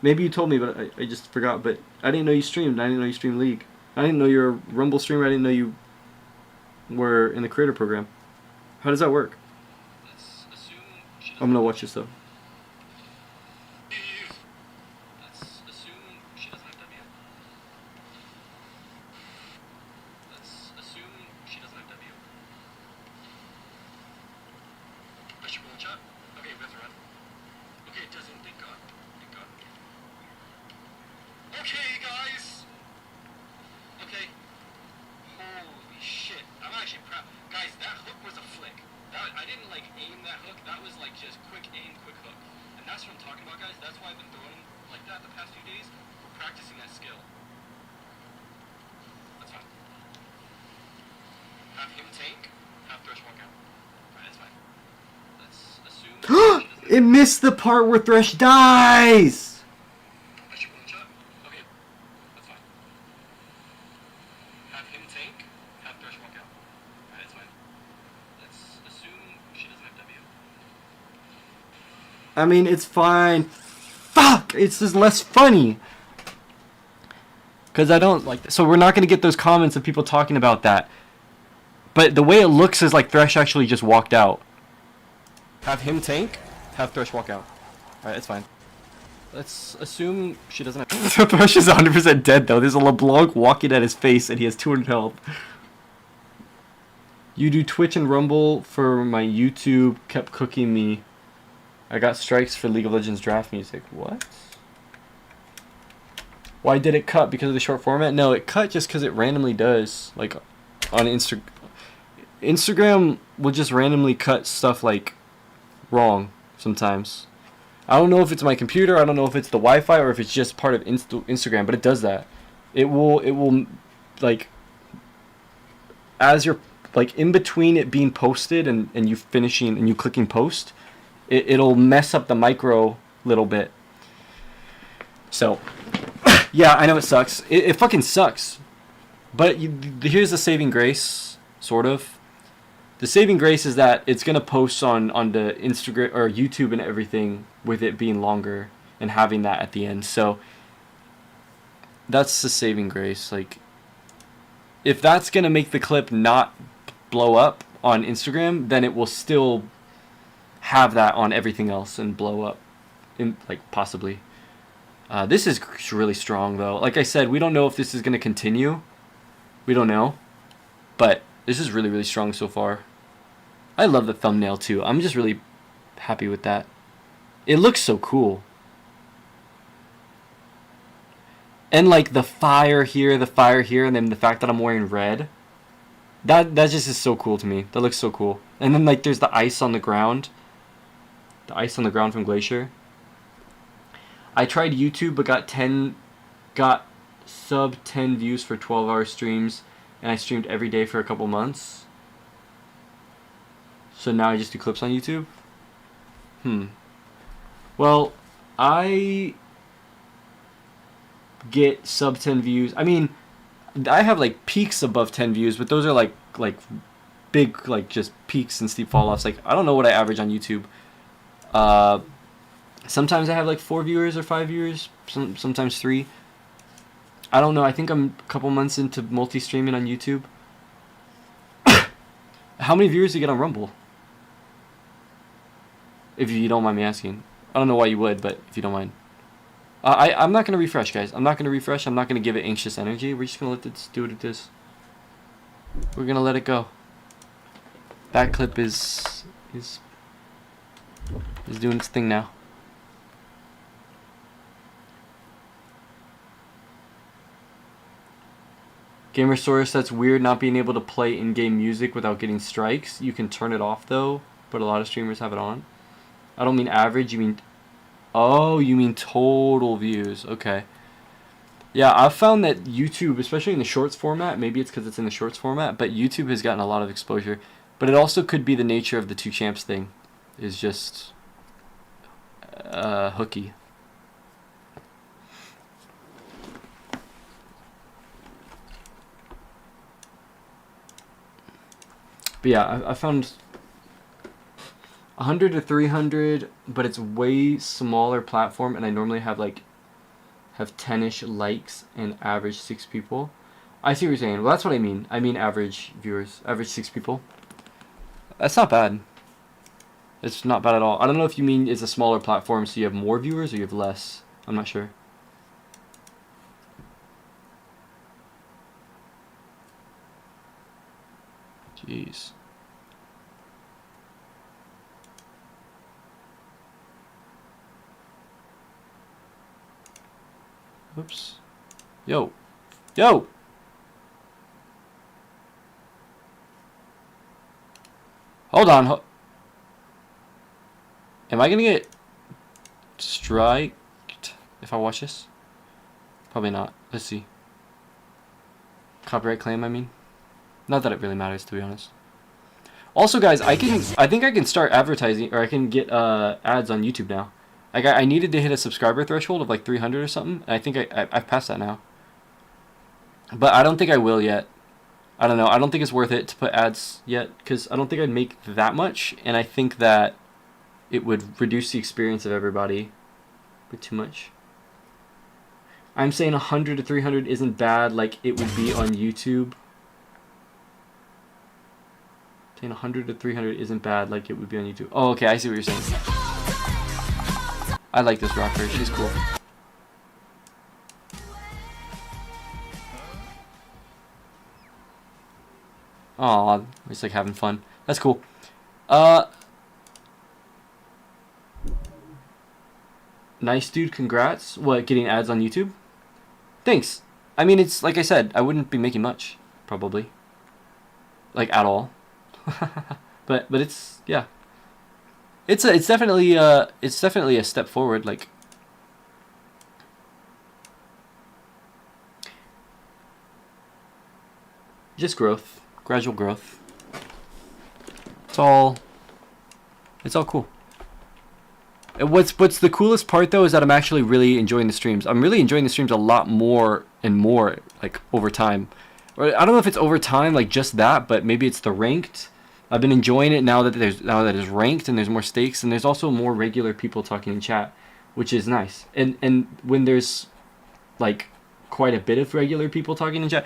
Maybe you told me, but I just forgot. But I didn't know you streamed. I didn't know you streamed League. I didn't know you were a Rumble streamer. I didn't know you were in the creator program. How does that work? I'm gonna watch this though. like aim that hook. That was like just quick aim, quick hook. And that's what I'm talking about, guys. That's why I've been throwing like that the past few days. We're practicing that skill. That's fine. Have him tank, have Thresh walk out. Alright, that's fine. Let's assume... It missed the part where Thresh dies! I should one shot? Okay, that's fine. Have him tank, have Thresh walk out. Alright, that's fine. Let's assume she doesn't have W. I mean, it's fine. Fuck! It's just less funny. Because I don't like that. So we're not going to get those comments of people talking about that. But the way it looks is like Thresh actually just walked out. Have him tank, have Thresh walk out. Alright, it's fine. Let's assume she doesn't have... Thresh is 100% dead though. There's a LeBlanc walking at his face and he has 200 health. You do Twitch and Rumble for my YouTube, kept cooking me. I got strikes for League of Legends draft music. What? Why did it cut? Because of the short format? No, it cut just because it randomly does. Like on Instagram will just randomly cut stuff like wrong sometimes. I don't know if it's my computer, I don't know if it's the Wi-Fi, or if it's just part of Instagram, but it does that. It will like, as you're like in between it being posted and you finishing and you clicking post, it'll mess up the micro little bit. So yeah, I know it sucks. It fucking sucks. But here's the saving grace, sort of. The saving grace is that it's gonna post on the Instagram or YouTube and everything with it being longer and having that at the end. So that's the saving grace. Like, if that's gonna make the clip not blow up on Instagram, then it will still have that on everything else and blow up, like possibly. This is really strong though. Like I said, we don't know if this is gonna continue. We don't know, but this is really, really strong so far. I love the thumbnail too. I'm just really happy with that. It looks so cool. And like the fire here, and then the fact that I'm wearing red. That just is so cool to me. That looks so cool. And then like there's the ice on the ground. The ice on the ground from Glacier. I tried YouTube but got sub 10 views for 12-hour streams, and I streamed every day for a couple months. So now I just do clips on YouTube? Well, I get sub 10 views. I mean, I have like peaks above 10 views, but those are like big, like just peaks and steep fall offs. Like, I don't know what I average on YouTube. Sometimes I have like 4 viewers or 5 viewers, sometimes 3. I don't know. I think I'm a couple months into multi-streaming on YouTube. How many viewers do you get on Rumble? If you don't mind me asking. I don't know why you would, but if you don't mind. I'm not going to refresh, guys. I'm not going to refresh. I'm not going to give it anxious energy. We're just going to let this do what it is. We're going to let it go. That clip is doing its thing now. Gamersaurus, that's weird not being able to play in-game music without getting strikes. You can turn it off though, but a lot of streamers have it on. I don't mean average, you mean... Oh, you mean total views. Okay. Yeah, I've found that YouTube, especially in the shorts format, maybe it's because it's in the shorts format, but YouTube has gotten a lot of exposure. But it also could be the nature of the two champs thing. Is just... hooky. But yeah, I found 100 to 300, but it's way smaller platform, and I normally have 10-ish likes and average 6 people. I see what you're saying. Well, that's what I mean. I mean average viewers, average 6 people. That's not bad. It's not bad at all. I don't know if you mean it's a smaller platform so you have more viewers or you have less. I'm not sure. Jeez. Oops. Yo. Yo! Hold on. Am I gonna get striked if I watch this? Probably not. Let's see. Copyright claim, I mean. Not that it really matters, to be honest. Also, guys, I think I can start advertising, or I can get ads on YouTube now. I needed to hit a subscriber threshold of like 300 or something, and I think I've passed that now. But I don't think I will yet. I don't know. I don't think it's worth it to put ads yet, because I don't think I'd make that much, and I think that it would reduce the experience of everybody by too much. I'm saying 100 to 300 isn't bad like it would be on YouTube. Saying 100 to 300 isn't bad like it would be on YouTube. Oh, okay, I see what you're saying. I like this rocker. She's cool. Aw, it's like having fun. That's cool. Nice dude, congrats. What, getting ads on YouTube? Thanks. I mean, it's like I said, I wouldn't be making much, probably. Like, at all. but it's, yeah. It's definitely a step forward, like. Just growth. Gradual growth. It's all cool. And what's the coolest part though is that I'm actually really enjoying the streams. I'm really enjoying the streams a lot more and more like over time. Or I don't know if it's over time like just that, but maybe it's the ranked. I've been enjoying it now that it's ranked and there's more stakes and there's also more regular people talking in chat, which is nice. And when there's like quite a bit of regular people talking in chat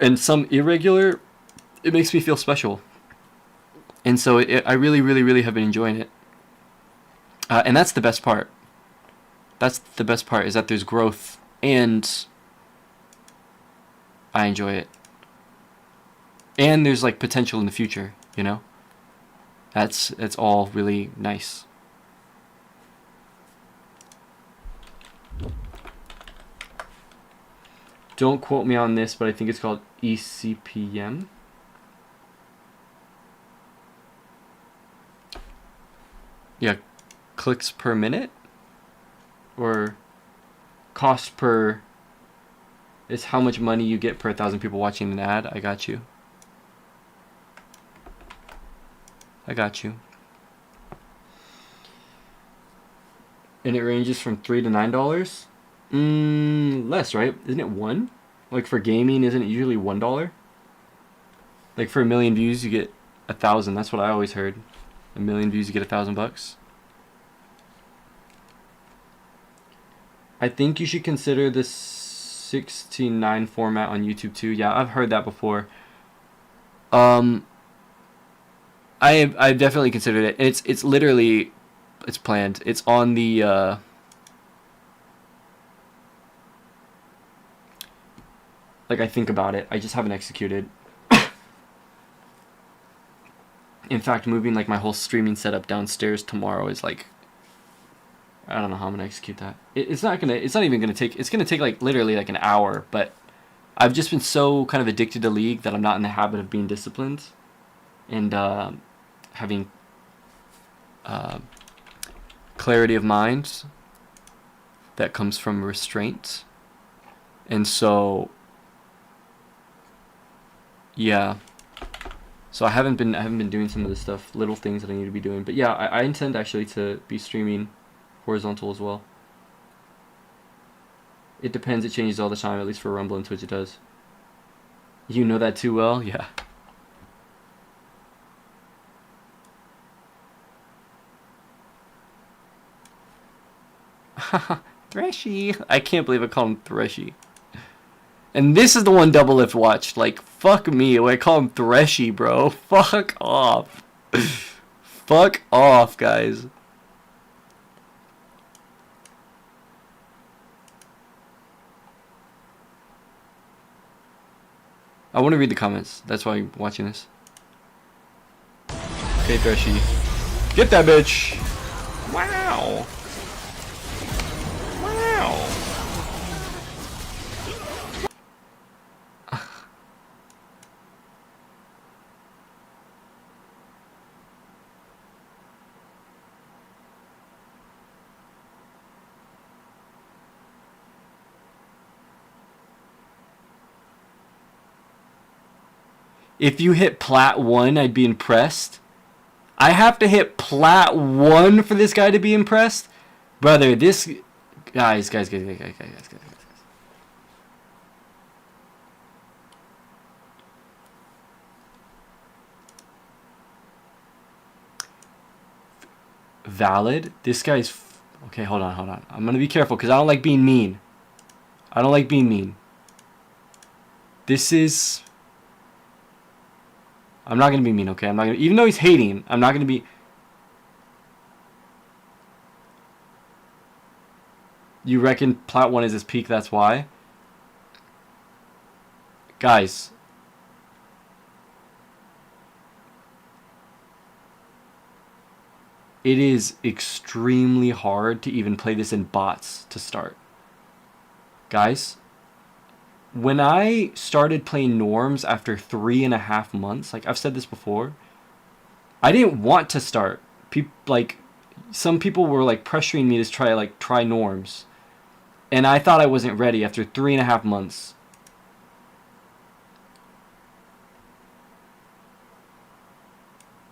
and some irregular, it makes me feel special. And so I really have been enjoying it. And that's the best part. That's the best part, is that there's growth and I enjoy it. And there's like potential in the future, you know? That's all really nice. Don't quote me on this, but I think it's called ECPM. Yeah, clicks per minute? Or cost per is how much money you get per 1,000 people watching an ad. I got you. I got you. And it ranges from $3 to $9? Less, right? Isn't it $1? Like for gaming, isn't it usually $1? Like for 1 million views, you get 1,000. That's what I always heard. 1 million views, you get $1,000. I think you should consider this 16:9 format on YouTube too. Yeah, I've heard that before. I've definitely considered it. It's literally, it's planned. It's on the like I think about it. I just haven't executed. In fact, moving like my whole streaming setup downstairs tomorrow is like, I don't know how I'm gonna execute that. It's not even gonna take. It's gonna take like literally like an hour. But I've just been so kind of addicted to League that I'm not in the habit of being disciplined, and having clarity of mind that comes from restraint. And so, yeah. So I haven't been doing some of the stuff, little things that I need to be doing. But yeah, I intend actually to be streaming horizontal as well. It depends. It changes all the time. At least for Rumble and Twitch, it does. You know that too well, yeah. Threshy. I can't believe I call him Threshy. And this is the one Double Lift watched. Like, fuck me. I call him Threshy, bro. Fuck off. Fuck off, guys. I want to read the comments. That's why I'm watching this. Okay, Threshy. Get that bitch. Wow. Wow. If you hit Plat 1, I'd be impressed. I have to hit Plat 1 for this guy to be impressed? Brother, this... Guys. Valid? This guy's... Okay, hold on. I'm gonna be careful, because I don't like being mean. This is... I'm not gonna be mean, okay? I'm not gonna... Even though he's hating, I'm not gonna be... You reckon Plat 1 is his peak, that's why? Guys. It is extremely hard to even play this in bots to start. Guys. When I started playing Norms after 3.5 months, like I've said this before, I didn't want to start. Some people were like pressuring me to try Norms. And I thought I wasn't ready after 3.5 months.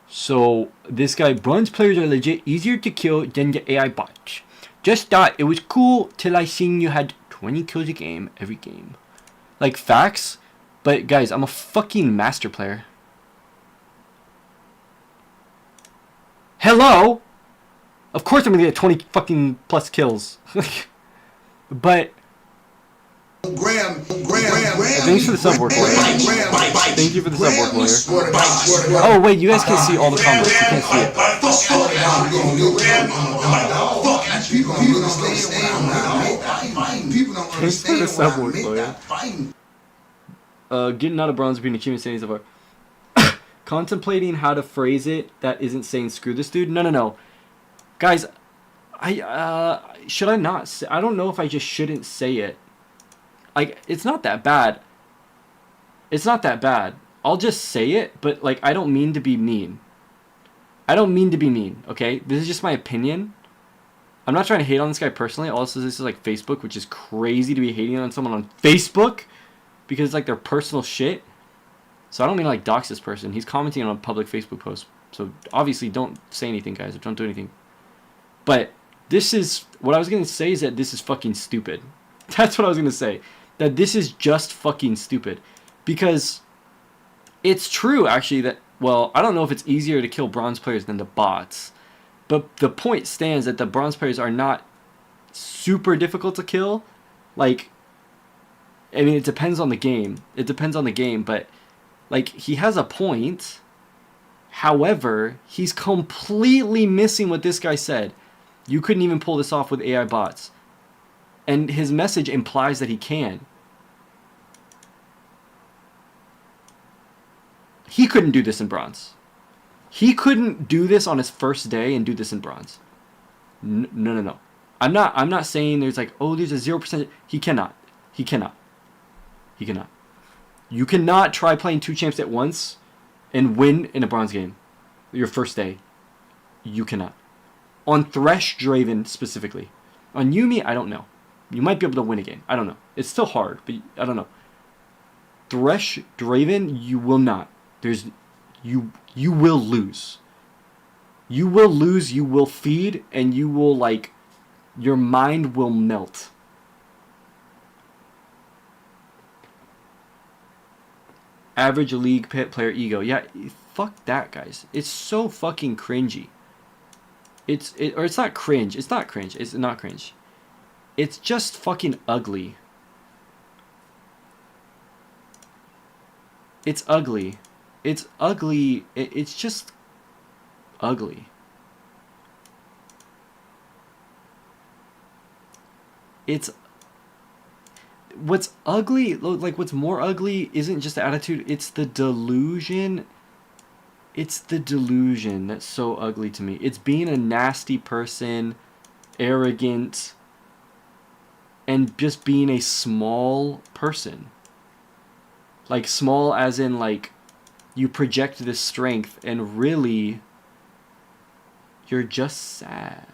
So this guy, bronze players are legit easier to kill than the AI bots. Just thought it was cool till I seen you had 20 kills a game every game. Like, facts, but guys, I'm a fucking master player. Hello? Of course I'm gonna get 20 fucking plus kills. But... Thanks for the sub work, lawyer. Thank you for the sub work, lawyer. Oh, wait, you guys can't see all the comments. You can't see it. Thanks for the sub work, lawyer. Getting out of bronze being achievement standing so far. Contemplating how to phrase it that isn't saying screw this dude. No. Guys, should I not say... I don't know if I just shouldn't say it. Like, it's not that bad. I'll just say it, but, like, I don't mean to be mean. Okay? This is just my opinion. I'm not trying to hate on this guy personally. Also, this is, like, Facebook, which is crazy to be hating on someone on Facebook. Because it's, like, their personal shit. So I don't mean to, like, dox this person. He's commenting on a public Facebook post. So, obviously, don't say anything, guys. Or don't do anything. But, this is... What I was going to say is that this is fucking stupid. That's what I was going to say. That this is just fucking stupid. Because it's true, actually, that... Well, I don't know if it's easier to kill bronze players than the bots. But the point stands that the bronze players are not super difficult to kill. Like, I mean, it depends on the game. But, like, he has a point. However, he's completely missing what this guy said. You couldn't even pull this off with AI bots. And his message implies that he can. He couldn't do this in bronze. He couldn't do this on his first day and do this in bronze. No. I'm not saying there's like, oh, there's a 0%. He cannot. You cannot try playing 2 champs at once and win in a bronze game. Your first day. You cannot. On THRESH, DRAVEN specifically. On Yumi, I don't know. You might be able to win a game. I don't know. It's still hard, but I don't know. THRESH, DRAVEN, you will not. You will lose. You will lose, you will feed, and you will, like, your mind will melt. Average league player ego. Yeah, fuck that, guys. It's so fucking cringy. It's not cringe. It's not cringe. It's just fucking ugly. It's ugly. It's just ugly. What's ugly, like what's more ugly isn't just the attitude, it's the delusion. It's the delusion that's so ugly to me. It's being a nasty person, arrogant, and just being a small person. Like, small as in, like, you project this strength and really you're just sad.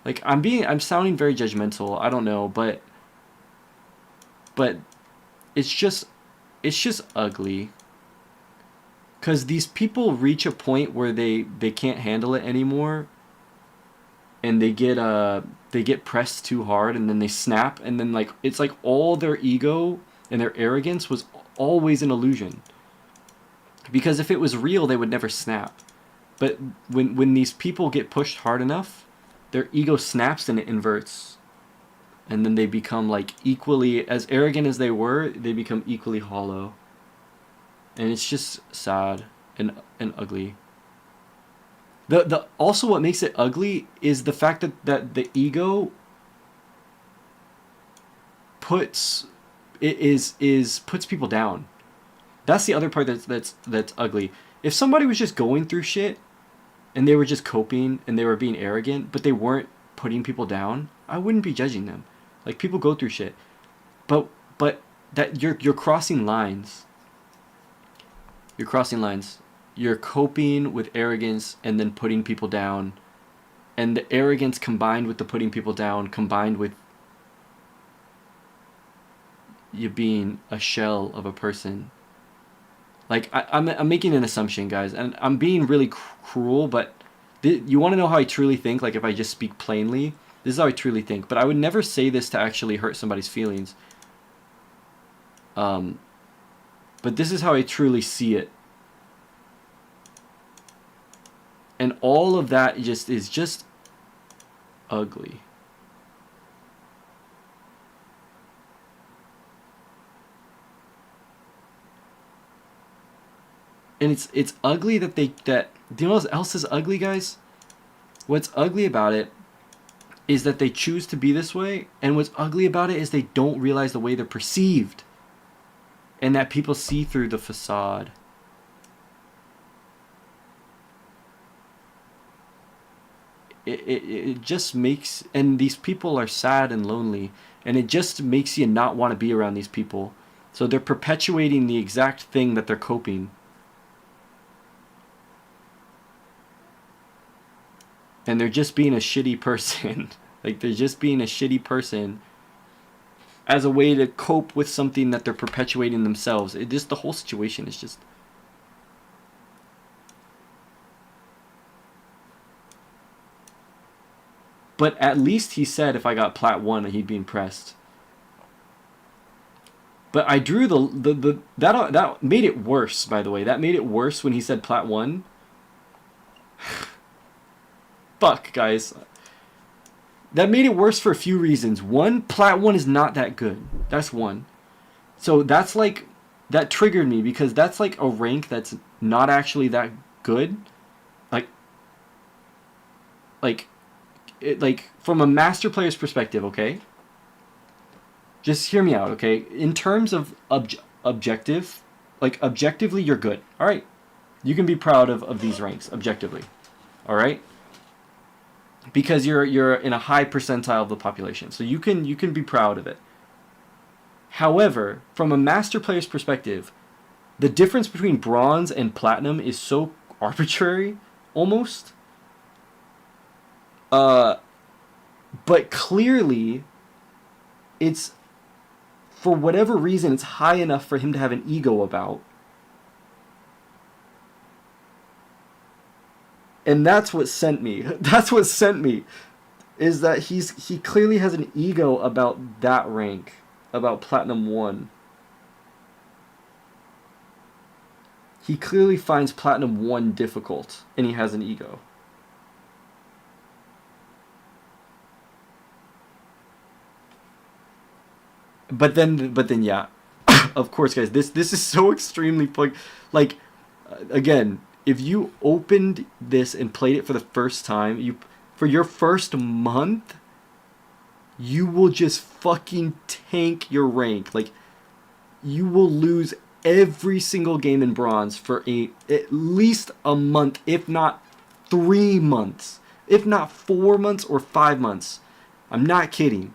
Like, I'm sounding very judgmental, I don't know, but it's just it's just ugly. Because these people reach a point where they can't handle it anymore, and they get pressed too hard, and then they snap, and then like it's like all their ego and their arrogance was always an illusion. Because if it was real, they would never snap. But when these people get pushed hard enough, their ego snaps and it inverts. And then they become like equally, as arrogant as they were, they become equally hollow. And it's just sad and ugly. The also what makes it ugly is the fact that the ego puts people down. That's the other part that's ugly. If somebody was just going through shit and they were just coping and they were being arrogant, but they weren't putting people down, I wouldn't be judging them. Like, people go through shit. But that you're crossing lines. You're crossing lines. You're coping with arrogance and then putting people down. And the arrogance combined with the putting people down, combined with you being a shell of a person. Like, I'm making an assumption, guys, and I'm being really cruel, but you want to know how I truly think? Like, if I just speak plainly, this is how I truly think. But I would never say this to actually hurt somebody's feelings. But this is how I truly see it. And all of that is just ugly. And it's ugly that do you know what else is ugly, guys? What's ugly about it is that they choose to be this way, and what's ugly about it is they don't realize the way they're perceived, and that people see through the facade. It just makes, and these people are sad and lonely, and it just makes you not want to be around these people. So they're perpetuating the exact thing that they're coping. And they're just being a shitty person. Like, they're just being a shitty person as a way to cope with something that they're perpetuating themselves. It just, the whole situation is just... But at least he said if I got Plat 1 he'd be impressed. But I drew that made it worse, by the way. That made it worse when he said Plat 1. Fuck, guys. That made it worse for a few reasons. One, Plat 1 is not that good. That's one. So that's like, that triggered me because that's like a rank that's not actually that good. Like from a master player's perspective, okay? Just hear me out, okay? In terms of objective, like objectively you're good. All right. You can be proud of these ranks objectively. All right? Because you're in a high percentile of the population. So you can be proud of it. However, from a master player's perspective, the difference between bronze and platinum is so arbitrary, almost. But clearly, it's, for whatever reason, it's high enough for him to have an ego about. And that's what sent me. That's what sent me. Is that he clearly has an ego about that rank. About Platinum 1. He clearly finds Platinum 1 difficult. And he has an ego. But then yeah. Of course, guys, this is so extremely like, again, if you opened this and played it for the first time, for your first month, you will just fucking tank your rank. Like, you will lose every single game in bronze for at least a month, if not 3 months, if not 4 months or 5 months. I'm not kidding.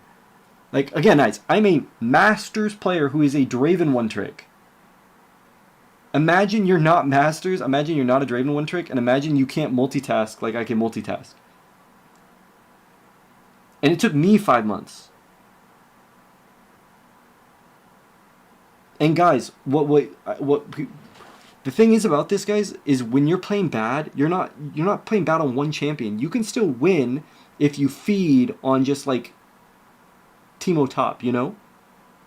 Like, again, guys, I'm a Masters player who is a Draven one-trick. Imagine you're not Masters, imagine you're not a Draven one-trick, and imagine you can't multitask like I can multitask. And it took me 5 months. And guys, the thing is about this, guys, is when you're playing bad, you're not playing bad on one champion. You can still win if you feed on just like Teemo top, you know?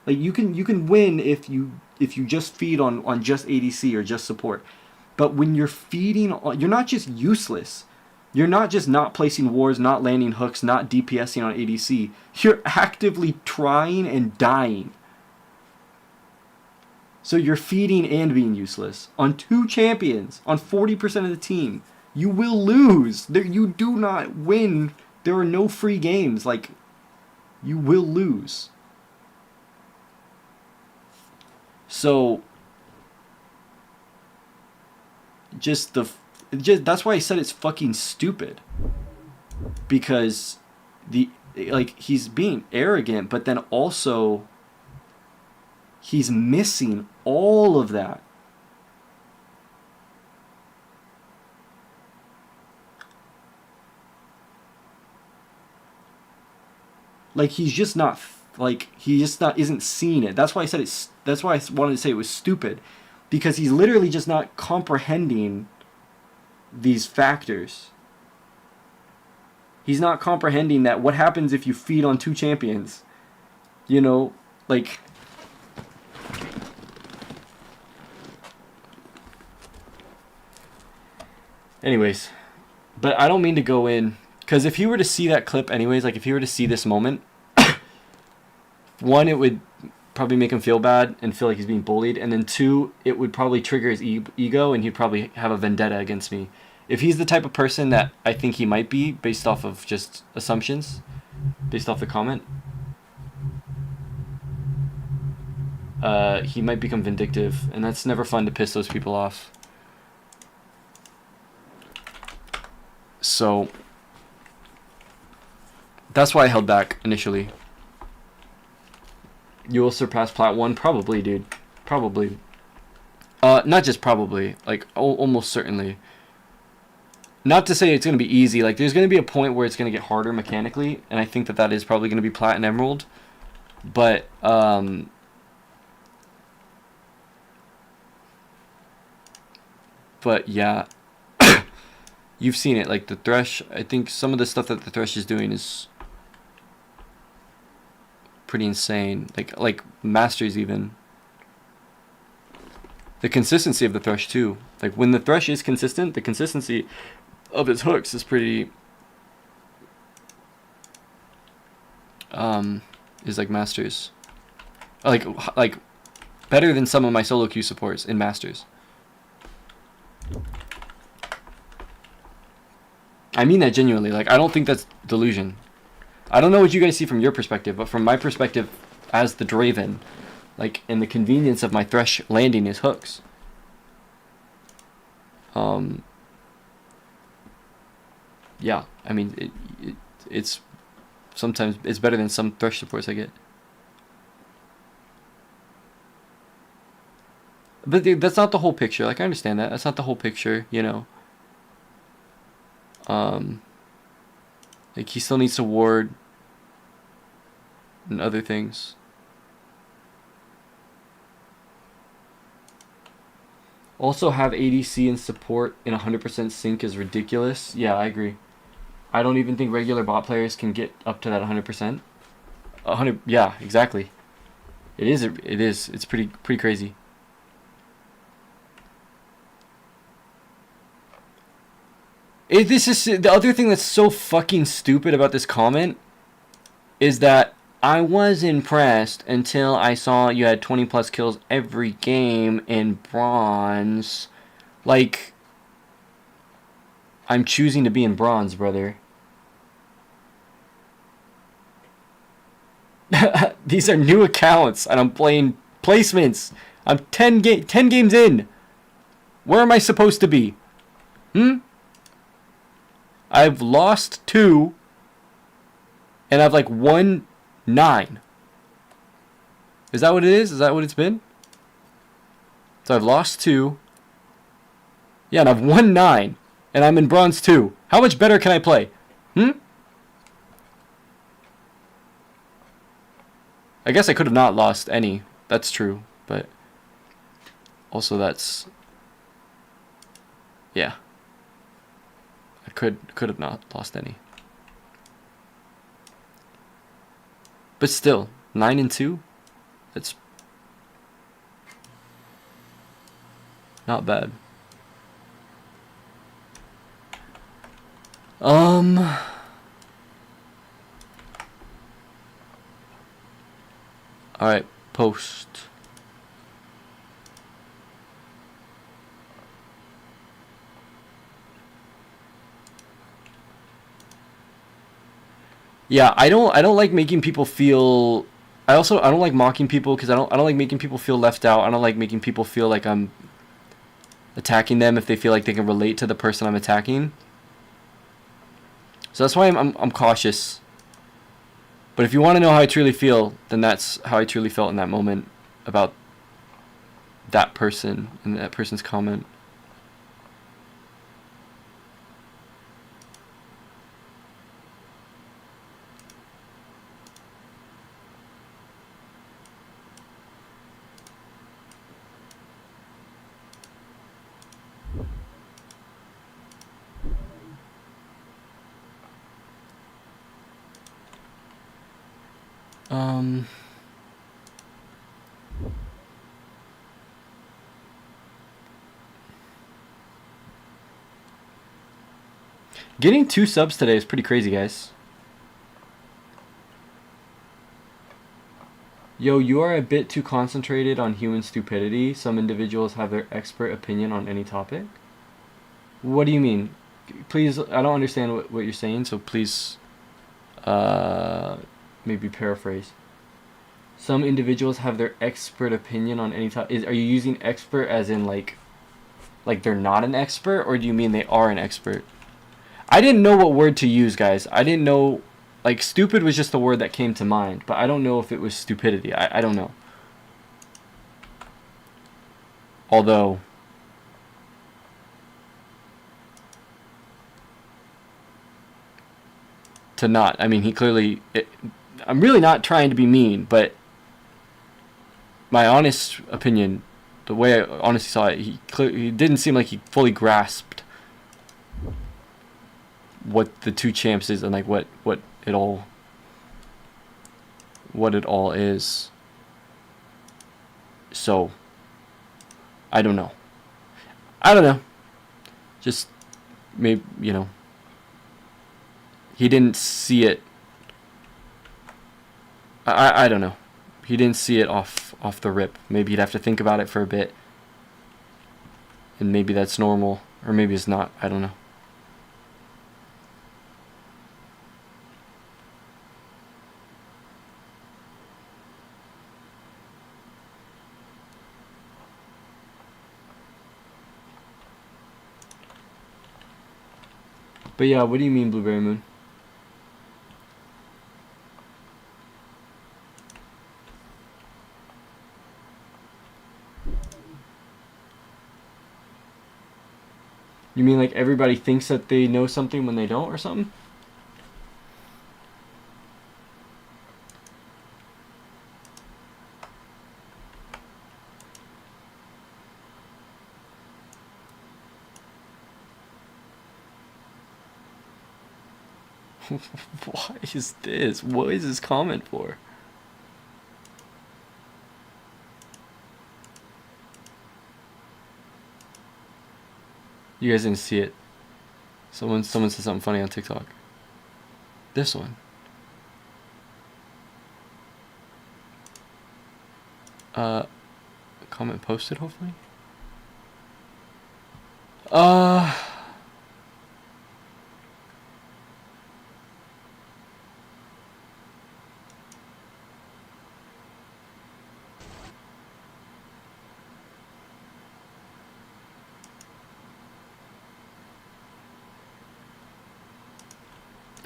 Like you can win if you just feed on just ADC or just support. But when you're feeding on, you're not just useless. You're not just not placing wards, not landing hooks, not DPSing on ADC. You're actively trying and dying. So you're feeding and being useless on 2 champions, on 40% of the team. You will lose. You do not win. There are no free games. Like, you will lose. So, that's why I said it's fucking stupid. Because he's being arrogant, but then also he's missing all of that. Like he's just not isn't seeing it. That's why I said that's why I wanted to say it was stupid, because he's literally just not comprehending these factors. He's not comprehending that what happens if you feed on 2 champions. You know, like anyways, but I don't mean to go in, because if he were to see that clip anyways, like if he were to see this moment, one, it would probably make him feel bad and feel like he's being bullied, and then 2, it would probably trigger his ego and he'd probably have a vendetta against me. If he's the type of person that I think he might be, based off of just assumptions, based off the comment, he might become vindictive, and that's never fun to piss those people off. So that's why I held back initially. You will surpass Plat 1? Probably, dude. Probably. Not just probably. Like, almost certainly. Not to say it's going to be easy. Like, there's going to be a point where it's going to get harder mechanically. And I think that is probably going to be Plat and Emerald. But, yeah. You've seen it. Like, the Thresh, I think some of the stuff that the Thresh is doing is pretty insane. Like Masters even. The consistency of the Thresh too. Like when the Thresh is consistent, the consistency of his hooks is pretty is like Masters. Like better than some of my solo queue supports in Masters. I mean that genuinely. Like I don't think that's delusion. I don't know what you guys see from your perspective, but from my perspective as the Draven, like, in the convenience of my Thresh landing his hooks. Yeah, I mean, it's sometimes it's better than some Thresh supports I get. But that's not the whole picture. Like, I understand that. That's not the whole picture, you know. Like, he still needs to ward and other things. Also, have ADC and support in 100% sync is ridiculous. Yeah, I agree. I don't even think regular bot players can get up to that 100%. 100, yeah, exactly. It is. It's pretty crazy. This is the other thing that's so fucking stupid about this comment is that I was impressed until I saw you had 20 plus kills every game in bronze. Like, I'm choosing to be in bronze, brother. These are new accounts and I'm playing placements. I'm 10 games in. Where am I supposed to be? I've lost 2 and I've like won 9. Is that what it is? Is that what it's been? So I've lost 2. Yeah, and I've won 9. And I'm in bronze 2. How much better can I play? I guess I could have not lost any. That's true. But Also, that's... Yeah. I could have not lost any. But still, 9-2? That's not bad. Alright, post. Yeah, I don't like making people feel... I don't like mocking people because I don't like making people feel left out. I don't like making people feel like I'm attacking them if they feel like they can relate to the person I'm attacking. So that's why I'm cautious. But if you want to know how I truly feel, then that's how I truly felt in that moment about that person and that person's comment. Getting 2 subs today is pretty crazy, guys. Yo, you are a bit too concentrated on human stupidity. Some individuals have their expert opinion on any topic. What do you mean? Please, I don't understand what you're saying, so please maybe paraphrase. Some individuals have their expert opinion on any topic. Are you using expert as in like they're not an expert, or do you mean they are an expert? I didn't know what word to use, guys. I didn't know, like, stupid was just the word that came to mind, but I don't know if it was stupidity. I don't know. Although, I mean, he clearly, I'm really not trying to be mean, but my honest opinion, the way I honestly saw it, he didn't seem like he fully grasped what the 2 champs is and like what it all is. So I don't know. Just maybe, you know, he didn't see it. I don't know. He didn't see it off the rip. Maybe he'd have to think about it for a bit. And maybe that's normal, or maybe it's not. I don't know. But yeah, what do you mean, Blueberry Moon? You mean like everybody thinks that they know something when they don't, or something? Why is this? What is this comment for? You guys didn't see it. Someone said something funny on TikTok. This one. Comment posted, hopefully.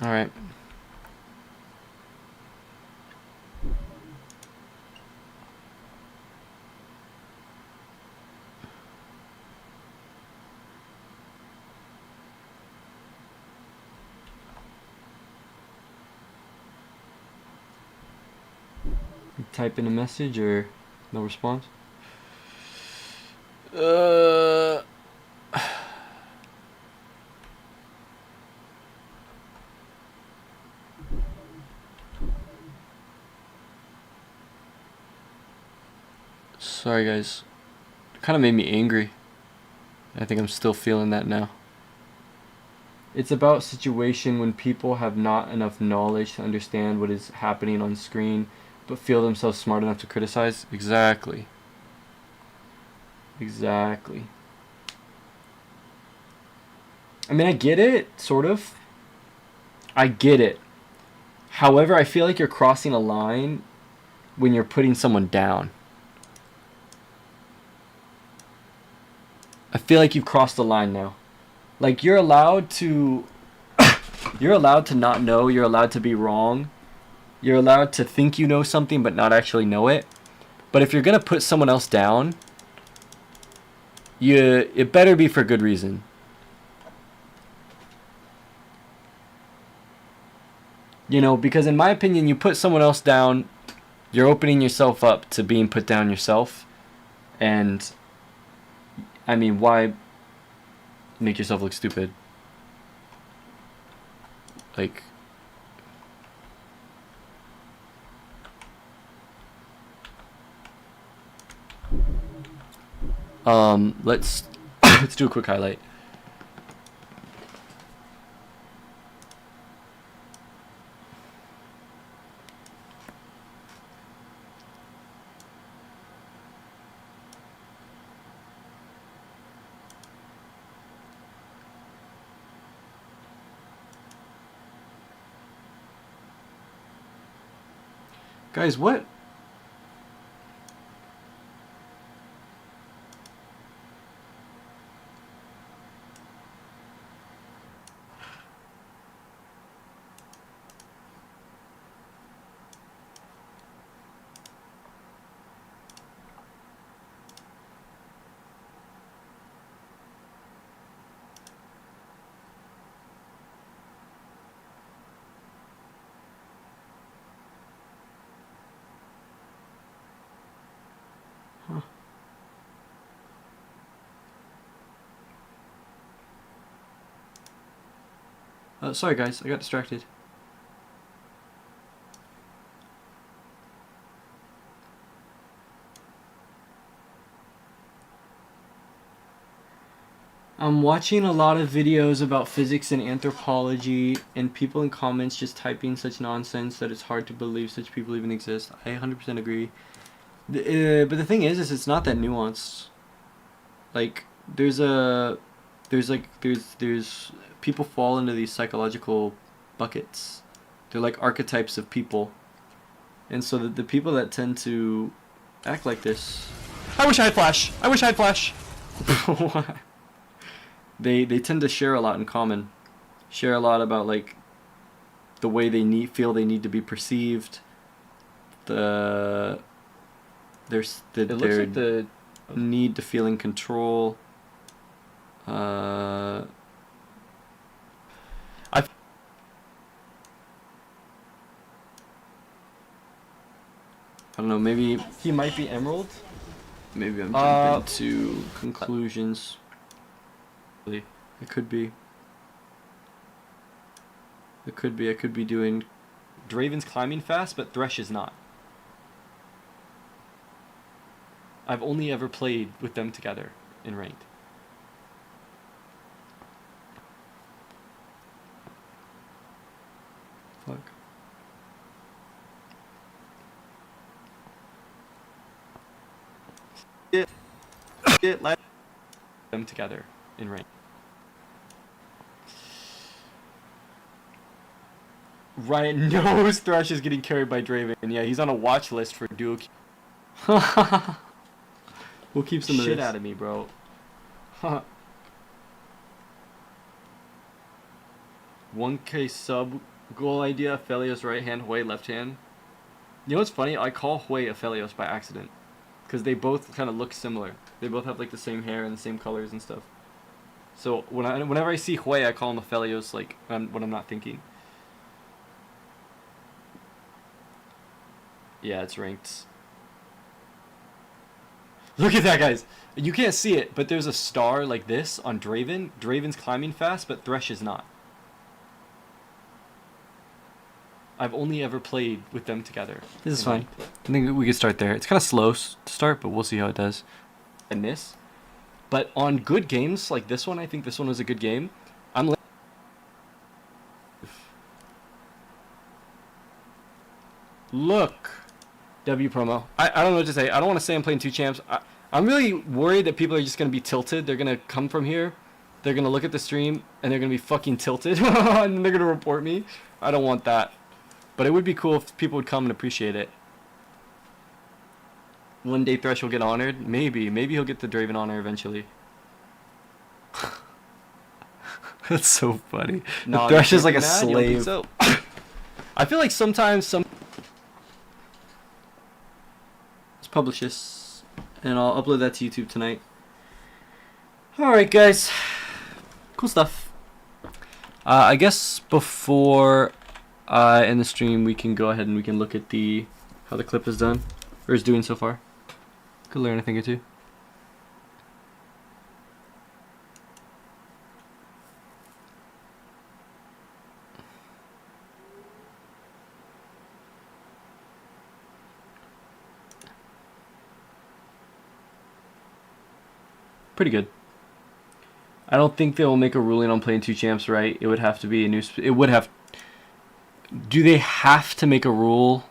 All right. Type in a message or no response? Uh. Sorry, guys. It kind of made me angry. I think I'm still feeling that now. It's about situation when people have not enough knowledge to understand what is happening on screen, but feel themselves smart enough to criticize. Exactly. Exactly. I mean, I get it, sort of. I get it. However, I feel like you're crossing a line when you're putting someone down. I feel like you've crossed the line now. Like, you're allowed to not know, you're allowed to be wrong. You're allowed to think you know something but not actually know it. But if you're going to put someone else down, it better be for good reason. You know, because in my opinion, you put someone else down, you're opening yourself up to being put down yourself. And, I mean, why make yourself look stupid? Like, let's do a quick highlight. Guys, what? Sorry guys, I got distracted. I'm watching a lot of videos about physics and anthropology, and people in comments just typing such nonsense that it's hard to believe such people even exist. I 100% agree. But the thing is it's not that nuanced. Like, there's people fall into these psychological buckets. They're like archetypes of people. And so the people that tend to act like this... I wish I had Flash! I wish I had Flash! They tend to share a lot in common. Share a lot about, like, the way they feel they need to be perceived. Their need to feel in control. I don't know, maybe he might be Emerald. Maybe I'm jumping to conclusions. It could be. It could be. I could be doing... Draven's climbing fast, but Thresh is not. I've only ever played with them together in ranked. Fuck. Let them together in rank. Ryan knows Thresh is getting carried by Draven. Yeah, he's on a watch list for duo. We'll keep some shit out of me, bro. 1K sub goal idea. Aphelios right hand, Hui left hand. You know what's funny? I call Hui Aphelios by accident. Because they both kind of look similar. They both have like the same hair and the same colors and stuff. So whenever I see Hui, I call him Aphelios, like when I'm not thinking. Yeah, it's ranked. Look at that, guys. You can't see it, but there's a star like this on Draven. Draven's climbing fast, but Thresh is not. I've only ever played with them together. This is fine. I think we could start there. It's kind of slow to start, but we'll see how it does. And this. But on good games like this one, I think this one was a good game. I'm Look. W promo. I don't know what to say. I don't want to say I'm playing 2 champs. I'm really worried that people are just going to be tilted. They're going to come from here. They're going to look at the stream, and they're going to be fucking tilted. And they're going to report me. I don't want that. But it would be cool if people would come and appreciate it. One day Thresh will get honored. Maybe. Maybe he'll get the Draven honor eventually. That's so funny. No, Thresh is like a mad? You don't think slave. so? I feel like sometimes some... Let's publish this, and I'll upload that to YouTube tonight. Alright, guys. Cool stuff. I guess before I end the stream, we can go ahead and we can look at how the clip is done, or is doing so far. Could learn a thing or two. Pretty good. I don't think they will make a ruling on playing 2 champs, right? It would have to be a new... It would have... Do they have to make a rule?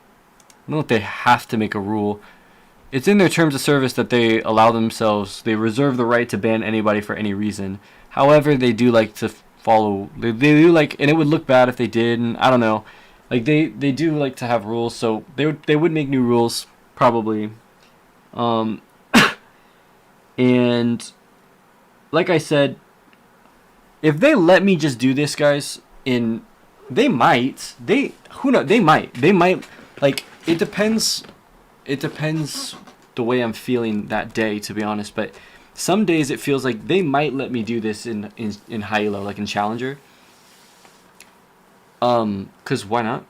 I don't know if they have to make a rule. It's in their terms of service that they allow themselves... They reserve the right to ban anybody for any reason. However, they do like to follow... They do like... And it would look bad if they did, and I don't know. Like, they do like to have rules, so they would make new rules, probably. And... Like I said, if they let me just do this, guys, they might, who knows, they might, like, it depends the way I'm feeling that day, to be honest, but some days it feels like they might let me do this in high elo, like in Challenger, cause why not?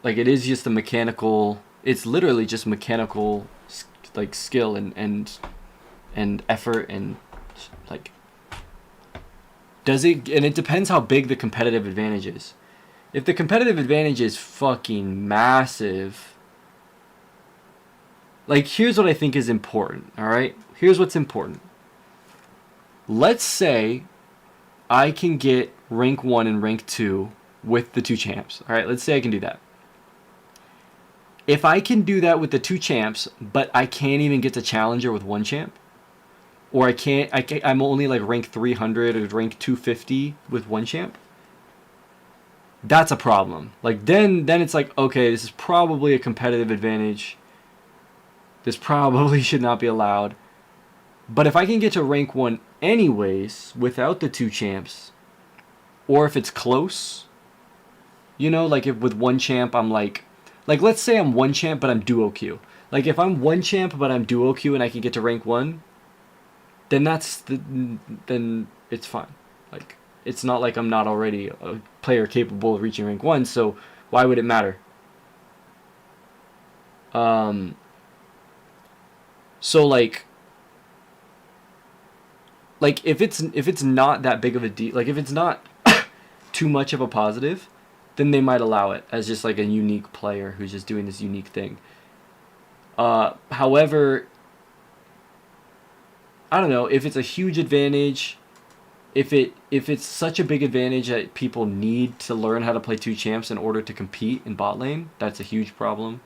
Like, it is just a mechanical, it's literally just mechanical, like, skill and effort, and like, and it depends how big the competitive advantage is. If the competitive advantage is fucking massive, like, here's what I think is important, alright? Here's what's important. Let's say I can get rank 1 and rank 2 with the 2 champs, alright? Let's say I can do that. If I can do that with the 2 champs, but I can't even get to Challenger with 1 champ, or I'm only like rank 300 or rank 250 with 1 champ, that's a problem. Like, then it's like, okay, this is probably a competitive advantage. This probably should not be allowed. But if I can get to rank 1 anyways without the 2 champs, or if it's close, you know, like if with 1 champ I'm like let's say I'm 1 champ but I'm duo Q. Like, if I'm 1 champ but I'm duo Q and I can get to rank 1, then it's fine. Like, it's not like I'm not already a player capable of reaching rank 1, so why would it matter? So like if it's not that big of a deal, like if it's not too much of a positive, then they might allow it as just like a unique player who's just doing this unique thing. However, I don't know, if it's a huge advantage, if it's such a big advantage that people need to learn how to play 2 champs in order to compete in bot lane, that's a huge problem.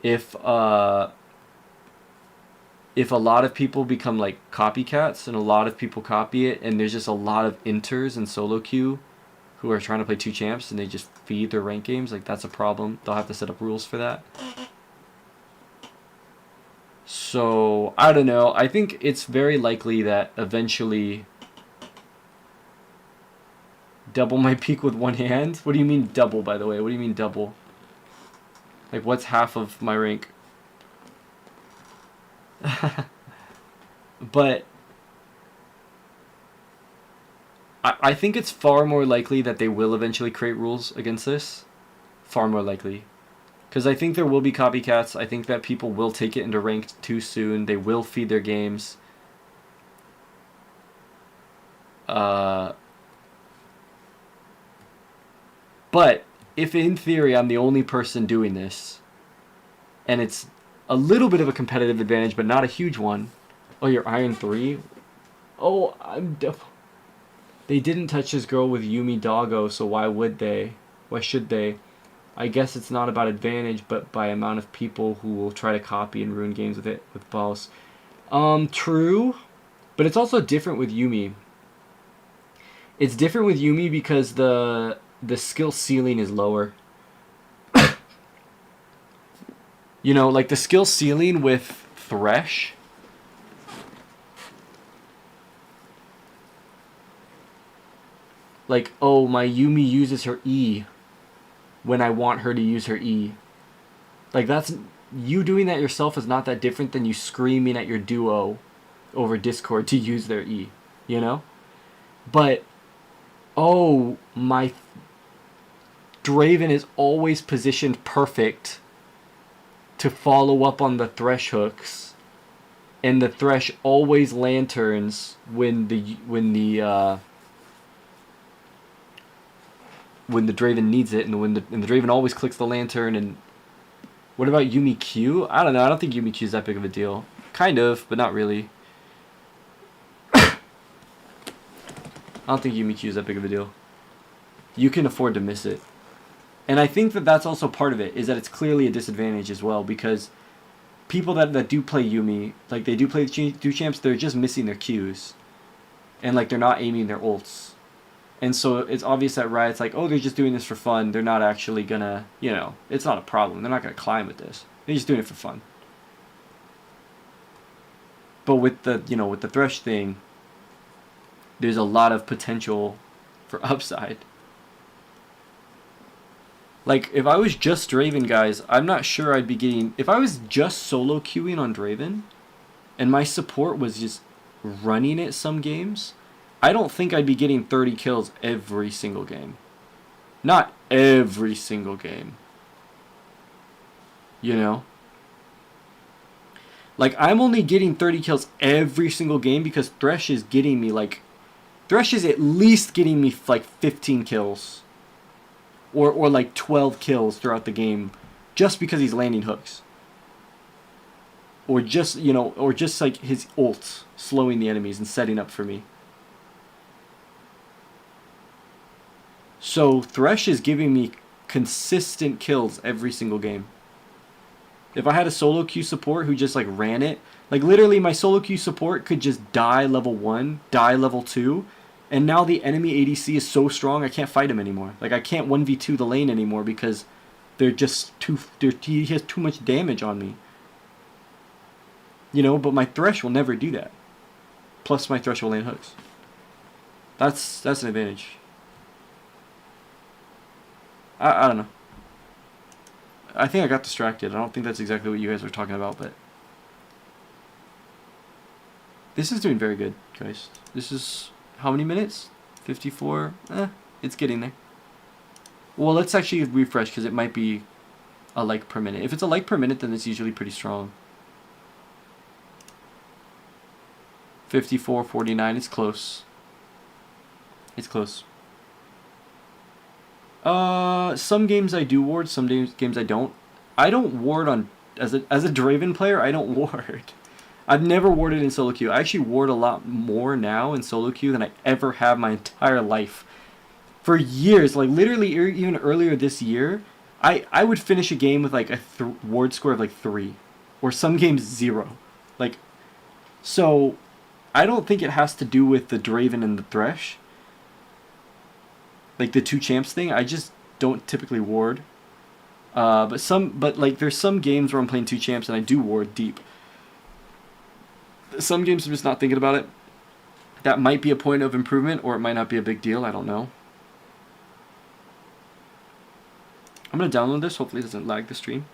If a lot of people become like copycats and a lot of people copy it, and there's just a lot of inters and solo queue who are trying to play 2 champs and they just feed their rank games, like, that's a problem. They'll have to set up rules for that. So, I don't know. I think it's very likely that eventually double my peak with 1 hand. What do you mean double, by the way? What do you mean double? Like, what's half of my rank? But I think it's far more likely that they will eventually create rules against this. Far more likely. Because I think there will be copycats. I think that people will take it into ranked too soon. They will feed their games. But if in theory I'm the only person doing this, and it's a little bit of a competitive advantage, but not a huge one. Oh, you're Iron 3? Oh, they didn't touch this girl with Yumi Doggo, so why would they? Why should they? I guess it's not about advantage, but by amount of people who will try to copy and ruin games with it with balls. True, but it's also different with Yumi. It's different with Yumi because the skill ceiling is lower. You know, like the skill ceiling with Thresh. Like, oh, my Yumi uses her E when I want her to use her E. Like, that's... You doing that yourself is not that different than you screaming at your duo over Discord to use their E. You know? But, oh, my DRAVEN is always positioned perfect to follow up on the Thresh hooks, and the Thresh always lanterns when the DRAVEN needs it, and the DRAVEN always clicks the lantern. And what about Yumi Q? I don't know. I don't think Yumi Q is that big of a deal. Kind of, but not really. I don't think Yumi Q is that big of a deal. You can afford to miss it. And I think that that's also part of it, is that it's clearly a disadvantage as well, because people that do play Yumi, like they do play two champs, they're just missing their Qs. And like they're not aiming their ults. And so it's obvious that Riot's like, oh, they're just doing this for fun. They're not actually gonna, you know, it's not a problem. They're not gonna climb with this. They're just doing it for fun. But with the, you know, with the Thresh thing, there's a lot of potential for upside. Like, if I was just DRAVEN, guys, I'm not sure I'd be getting... If I was just solo queuing on DRAVEN, and my support was just running it some games, I don't think I'd be getting 30 kills every single game. Not every single game. You know? Like, I'm only getting 30 kills every single game because Thresh is getting me, like... Thresh is at least getting me, like, 15 kills. Or like 12 kills throughout the game just because he's landing hooks. Or just, you know, or just like his ult slowing the enemies and setting up for me. So Thresh is giving me consistent kills every single game. If I had a solo queue support who just like ran it, like literally my solo queue support could just die level 1, die level 2, and now the enemy ADC is so strong I can't fight him anymore. Like I can't 1v2 the lane anymore because they're just he has too much damage on me. You know, but my Thresh will never do that. Plus my Thresh will land hooks. That's an advantage. I don't know. I think I got distracted. I don't think that's exactly what you guys were talking about, but this is doing very good, guys. This is how many minutes? 54. It's getting there. Well, let's actually refresh because it might be a like per minute. If it's a like per minute, then it's usually pretty strong. 54, 49. It's close. It's close. Some games I do ward, some games I don't. I don't ward on as a DRAVEN player. I don't ward. I've never warded in solo queue. I actually ward a lot more now in solo queue than I ever have my entire life. For years, like literally even earlier this year, I would finish a game with like a ward score of like 3, or some games 0. Like, so I don't think it has to do with the DRAVEN and the Thresh. Like the two champs thing, I just don't typically ward. But like there's some games where I'm playing two champs and I do ward deep. Some games I'm just not thinking about it. That might be a point of improvement, or it might not be a big deal. I don't know. I'm gonna download this. Hopefully it doesn't lag the stream.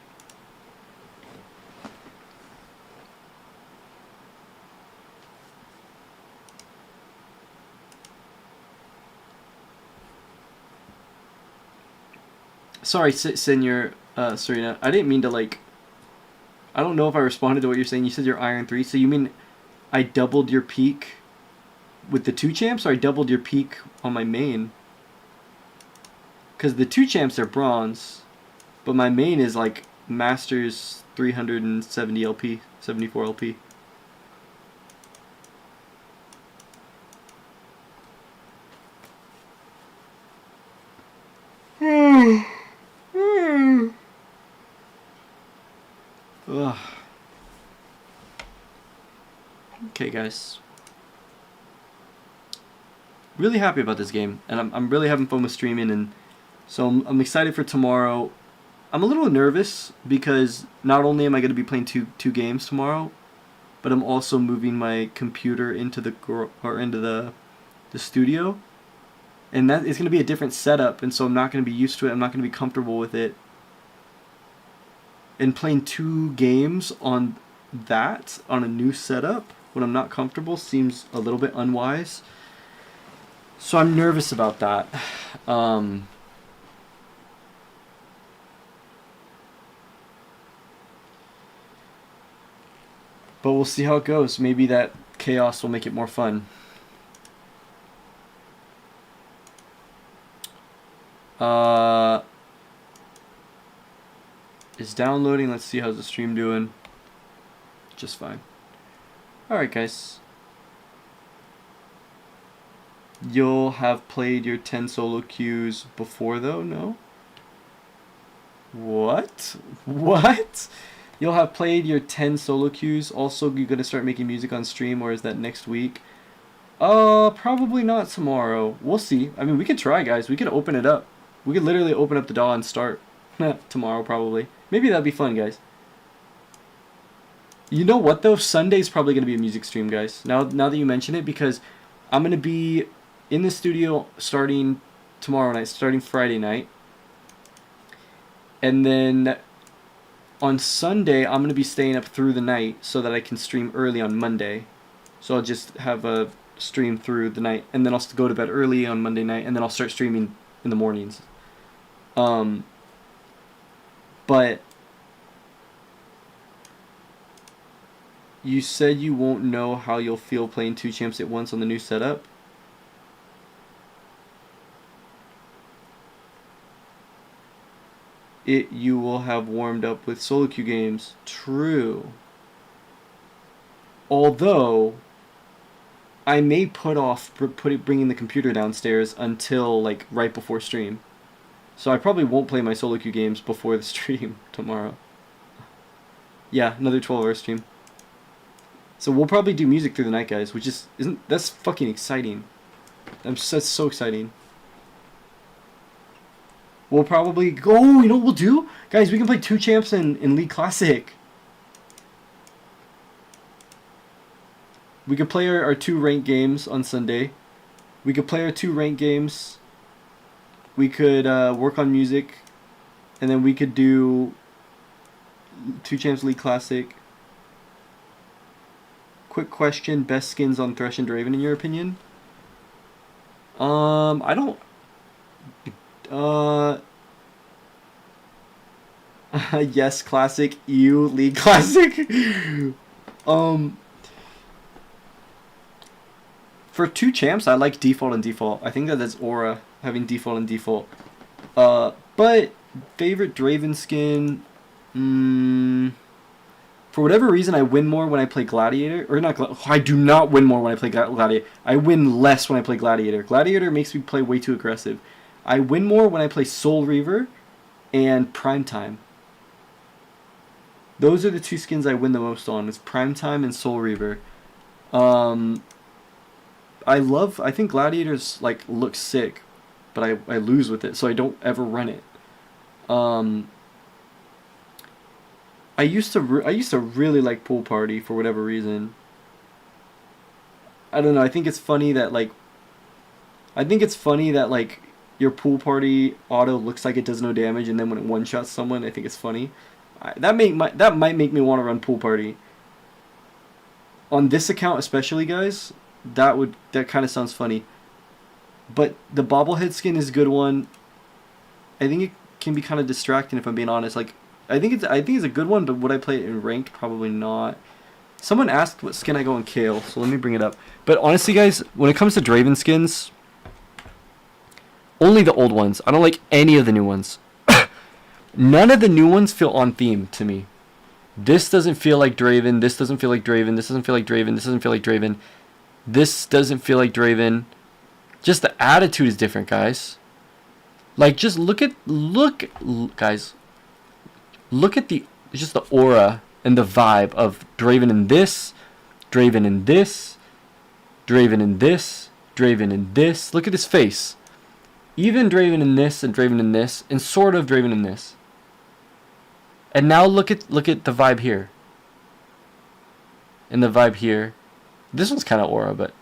Sorry, Senior. Serena. I didn't mean to like. I don't know if I responded to what you're saying. You said you're Iron 3, so you mean I doubled your peak with the 2 champs, or I doubled your peak on my main? Because the 2 champs are bronze, but my main is like Masters 370 LP, 74 LP. Ugh. Okay, guys. Really happy about this game, and I'm really having fun with streaming, and so I'm excited for tomorrow. I'm a little nervous because not only am I going to be playing two games tomorrow, but I'm also moving my computer into the studio, and that is going to be a different setup, and so I'm not going to be used to it. I'm not going to be comfortable with it. And playing 2 games on a new setup when I'm not comfortable seems a little bit unwise. So I'm nervous about that. But we'll see how it goes. Maybe that chaos will make it more fun. Is downloading. Let's see how's the stream doing. Just fine. Alright, guys. You'll have played your 10 solo queues before, though? No? What? What? You'll have played your 10 solo queues. Also, you're going to start making music on stream, or is that next week? Probably not tomorrow. We'll see. I mean, we could try, guys. We could open it up. We could literally open up the DAW and start. Tomorrow, probably. Maybe that'd be fun, guys. You know what, though? Sunday's probably going to be a music stream, guys. Now that you mention it, because I'm going to be in the studio starting tomorrow night, starting Friday night. And then on Sunday, I'm going to be staying up through the night so that I can stream early on Monday. So I'll just have a stream through the night, and then I'll go to bed early on Monday night, and then I'll start streaming in the mornings. But you said you won't know how you'll feel playing 2 champs at once on the new setup. You will have warmed up with solo queue games. True. Although I may put off bringing the computer downstairs until like right before stream. So I probably won't play my solo queue games before the stream tomorrow. Yeah, another 12-hour stream. So we'll probably do music through the night, guys, which that's fucking exciting. That's so exciting. We'll probably go. Oh, you know what we'll do, guys? We can play 2 champs in League Classic. We could play our 2 ranked games on Sunday. We could play our 2 ranked games. We could work on music, and then we could do 2 champs League Classic. Quick question: best skins on Thresh and DRAVEN in your opinion? I don't. Yes, Classic. You League Classic. For 2 champs, I like default and default. I think that's aura, having default and default. But favorite DRAVEN skin, for whatever reason, I win more when I play Gladiator. Or not, I do not win more when I play Gladiator. I win less when I play Gladiator. Gladiator makes me play way too aggressive. I win more when I play Soul Reaver and Primetime. Those are the 2 skins I win the most on. It's Primetime and Soul Reaver. I think Gladiators like look sick, but I lose with it, so I don't ever run it. I used to really like Pool Party for whatever reason. I don't know. I think it's funny that your Pool Party auto looks like it does no damage, and then when it one-shots someone, I think it's funny. That might make me want to run Pool Party. On this account especially, guys, that kind of sounds funny. But the bobblehead skin is a good one. I think can be kind of distracting if I'm being honest. Like, I think it's a good one, but would I play it in ranked? Probably not. Someone asked what skin I go in Kale, so let me bring it up. But honestly, guys, when it comes to Draven skins, only the old ones. I don't like any of the new ones. None of the new ones feel on theme to me. This doesn't feel like Draven. This doesn't feel like Draven. This doesn't feel like Draven. This doesn't feel like Draven. This doesn't feel like Draven. Just the attitude is different, guys. Like, just look, guys. Look at just the aura and the vibe of Draven in this, Draven in this, Draven in this, Draven in this. Look at his face. Even Draven in this and Draven in this, and sort of Draven in this. And now look at the vibe here. And the vibe here. This one's kind of aura, but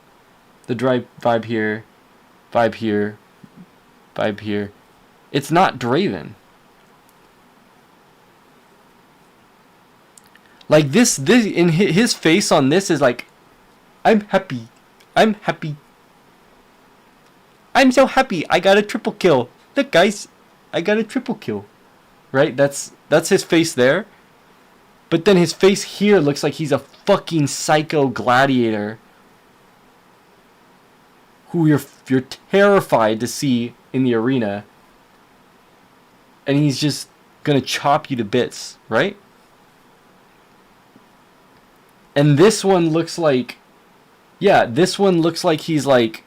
the vibe here, vibe here, vibe here. It's not Draven. Like this in his face on this is like, I'm happy. I'm happy. I'm so happy. I got a triple kill. Look, guys, I got a triple kill. Right? That's his face there. But then his face here looks like he's a fucking psycho gladiator who you're terrified to see in the arena. And he's just gonna chop you to bits, right? And this one looks like, yeah, this one looks like he's like,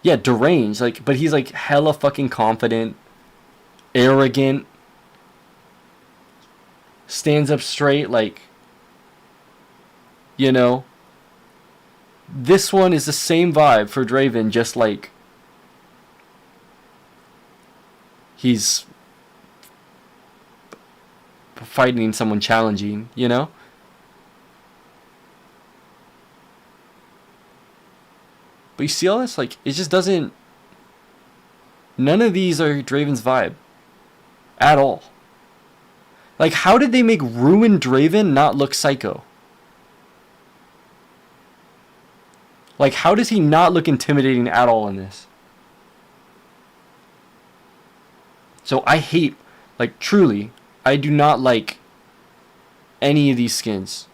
yeah, deranged, like, but he's like hella fucking confident, arrogant, stands up straight, like, you know. This one is the same vibe for Draven, just like he's fighting someone challenging, you know. But you see all this? Like, it just doesn't... None of these are Draven's vibe. At all. Like, how did they make Ruined Draven not look psycho? Like, how does he not look intimidating at all in this? So, I hate... Like, truly, I do not like any of these skins.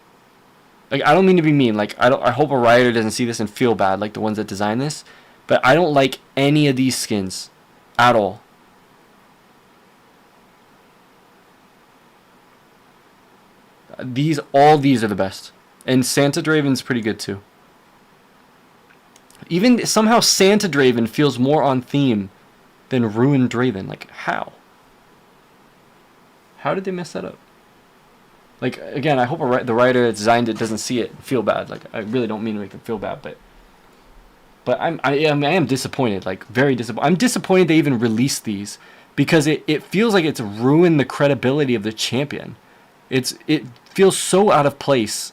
Like, I don't mean to be mean. Like, I hope a writer doesn't see this and feel bad, like the ones that design this. But I don't like any of these skins at all. All these are the best. And Santa Draven's pretty good too. Even somehow Santa Draven feels more on theme than Ruined Draven. Like, how? How did they mess that up? Like, again, I hope the writer that designed it doesn't see it and feel bad. Like, I really don't mean to make them feel bad, but I am disappointed. Like, very disappointed. I'm disappointed they even released these because it feels like it's ruined the credibility of the champion. It feels so out of place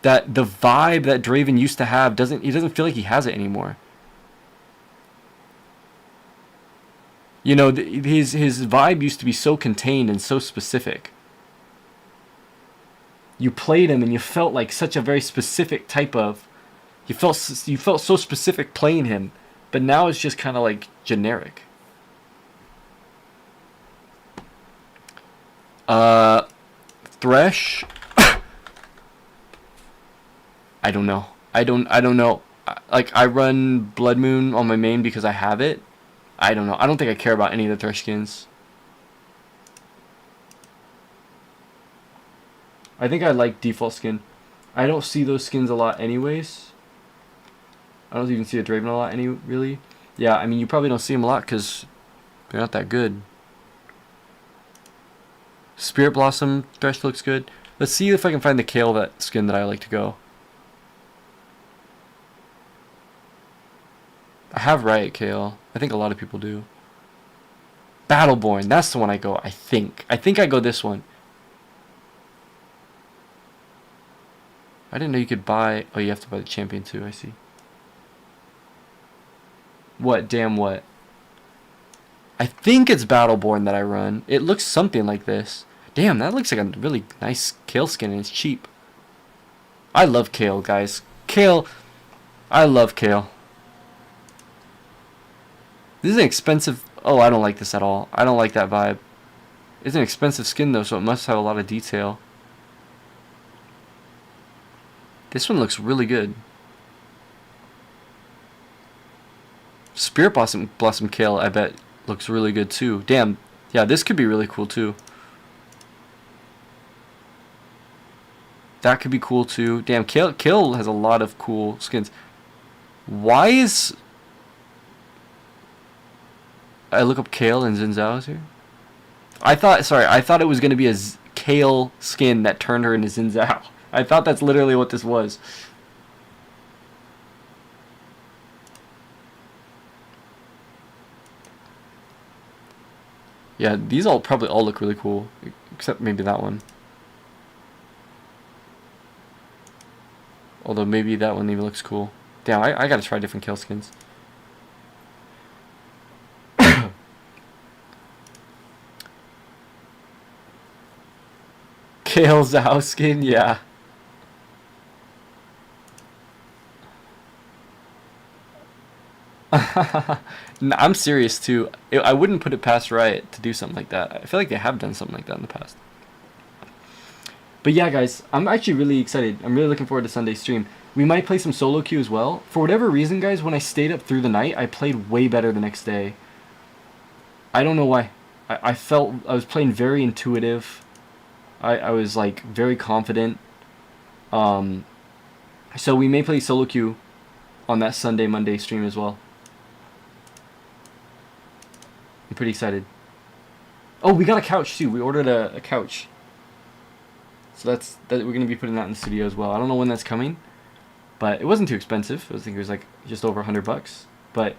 that the vibe that Draven used to have doesn't feel like he has it anymore. You know, his vibe used to be so contained and so specific. You played him and you felt like such a very specific type of... You felt so specific playing him. But now it's just kind of like generic. Thresh... I don't know. I don't know. Like, I run Blood Moon on my main because I have it. I don't know. I don't think I care about any of the Thresh skins. I think I like default skin. I don't see those skins a lot anyways. I don't even see a Draven a lot really. Yeah, I mean, you probably don't see them a lot because they're not that good. Spirit Blossom Thresh looks good. Let's see if I can find the Kale skin that I like to go. I have Riot Kale. I think a lot of people do. Battleborn, that's the one I go, I think. I think I go this one. I didn't know you could buy... Oh, you have to buy the champion too, I see. What? Damn what? I think it's Battleborn that I run. It looks something like this. Damn, that looks like a really nice Kale skin and it's cheap. I love Kale, guys. Kale... I love Kale. This is an expensive... Oh, I don't like this at all. I don't like that vibe. It's an expensive skin though, so it must have a lot of detail. This one looks really good. Spirit Blossom Kale, I bet, looks really good too. Damn. Yeah, this could be really cool too. That could be cool too. Damn, Kale has a lot of cool skins. Why is... I look up Kale and Xin Zhao's here? I thought it was going to be a Kale skin that turned her into Xin Zhao. I thought that's literally what this was. Yeah, these probably all look really cool, except maybe that one. Although maybe that one even looks cool. Damn, I gotta try different Kale skins. Kale Zhao skin, yeah. I'm serious too. I wouldn't put it past Riot to do something like that. I feel like they have done something like that in the past. But yeah, guys, I'm actually really excited. I'm really looking forward to Sunday's stream. We might play some solo queue as well. For whatever reason, guys, when I stayed up through the night, I played way better the next day. I don't know why. I felt I was playing very intuitive. I was like very confident. So we may play solo queue on that Monday stream as well. I'm pretty excited. Oh, we got a couch too. We ordered a couch. So we're gonna be putting that in the studio as well. I don't know when that's coming, but it wasn't too expensive. I think it was like just over $100. But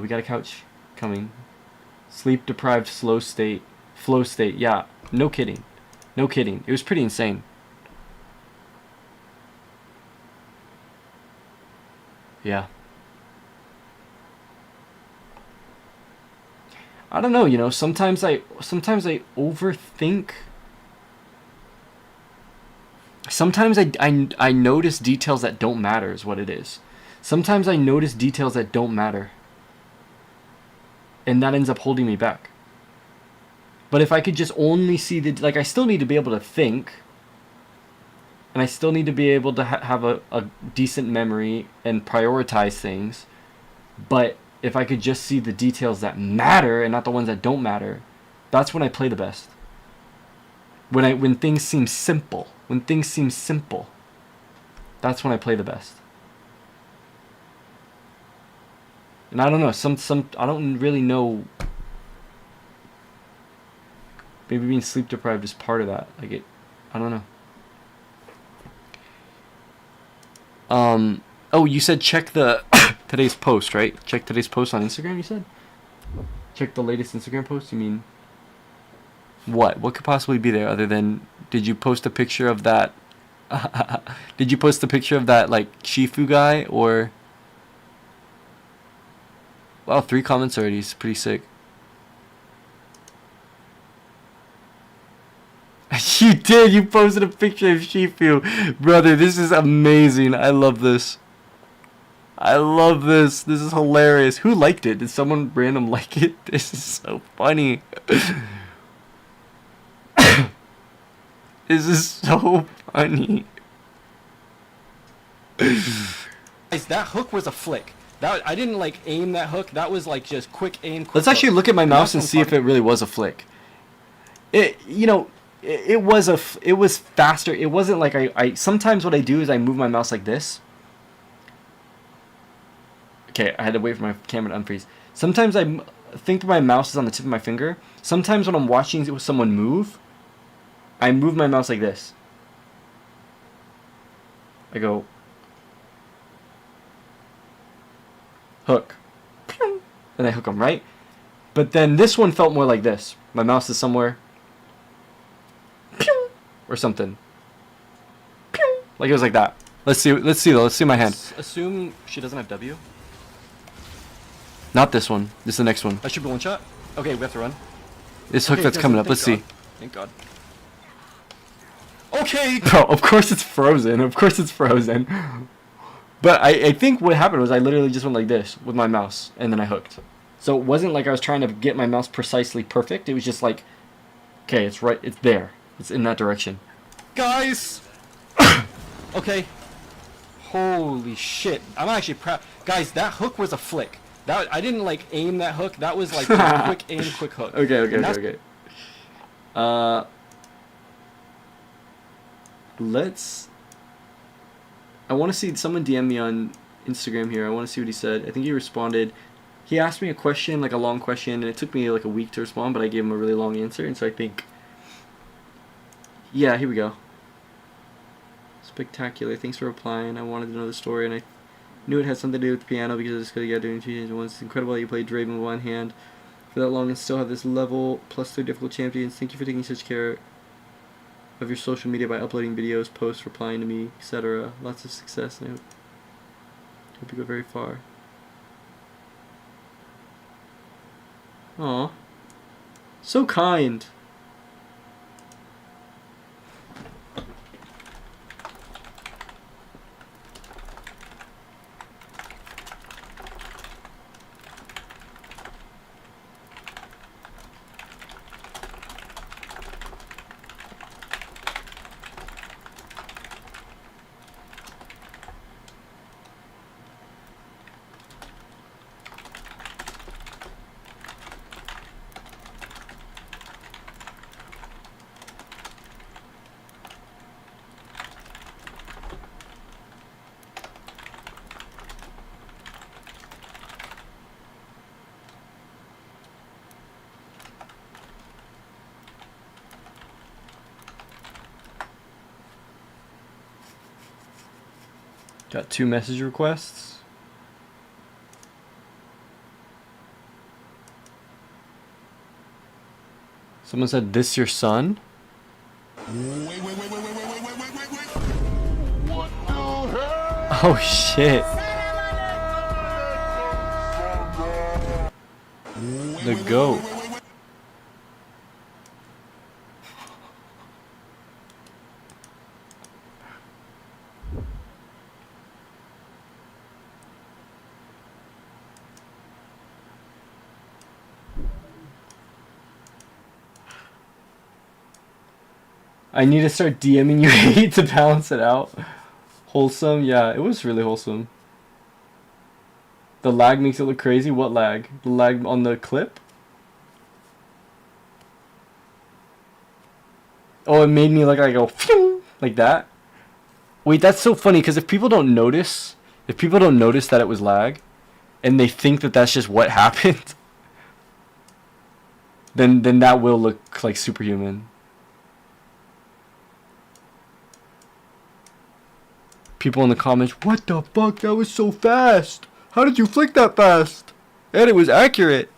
we got a couch coming. Sleep deprived, flow state. Yeah, no kidding. No kidding. It was pretty insane. Yeah. I don't know, you know, sometimes I overthink. Sometimes I notice details that don't matter is what it is. Sometimes I notice details that don't matter. And that ends up holding me back. But if I could just only see like, I still need to be able to think. And I still need to be able to have a decent memory and prioritize things. But if I could just see the details that matter and not the ones that don't matter, that's when I play the best. When things seem simple. When things seem simple. That's when I play the best. And I don't know, I don't really know. Maybe being sleep deprived is part of that. Like I don't know. Oh, you said check the today's post, right? Check today's post on Instagram, you said? Check the latest Instagram post? You mean what? What could possibly be there other than did you post a picture of that did you post a picture of that like Shifu guy or wow, 3 comments already. It's pretty sick. You did. You posted a picture of Shifu. Brother, this is amazing. I love this. I love this. This is hilarious. Who liked it? Did someone random like it? This is so funny. This is so funny. Guys, that hook was a flick. I didn't like aim that hook. That was like just quick aim. Let's actually look at my mouse and see if it really was a flick. It was faster. It wasn't like I sometimes what I do is I move my mouse like this. Okay, I had to wait for my camera to unfreeze. Sometimes I think my mouse is on the tip of my finger. Sometimes when I'm watching someone move, I move my mouse like this. I go hook. And I hook them, right? But then this one felt more like this. My mouse is somewhere or something. Like it was like that. Let's see though. Let's see my hand. Assume she doesn't have W. Not this one. This is the next one. That should be one shot. Okay, we have to run. This hook that's coming up. Let's see. Thank God. Okay. Bro, of course it's frozen. Of course it's frozen. But I think what happened was I literally just went like this with my mouse, and then I hooked. So it wasn't like I was trying to get my mouse precisely perfect. It was just like, okay, it's right, it's there. It's in that direction. Guys! Okay. Holy shit. I'm actually proud. Guys, that hook was a flick. That I didn't like aim that hook. That was like a quick aim, quick hook. Okay. Let's. I want to see someone DM me on Instagram here. I want to see what he said. I think he responded. He asked me a question, like a long question, and it took me like a week to respond, but I gave him a really long answer, and so I think. Yeah, here we go. Spectacular. Thanks for replying. I wanted to know the story, and I knew it had something to do with the piano because it's good you got doing two once. It's incredible that you played DRAVEN with one hand for that long and still have this level plus 3 difficult champions. Thank you for taking such care of your social media by uploading videos, posts, replying to me, etc. Lots of success, and I hope you go very far. Aw. So kind. Got 2 message requests. Someone said, "This your son?" Oh shit. The goat. I need to start DMing you hate to balance it out. Wholesome? Yeah, it was really wholesome. The lag makes it look crazy? What lag? The lag on the clip? Oh, it made me look like I go phew, like that? Wait, that's so funny because if people don't notice that it was lag, and they think that that's just what happened, then that will look like superhuman. People in the comments, what the fuck? That was so fast. How did you flick that fast? And it was accurate.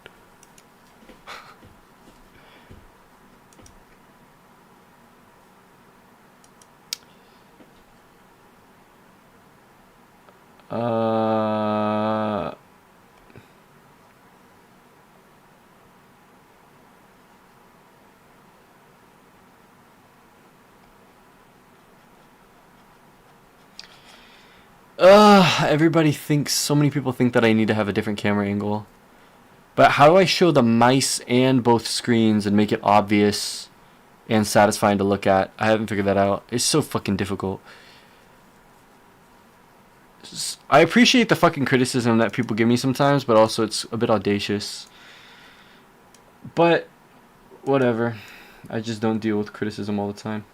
Everybody thinks, so many people think that I need to have a different camera angle. But how do I show the mice and both screens and make it obvious and satisfying to look at? I haven't figured that out. It's so fucking difficult. I appreciate the fucking criticism that people give me sometimes, but also it's a bit audacious. But, whatever. I just don't deal with criticism all the time.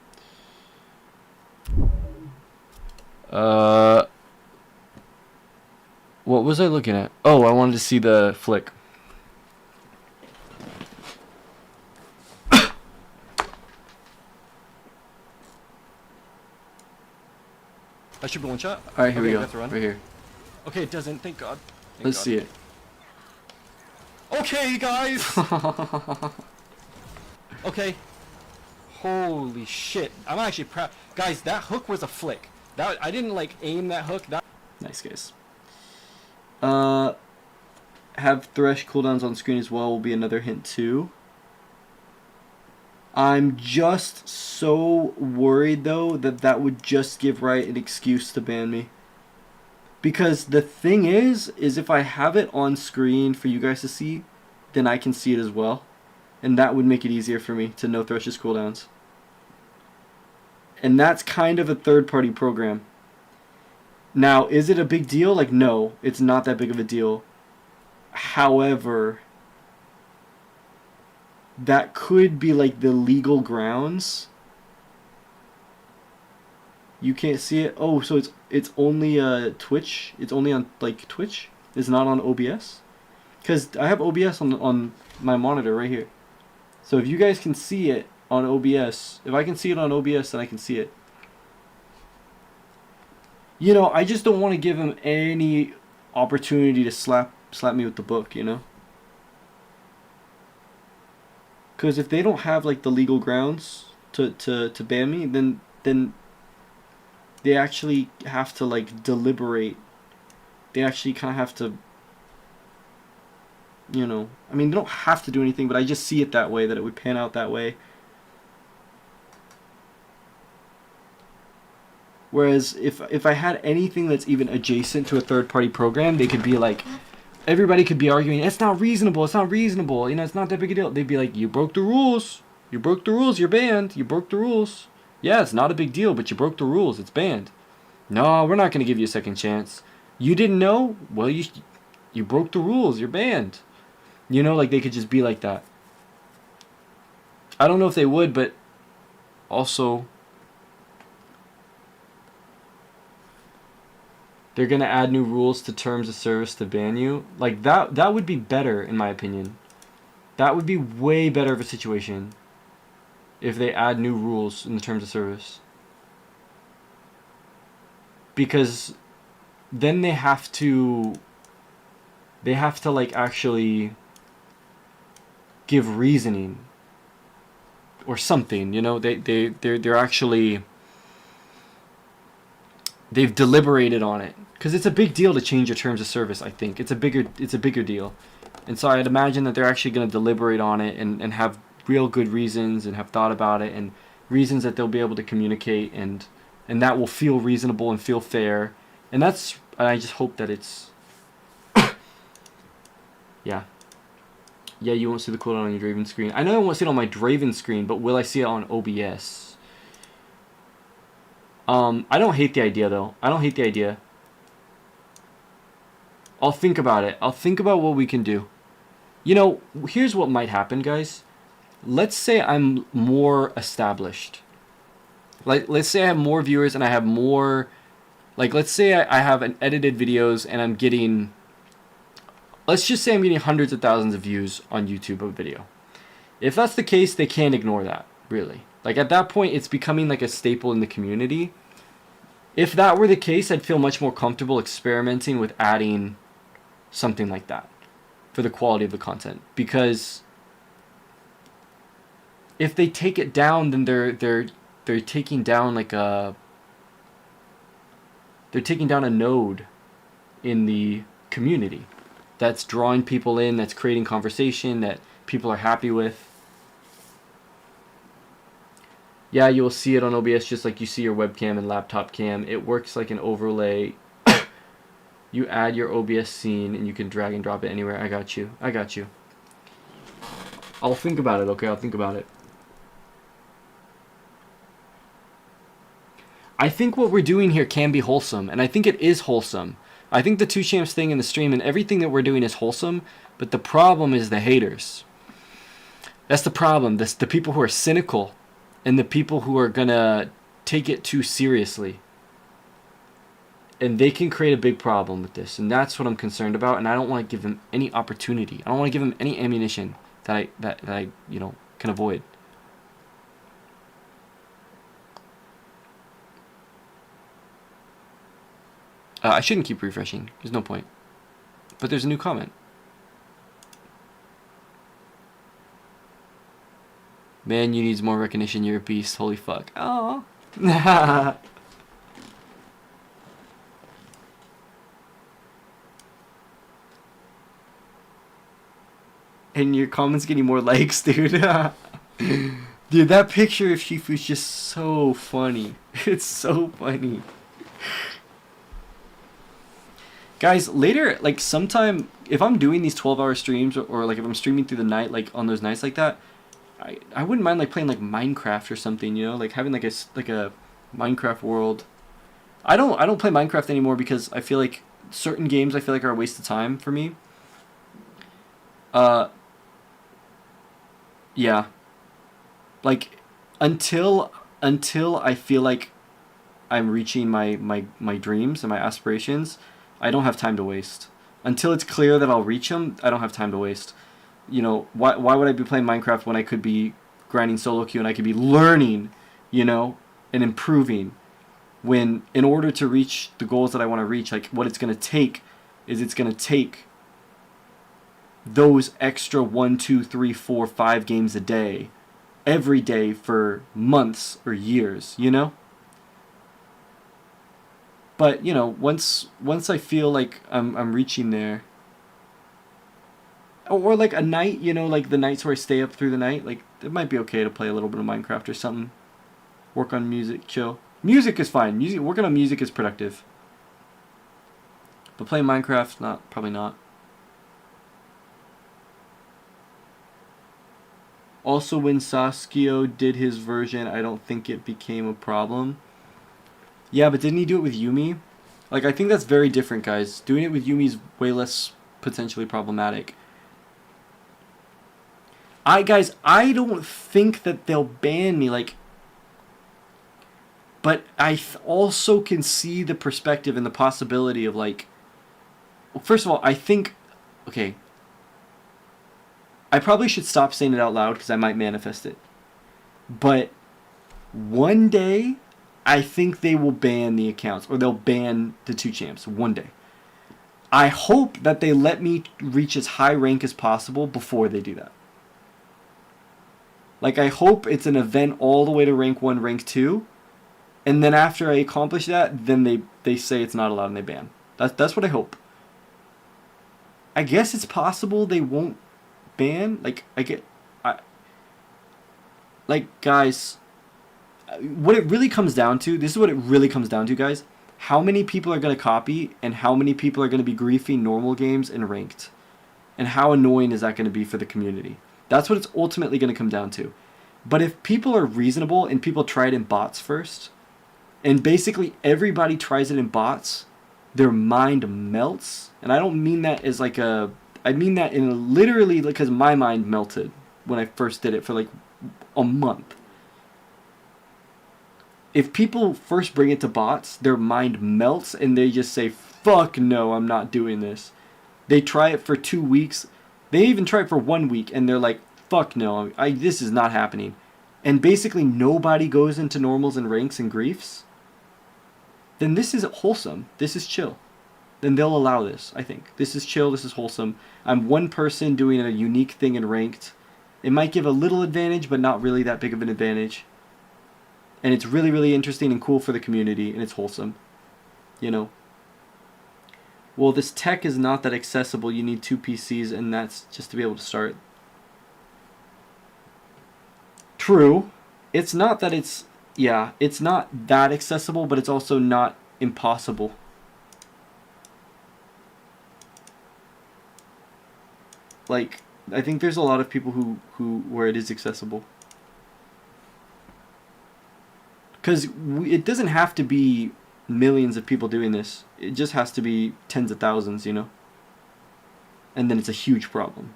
What was I looking at? Oh, I wanted to see the flick. That should be one shot. Alright, here we go. Right here. Okay, it doesn't. Thank God. Let's see it. Okay, guys! Okay. Holy shit. I'm actually proud. Guys, that hook was a flick. That I didn't like aim that hook. Nice, guys. Have Thresh cooldowns on screen as well will be another hint too. I'm just so worried though that would just give Riot an excuse to ban me. Because the thing is if I have it on screen for you guys to see, then I can see it as well. And that would make it easier for me to know Thresh's cooldowns. And that's kind of a third-party program. Now, is it a big deal? Like, no, it's not that big of a deal. However, that could be like the legal grounds. You can't see it. Oh, so it's only Twitch. It's only on like Twitch. It's not on OBS. Because I have OBS on my monitor right here. So if you guys can see it on OBS, if I can see it on OBS, then I can see it. You know, I just don't want to give him any opportunity to slap me with the book, you know? Because if they don't have like the legal grounds to ban me, then they actually have to like deliberate. They actually kind of have to, you know, I mean, they don't have to do anything, but I just see it that way, that it would pan out that way. Whereas if I had anything that's even adjacent to a third-party program, they could be like, everybody could be arguing, it's not reasonable, you know, it's not that big a deal. They'd be like, you broke the rules, you're banned, you broke the rules. Yeah, it's not a big deal, but you broke the rules, it's banned. No, we're not going to give you a second chance. You didn't know? Well, you broke the rules, you're banned. You know, like they could just be like that. I don't know if they would, but also they're going to add new rules to terms of service to ban you. Like that would be better in my opinion. That would be way better of a situation if they add new rules in the terms of service. Because then they have to like actually give reasoning or something, you know, they're actually, they've deliberated on it, because it's a big deal to change your terms of service. I think it's a bigger deal, and so I'd imagine that they're actually going to deliberate on it and have real good reasons and have thought about it, and reasons that they'll be able to communicate, and that will feel reasonable and feel fair. And I just hope that it's yeah, you won't see the cooldown on your DRAVEN screen. I know I won't see it on my DRAVEN screen, but will I see it on OBS? I don't hate the idea though. I don't hate the idea. I'll think about it. I'll think about what we can do. You know, here's what might happen, guys. Let's say I'm more established. Like, let's say I have more viewers and I have more... Like, let's say I have an edited videos and I'm getting... Let's just say I'm getting hundreds of thousands of views on YouTube of a video. If that's the case, they can't ignore that, really. Like, at that point, it's becoming like a staple in the community. If that were the case, I'd feel much more comfortable experimenting with adding something like that for the quality of the content. Because if they take it down, then they're taking down like a... They're taking down a node in the community that's drawing people in, that's creating conversation that people are happy with. Yeah, you'll see it on OBS just like you see your webcam and laptop cam. It works like an overlay. You add your OBS scene and you can drag and drop it anywhere. I got you. I'll think about it, okay? I'll think about it. I think what we're doing here can be wholesome, and I think it is wholesome. I think the 2Champs thing in the stream and everything that we're doing is wholesome, but the problem is the haters. That's the problem. The people who are cynical and the people who are gonna take it too seriously. And they can create a big problem with this, and that's what I'm concerned about, and I don't want to give them any opportunity. I don't want to give them any ammunition that I you know, can avoid. I shouldn't keep refreshing. There's no point. But there's a new comment. Man, you needs more recognition. You're a beast. Holy fuck. Oh. And your comments getting more likes, dude. Dude, that picture of Shifu is just so funny. It's so funny. Guys, later, like sometime, if I'm doing these 12-hour streams, or like if I'm streaming through the night, like on those nights like that, I wouldn't mind like playing like Minecraft or something, you know, like having like a Minecraft world. I don't play Minecraft anymore because I feel like certain games I feel like are a waste of time for me. Yeah. Like until I feel like I'm reaching my dreams and my aspirations, I don't have time to waste. Until it's clear that I'll reach them, I don't have time to waste. You know, why would I be playing Minecraft when I could be grinding solo queue and I could be learning, you know, and improving, when in order to reach the goals that I want to reach, like what it's going to take is it's going to take those extra 1, 2, 3, 4, 5 games a day every day for months or years, you know? But, you know, once I feel like I'm reaching there, or like a night, you know, like the nights where I stay up through the night, like it might be okay to play a little bit of Minecraft or something. Work on music, chill. Music is fine. Working on music is productive. But playing Minecraft, probably not. Also, when Sasuke did his version, I don't think it became a problem. Yeah, but didn't he do it with Yumi? Like, I think that's very different, guys. Doing it with Yumi is way less potentially problematic. Guys, I don't think that they'll ban me, like... But I also can see the perspective and the possibility of, like... Well, first of all, I think... Okay. I probably should stop saying it out loud because I might manifest it. But one day, I think they will ban the accounts. Or they'll ban the 2 champs. One day. I hope that they let me reach as high rank as possible before they do that. Like, I hope it's an event all the way to rank 1, rank 2. And then after I accomplish that, then they say it's not allowed and they ban. That's what I hope. I guess it's possible they won't ban. Like, guys, what it really comes down to, this is what it really comes down to, guys. How many people are going to copy and how many people are going to be griefing normal games and ranked? And how annoying is that going to be for the community? That's what it's ultimately going to come down to. But if people are reasonable and people try it in bots first, and basically everybody tries it in bots, their mind melts. And I don't mean that as like a... I mean that in literally because my mind melted when I first did it for like a month. If people first bring it to bots, their mind melts and they just say, fuck no, I'm not doing this. They try it for 2 weeks. They even try it for 1 week and they're like, fuck no, this is not happening. And basically nobody goes into normals and ranks and griefs. Then this is wholesome. This is chill. Then they'll allow this, I think. This is chill, this is wholesome. I'm one person doing a unique thing in ranked. It might give a little advantage, but not really that big of an advantage. And it's really, really interesting and cool for the community, and it's wholesome. You know? Well, this tech is not that accessible. You need 2 PCs, and that's just to be able to start. True. It's not that it's... Yeah, it's not that accessible, but it's also not impossible. Like, I think there's a lot of people where it is accessible. Because it doesn't have to be millions of people doing this. It just has to be tens of thousands, you know? And then it's a huge problem.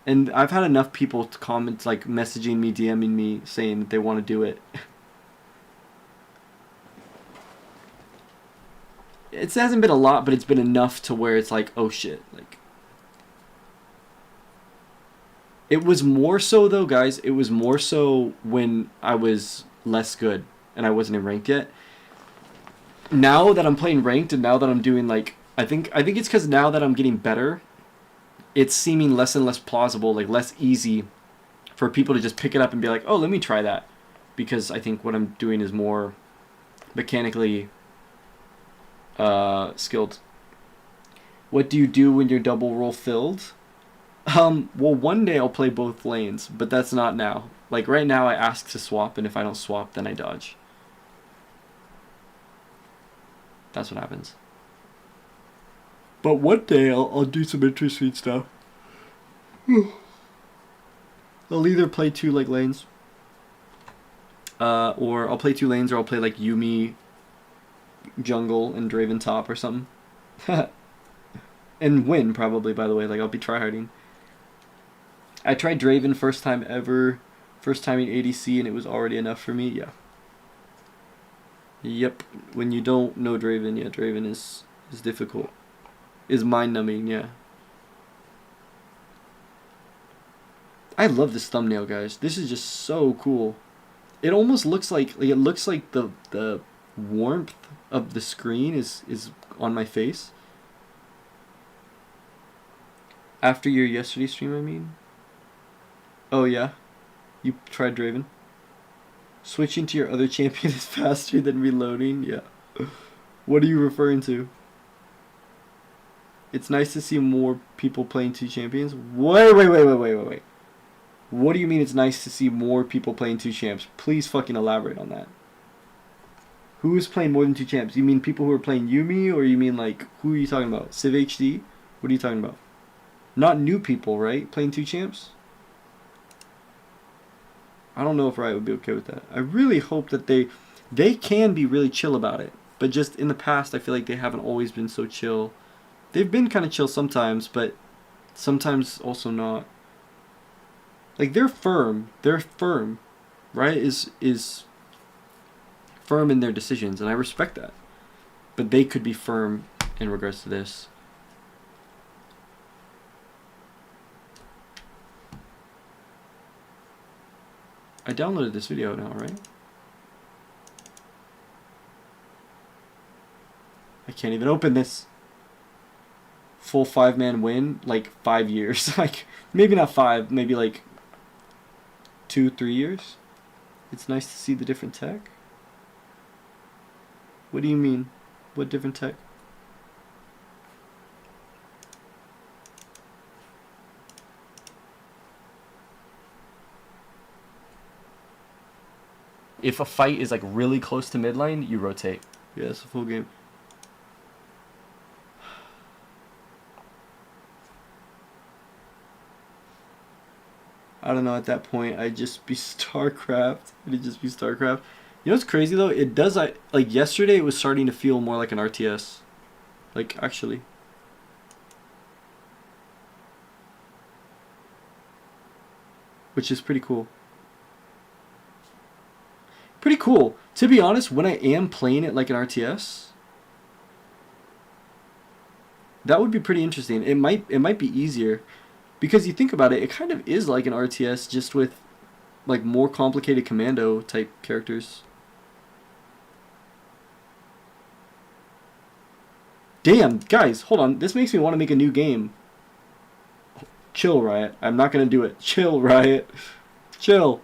And I've had enough people to comment, like, messaging me, DMing me, saying that they want to do it. It hasn't been a lot, but it's been enough to where it's like, oh shit. Like, it was more so, though, guys. It was more so when I was less good and I wasn't in ranked yet. Now that I'm playing ranked and now that I'm doing, like, I think it's because now that I'm getting better, it's seeming less and less plausible, like less easy for people to just pick it up and be like, oh, let me try that. Because I think what I'm doing is more mechanically skilled. What do you do when your double role filled? Well, one day I'll play both lanes, but that's not now. Like, right now I ask to swap, and if I don't swap, then I dodge. That's what happens. But one day I'll do some interesting stuff. I'll either play 2 like lanes, or I'll play 2 lanes, or I'll play like Yumi jungle and Draven top or something. And win probably, by the way. Like, I'll be tryharding. I tried Draven first time ever, first time in ADC, and it was already enough for me. Yeah. Yep. When you don't know Draven, yeah, Draven is difficult. Is mind numbing, yeah. I love this thumbnail, guys. This is just so cool. It almost looks like it looks like the warmth of the screen is on my face. After your yesterday stream, I mean. Oh yeah, you tried Draven. Switching to your other champion is faster than reloading. Yeah. What are you referring to? It's nice to see more people playing 2 champions. Wait. What do you mean it's nice to see more people playing 2 champs? Please fucking elaborate on that. Who is playing more than 2 champs? You mean people who are playing Yumi, or you mean like, who are you talking about? Civ HD? What are you talking about? Not new people, right? Playing 2 champs? I don't know if Riot would be okay with that. I really hope that they can be really chill about it. But just in the past, I feel like they haven't always been so chill. They've been kind of chill sometimes, but sometimes also not. Like, they're firm, right? Is firm in their decisions, and I respect that. But they could be firm in regards to this. I downloaded this video now, right? I can't even open this. Full 5-man win, like 5 years. Like, maybe not 5, maybe like 2-3 years. It's nice to see the different tech. What do you mean? What different tech? If a fight is like really close to mid lane, you rotate. Yeah, it's a full game. I don't know, at that point, I'd just be StarCraft. It'd just be StarCraft. You know what's crazy, though? It does, like, yesterday it was starting to feel more like an RTS. Like, actually. Which is pretty cool. Pretty cool. To be honest, when I am playing it like an RTS, that would be pretty interesting. It might be easier. Because you think about it, it kind of is like an RTS, just with like more complicated commando type characters. Damn, guys, hold on. This makes me want to make a new game. Chill, Riot. I'm not going to do it. Chill, Riot. Chill.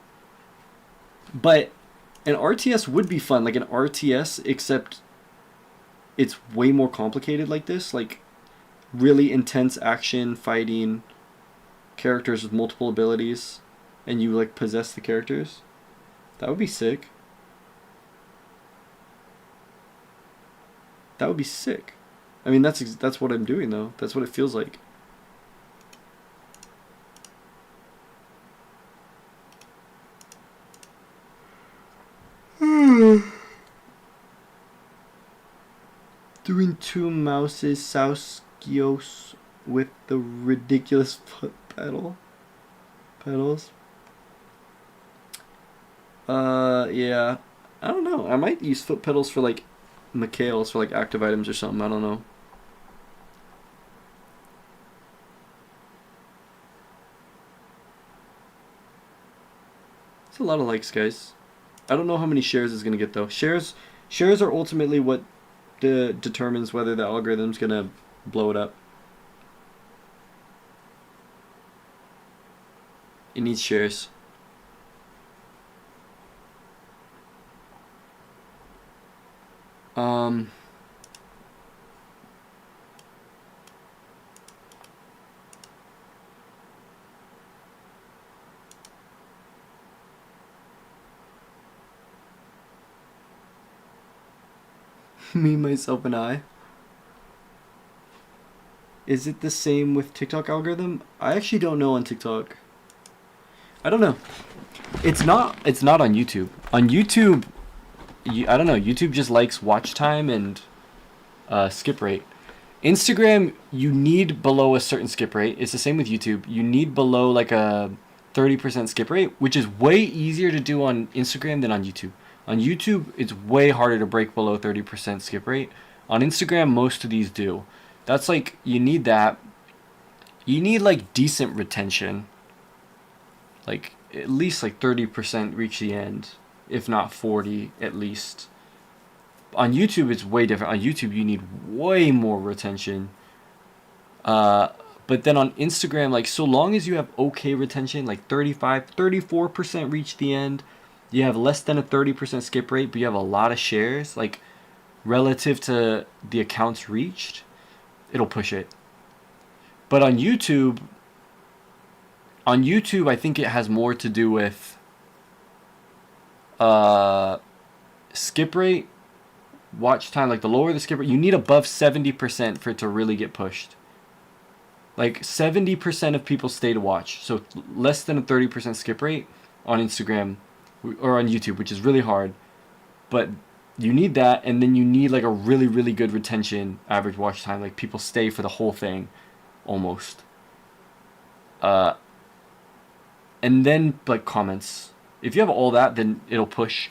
But an RTS would be fun. Like an RTS, except it's way more complicated like this. Like really intense action, fighting, characters with multiple abilities, and you like possess the characters. That would be sick. That would be sick. I mean, that's what I'm doing though. That's what it feels like. Doing 2 mouses Sauskios with the ridiculous foot pedals. Yeah. I don't know. I might use foot pedals for like Mikhails for like active items or something. I don't know. It's a lot of likes, guys. I don't know how many shares it's gonna get though. Shares are ultimately what determines whether the algorithm's gonna blow it up. It needs shares. Me, myself, and I. Is it the same with TikTok algorithm? I actually don't know on TikTok. I don't know. It's not. It's not on YouTube. On YouTube, I don't know. YouTube just likes watch time and skip rate. Instagram, you need below a certain skip rate. It's the same with YouTube. You need below like a 30% skip rate, which is way easier to do on Instagram than on YouTube. On YouTube, it's way harder to break below 30% skip rate. On Instagram, most of these do. That's like, you need that. You need like decent retention. Like at least like 30% reach the end, if not 40 at least. On YouTube, it's way different. On YouTube, you need way more retention. But then on Instagram, like so long as you have okay retention, like 35, 34% reach the end, you have less than a 30% skip rate, but you have a lot of shares, like relative to the accounts reached, it'll push it. But on YouTube, I think it has more to do with skip rate, watch time. Like the lower the skip rate, you need above 70% for it to really get pushed. Like 70% of people stay to watch, so less than a 30% skip rate on Instagram or on YouTube, which is really hard. But you need that, and then you need like a really, really good retention average watch time. Like people stay for the whole thing, almost. And then like comments. If you have all that, then it'll push.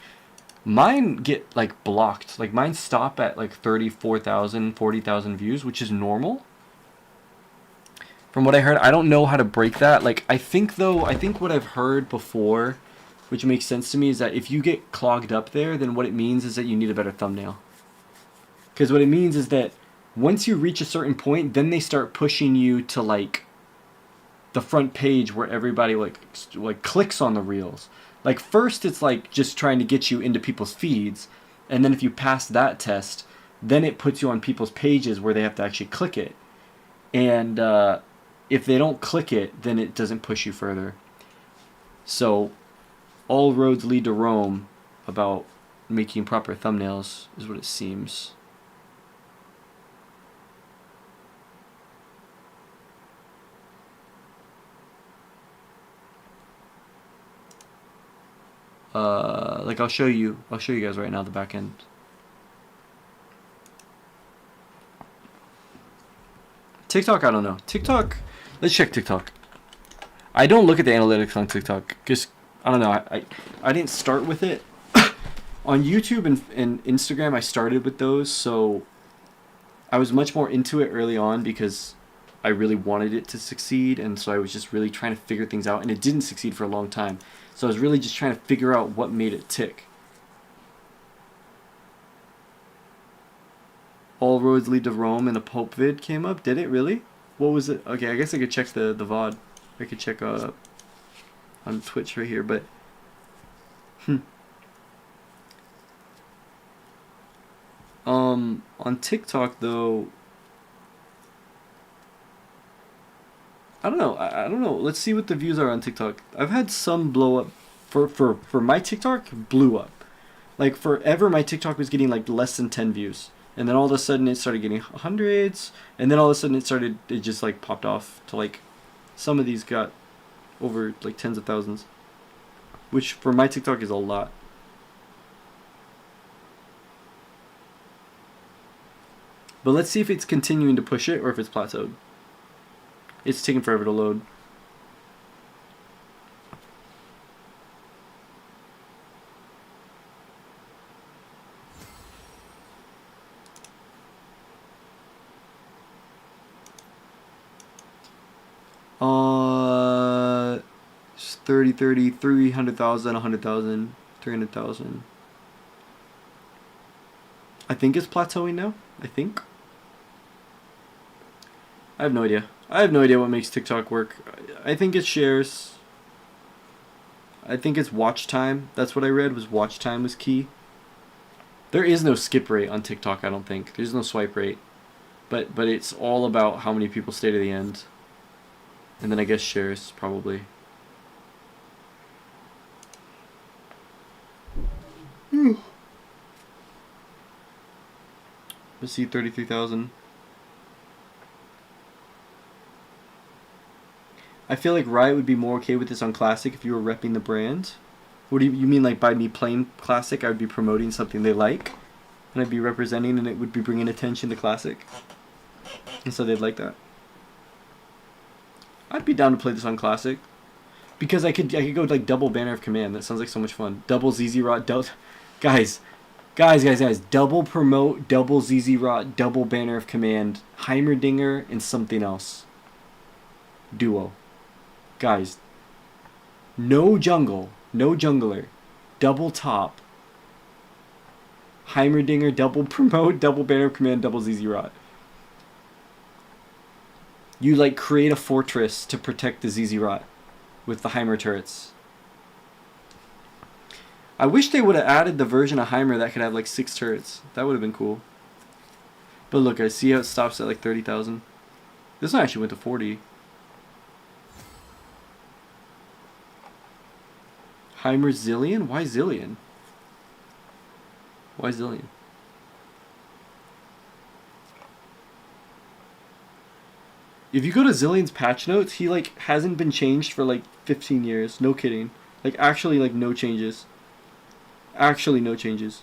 Mine get like blocked. Like mine stop at like 34,000, 40,000 views, which is normal. From what I heard, I don't know how to break that. Like I think what I've heard before, which makes sense to me, is that if you get clogged up there, then what it means is that you need a better thumbnail. Because what it means is that once you reach a certain point, then they start pushing you to like the front page where everybody like clicks on the reels. Like first it's like just trying to get you into people's feeds, and then if you pass that test, then it puts you on people's pages where they have to actually click it. And if they don't click it, then it doesn't push you further. So all roads lead to Rome about making proper thumbnails is what it seems. Like I'll show you guys right now the back end. TikTok, I don't know. TikTok, let's check TikTok. I don't look at the analytics on TikTok. Just, I don't know. I didn't start with it. On YouTube and Instagram, I started with those, so I was much more into it early on because I really wanted it to succeed, and so I was just really trying to figure things out, and it didn't succeed for a long time. So I was really just trying to figure out what made it tick. All roads lead to Rome, and the Pope vid came up. Did it really? What was it? Okay, I guess I could check the VOD. I could check on Twitch right here, but on TikTok though, I don't know. I don't know. Let's see what the views are on TikTok. I've had some blow up. For my TikTok, blew up. Like forever, my TikTok was getting like less than 10 views. And then all of a sudden it started getting hundreds. And then all of a sudden it just like popped off to like, some of these got over like tens of thousands. Which for my TikTok is a lot. But let's see if it's continuing to push it or if it's plateaued. It's taking forever to load. Just 30, 30, 300,000, 100,000, 300,000. I think it's plateauing now. I think. I have no idea. I have no idea what makes TikTok work. I think it's shares. I think it's watch time. That's what I read, was watch time was key. There is no skip rate on TikTok, I don't think. There's no swipe rate. But it's all about how many people stay to the end. And then I guess shares, probably. Let's see, 33,000. I feel like Riot would be more okay with this on Classic if you were repping the brand. What do you mean, like by me playing Classic, I would be promoting something they like, and I'd be representing, and it would be bringing attention to Classic, and so they'd like that. I'd be down to play this on Classic, because I could go like double Banner of Command. That sounds like so much fun. Double ZZ Rot, guys, double promote, double ZZ Rot, double Banner of Command, Heimerdinger, and something else. Duo. Guys, no jungle, no jungler, double top, Heimerdinger, double promote, double Banner of Command, double ZZ Rot. You like create a fortress to protect the ZZ Rot with the Heimer turrets. I wish they would have added the version of Heimer that could have like 6 turrets. That would have been cool. But look, I see how it stops at like 30,000. This one actually went to 40. Heimer Zillion? Why Zillion? Why Zillion? If you go to Zillion's patch notes, he like hasn't been changed for like 15 years. No kidding. Like actually like no changes. Actually no changes.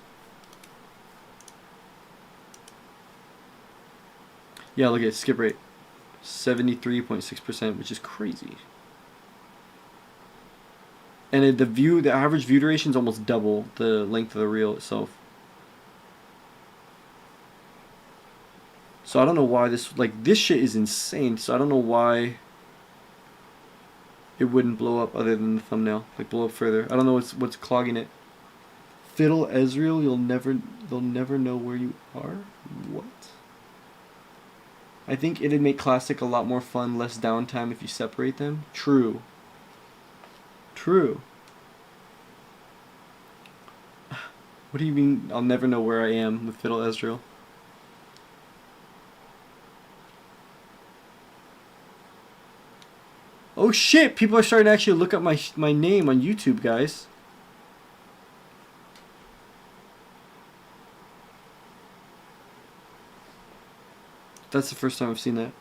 Yeah, look at skip rate. 73.6%, which is crazy. And the average view duration is almost double the length of the reel itself. So I don't know why this shit is insane. So I don't know why it wouldn't blow up other than the thumbnail, like blow up further. I don't know what's clogging it. Fiddle Ezreal, they'll never know where you are. What? I think it'd make Classic a lot more fun, less downtime if you separate them. True. True. What do you mean I'll never know where I am with Fiddle Ezreal? Oh shit! People are starting to actually look up my name on YouTube, guys. That's the first time I've seen that.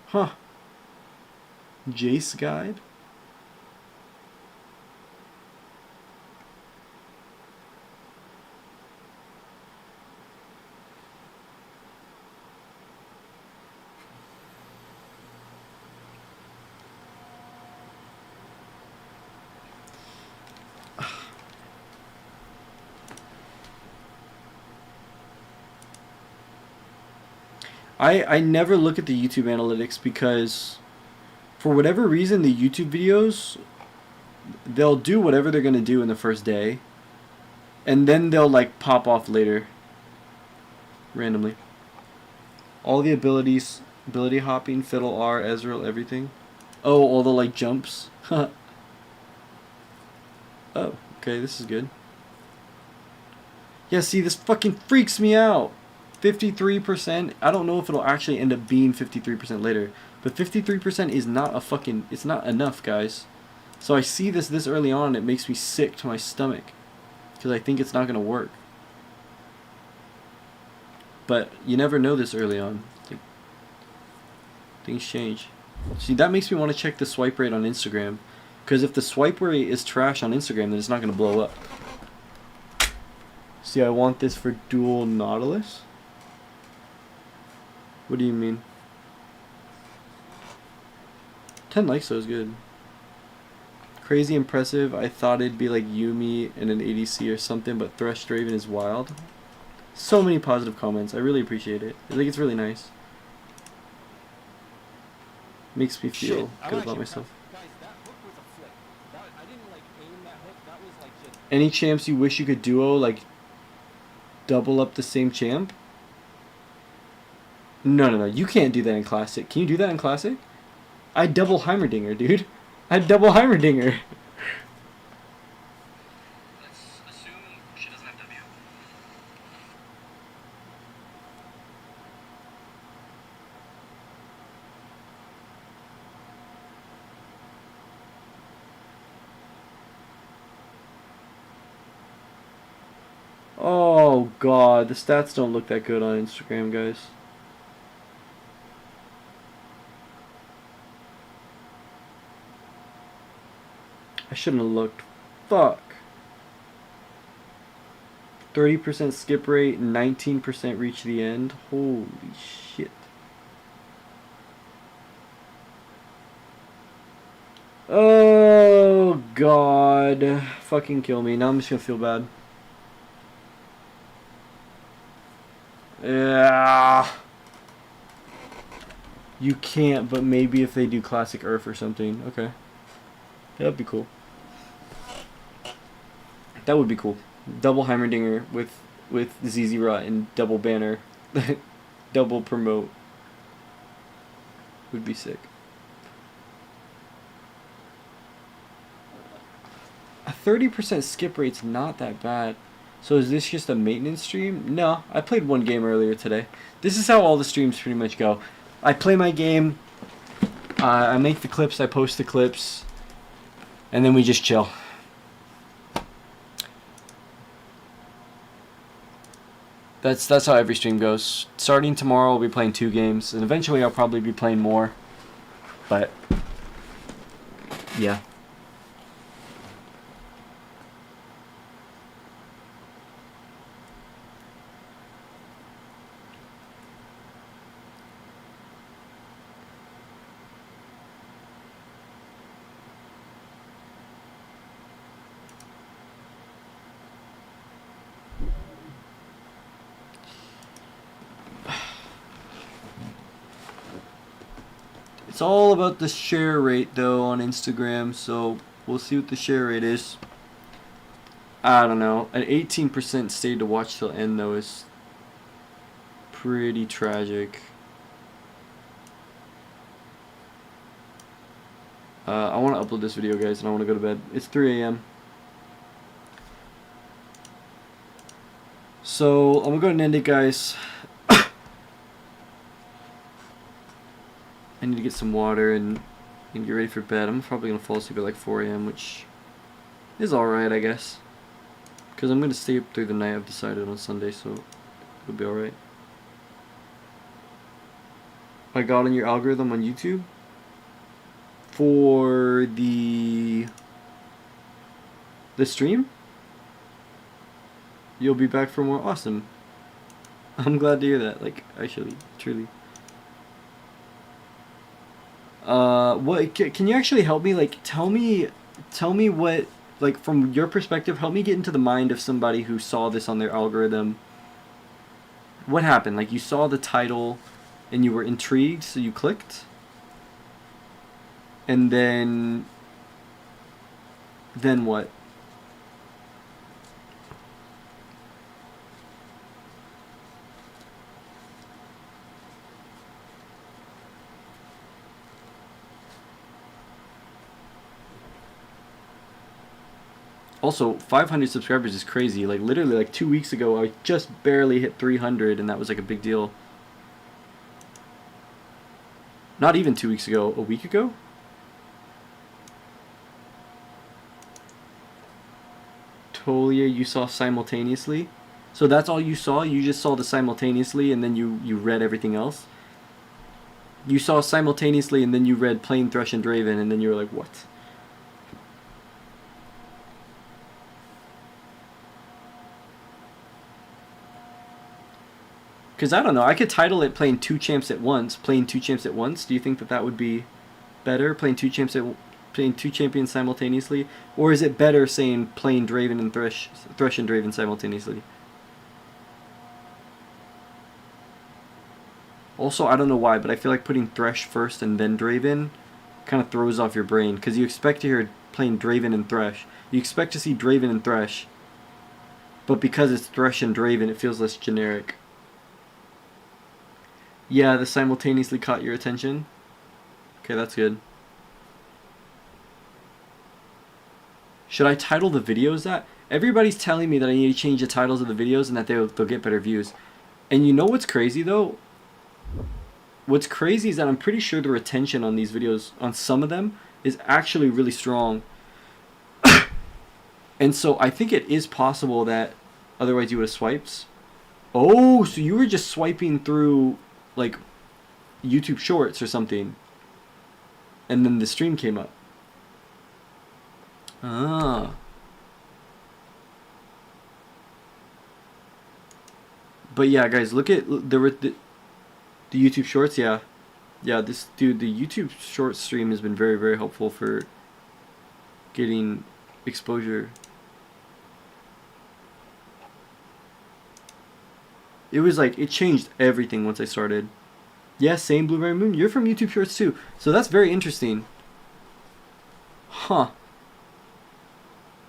Huh. Jace guide? I never look at the YouTube analytics because for whatever reason the YouTube videos, they'll do whatever they're gonna do in the first day and then they'll like pop off later randomly. All the abilities, ability hopping, Fiddle R, Ezreal, everything. Oh, all the like jumps. Oh, okay, this is good. Yeah, see, this fucking freaks me out. 53%. I don't know if it'll actually end up being 53% later, but 53% is not a fucking, it's not enough, guys. So I see this early on and it makes me sick to my stomach because I think it's not going to work. But you never know this early on. Like, things change. See, that makes me want to check the swipe rate on Instagram, because if the swipe rate is trash on Instagram, then it's not going to blow up. See, I want this for dual Nautilus. What do you mean? 10 likes though is good. Crazy impressive. I thought it'd be like Yumi and an ADC or something, but THRESH DRAVEN is wild. So many positive comments. I really appreciate it. I think it's really nice. Makes me feel good about myself. Guys, that hook was a flick. I didn't like aim that hook. That was like just... Any champs you wish you could duo, like double up the same champ? No. You can't do that in Classic. Can you do that in Classic? I double Heimerdinger, dude. I double Heimerdinger. Let's assume she doesn't have W. Oh god, the stats don't look that good on Instagram, guys. I shouldn't have looked. Fuck. 30% skip rate, 19% reach the end. Holy shit. Oh god. Fucking kill me. Now I'm just gonna feel bad. Yeah. You can't, but maybe if they do classic Earth or something. Okay. That'd be cool. That would be cool. Double Heimerdinger with ZZ Rot and double banner. Double promote. Would be sick. A 30% skip rate's not that bad. So is this just a maintenance stream? No, I played one game earlier today. This is how all the streams pretty much go. I play my game, I make the clips, I post the clips, and then we just chill. That's how every stream goes. Starting tomorrow, I'll be playing 2 games, and eventually I'll probably be playing more. But yeah. It's all about the share rate though on Instagram, so we'll see what the share rate is. I don't know. An 18% stayed to watch till end though is pretty tragic. I want to upload this video, guys, and I want to go to bed. It's 3 a.m. So I'm gonna go ahead and end it, guys. I need to get some water and get ready for bed. I'm probably going to fall asleep at like 4 a.m., which is alright, I guess. Because I'm going to stay up through the night, I've decided, on Sunday, so it'll be alright. I got on your algorithm on YouTube for the stream. You'll be back for more. Awesome. I'm glad to hear that, like, actually, truly. What can you actually help me? Like, tell me what, like, from your perspective, help me get into the mind of somebody who saw this on their algorithm. What happened? Like, you saw the title and you were intrigued, so you clicked, and then what? Also, 500 subscribers is crazy. Like, literally, like 2 weeks ago, I just barely hit 300, and that was like a big deal. Not even 2 weeks ago, a week ago? Tolia, you saw simultaneously? So that's all you saw? You just saw the simultaneously, and then you read everything else? You saw simultaneously, and then you read Plain Thresh and Draven, and then you were like, what? Because I don't know, I could title it playing 2 champs at once. Playing 2 champs at once. Do you think that would be better? Playing 2 champions simultaneously? Or is it better saying playing Draven and Thresh and Draven simultaneously? Also, I don't know why, but I feel like putting Thresh first and then Draven kind of throws off your brain. Because you expect to hear playing Draven and Thresh. You expect to see Draven and Thresh. But because it's Thresh and Draven, it feels less generic. Yeah, the simultaneously caught your attention. Okay, that's good. Should I title the videos that? Everybody's telling me that I need to change the titles of the videos and that they'll get better views. And you know what's crazy though? What's crazy is that I'm pretty sure the retention on these videos, on some of them, is actually really strong. And so I think it is possible that Otherwise you would have swiped. Oh, so you were just swiping through like YouTube Shorts or something, and then the stream came up. Ah. But yeah, guys, look at the YouTube Shorts. Yeah, yeah. This dude, the YouTube Short stream has been very, very helpful for getting exposure. It was like it changed everything once I started. Yeah, same Blueberry Moon. You're from YouTube Shorts too, so that's very interesting. Huh.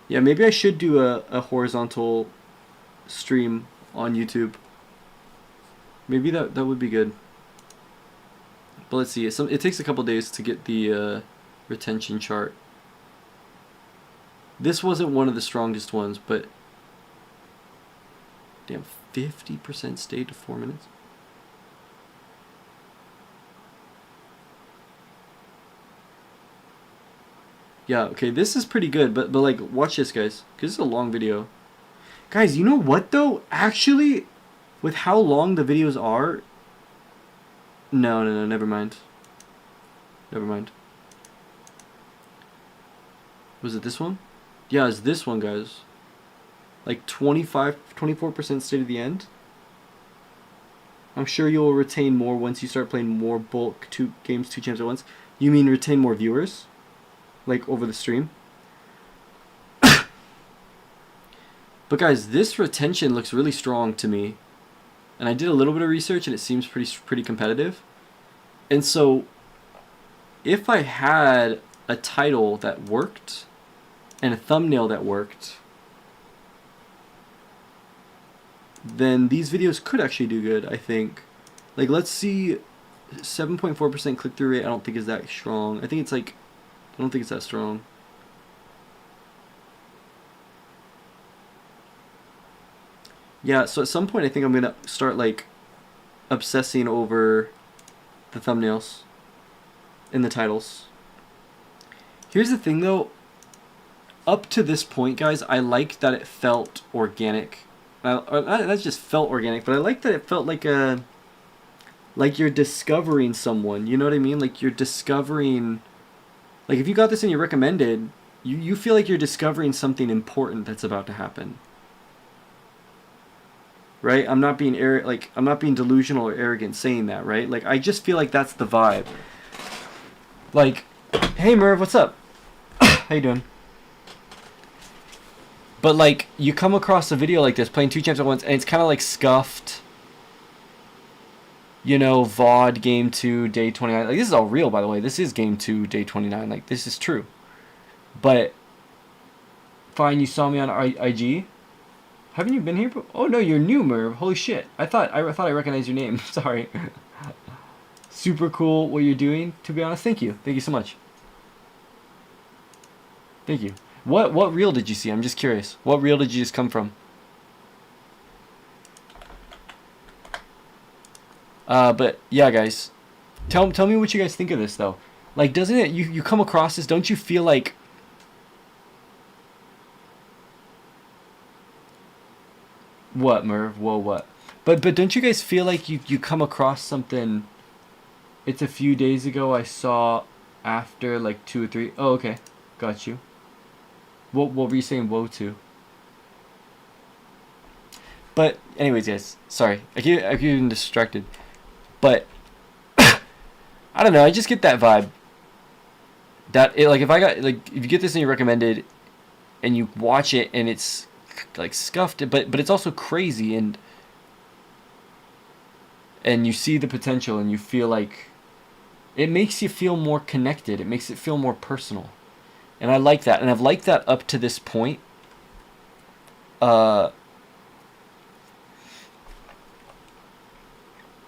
Yeah, maybe I should do a horizontal stream on YouTube. Maybe that would be good. But let's see. It takes a couple days to get the retention chart. This wasn't one of the strongest ones, but damn, 50% stayed to 4 minutes. Yeah, okay, this is pretty good, but like, watch this, guys, because it's a long video. Guys, you know what, though? Actually, with how long the videos are... No, never mind. Never mind. Was it this one? Yeah, it's this one, guys. Like 24% stay to the end. I'm sure you'll retain more once you start playing more bulk 2 champs at once. You mean retain more viewers? Like over the stream? But guys, this retention looks really strong to me. And I did a little bit of research and it seems pretty competitive. And so if I had a title that worked and a thumbnail that worked, then these videos could actually do good, I think. Like, let's see, 7.4% click-through rate I don't think is that strong. I think it's like, I don't think it's that strong. Yeah, so at some point I think I'm gonna start like obsessing over the thumbnails and the titles. Here's the thing though, up to this point, guys, I like that it felt organic. That just felt organic, but I like that it felt like you're discovering someone, you know what I mean? Like you're discovering, like if you got this and you recommended, you feel like you're discovering something important that's about to happen. Right? I'm not being I'm not being delusional or arrogant saying that, right? Like I just feel like that's the vibe. Like, hey Merv, what's up? How you doing? But like you come across a video like this playing 2 champs at once and it's kind of like scuffed. You know, VOD game 2 day 29. Like this is all real, by the way. This is game 2 day 29. Like this is true. But fine, you saw me on IG. Haven't you been here? Oh no, you're new, Merv. Holy shit! I thought I recognized your name. Sorry. Super cool what you're doing. To be honest, thank you. Thank you so much. Thank you. What reel did you see? I'm just curious. What reel did you just come from? But yeah, guys, tell me what you guys think of this though. Like, doesn't it? You come across this? Don't you feel like? What, Merv? Whoa, what? But don't you guys feel like you come across something? It's a few days ago I saw after like 2 or 3. Oh, okay, got you. What were you saying? Whoa to? But anyways, guys, sorry, I keep getting distracted. But I don't know. I just get that vibe. That like if you get this and you recommended, and you watch it and it's like scuffed, but it's also crazy and you see the potential and you feel like it makes you feel more connected. It makes it feel more personal, and I like that. And I've liked that up to this point.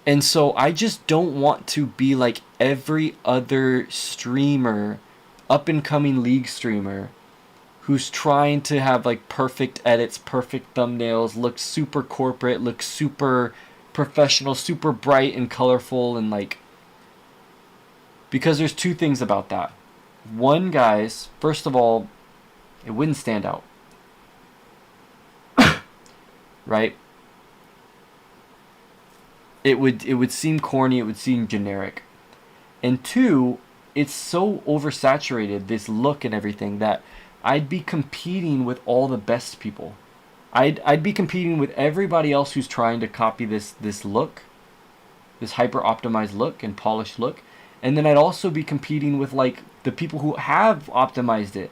And so I just don't want to be like every other streamer, up and coming league streamer, who's trying to have like perfect edits, perfect thumbnails, look super corporate, look super professional, super bright and colorful, and like, because there's 2 things about that. One, guys, first of all, it wouldn't stand out. right? It would seem corny, it would seem generic. And two, it's so oversaturated, this look and everything, that I'd be competing with all the best people. I'd be competing with everybody else who's trying to copy this look, this hyper optimized look and polished look. And then I'd also be competing with like the people who have optimized it.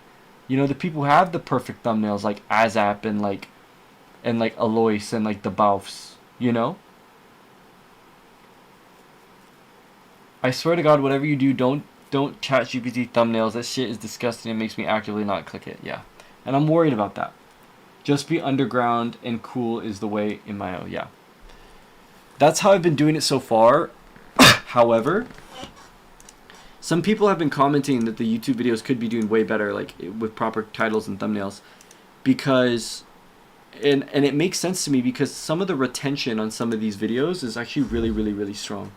You know, the people who have the perfect thumbnails like Azap and like Alois and like the Baufs, you know? I swear to God, whatever you do, don't chat GPT thumbnails. That shit is disgusting. It makes me actively not click it. Yeah. And I'm worried about that. Just be underground and cool is the way in my own. Yeah. That's how I've been doing it so far. However, some people have been commenting that the YouTube videos could be doing way better, like with proper titles and thumbnails, because, and it makes sense to me because some of the retention on some of these videos is actually really, really, really strong.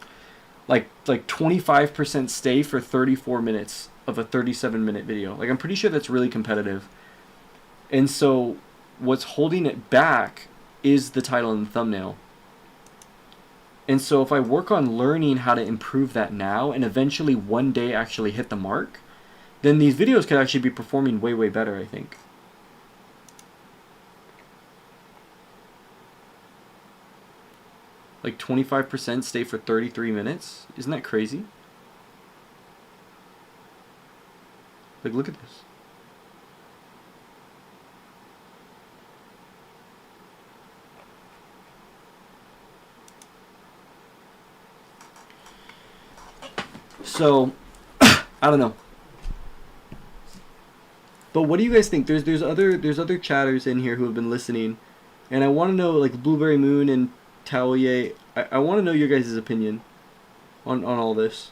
Like 25% stay for 34 minutes of a 37-minute video. Like I'm pretty sure that's really competitive. And so what's holding it back is the title and the thumbnail. And so if I work on learning how to improve that now and eventually one day actually hit the mark, then these videos could actually be performing way, way better, I think. Like 25% stay for 33 minutes? Isn't that crazy? Like, look at this. So, I don't know. But what do you guys think? There's other chatters in here who have been listening, and I want to know, like Blueberry Moon and Taoye, I want to know your guys' opinion on all this.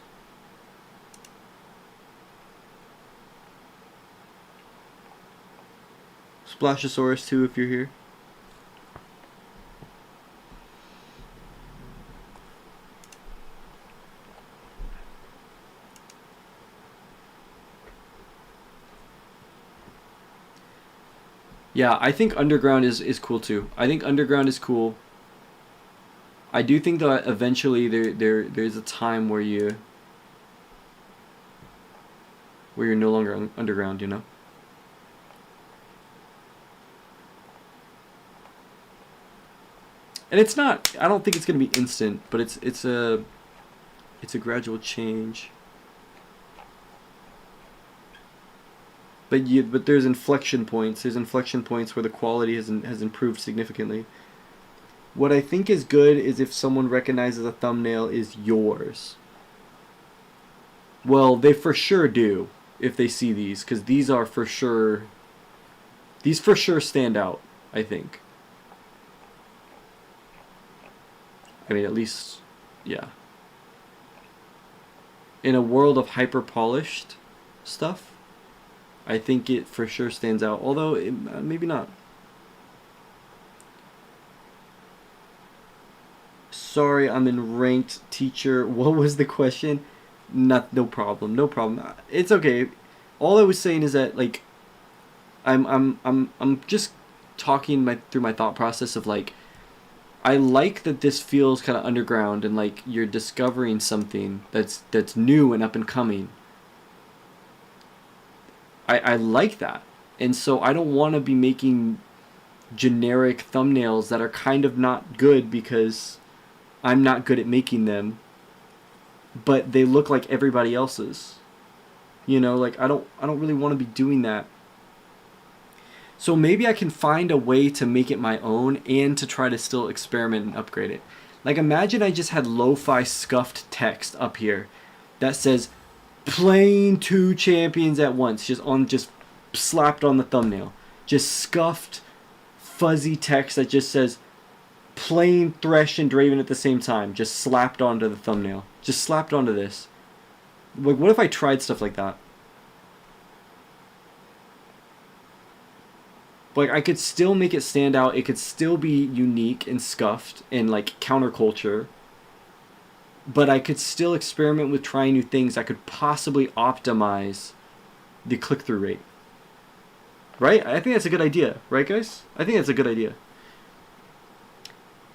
Splashosaurus too, if you're here. Yeah, I think Underground is cool too. I think Underground is cool. I do think that eventually there's a time where you're no longer underground, you know? And it's not, I don't think it's going to be instant, but it's a gradual change. But there's inflection points. There's inflection points where the quality has improved significantly. What I think is good is if someone recognizes a thumbnail is yours. Well, they for sure do if they see these, because these are for sure. These for sure stand out, I think. I mean, at least, yeah. In a world of hyper polished stuff, I think it for sure stands out. Although, maybe not. Sorry, I'm in ranked teacher. What was the question? No problem. No problem. It's okay. All I was saying is that like I'm just talking through my thought process of like I like that this feels kind of underground and like you're discovering something that's new and up and coming. I like that. And so I don't want to be making generic thumbnails that are kind of not good because I'm not good at making them, but they look like everybody else's. You know, like I don't really want to be doing that. So maybe I can find a way to make it my own and to try to still experiment and upgrade it. Like imagine I just had lo-fi scuffed text up here that says playing 2 champions at once, just slapped on the thumbnail. Just scuffed fuzzy text that just says playing Thresh and Draven at the same time, just slapped onto the thumbnail. Just slapped onto this. Like, what if I tried stuff like that? Like, I could still make it stand out. It could still be unique and scuffed and, like, counterculture. But I could still experiment with trying new things that could possibly optimize the click-through rate. Right? I think that's a good idea. Right, guys? I think that's a good idea.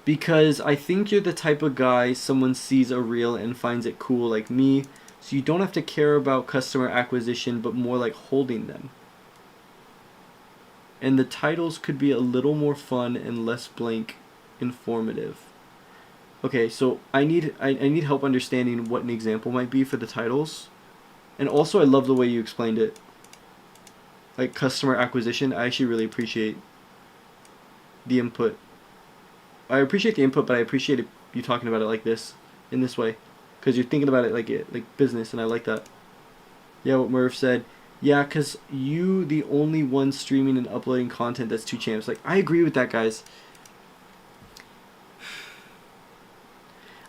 Because I think you're the type of guy someone sees a reel and finds it cool, like me. So you don't have to care about customer acquisition, but more like holding them. And the titles could be a little more fun and less blank informative. Okay, so I need help understanding what an example might be for the titles. And also I love the way you explained it. Like customer acquisition, I actually really appreciate the input. I appreciate the input, but I appreciate you talking about it like this, in this way. Because you're thinking about it like business, and I like that. Yeah, what Murph said. Yeah, because you the only one streaming and uploading content that's 2Champs. Like, I agree with that, guys.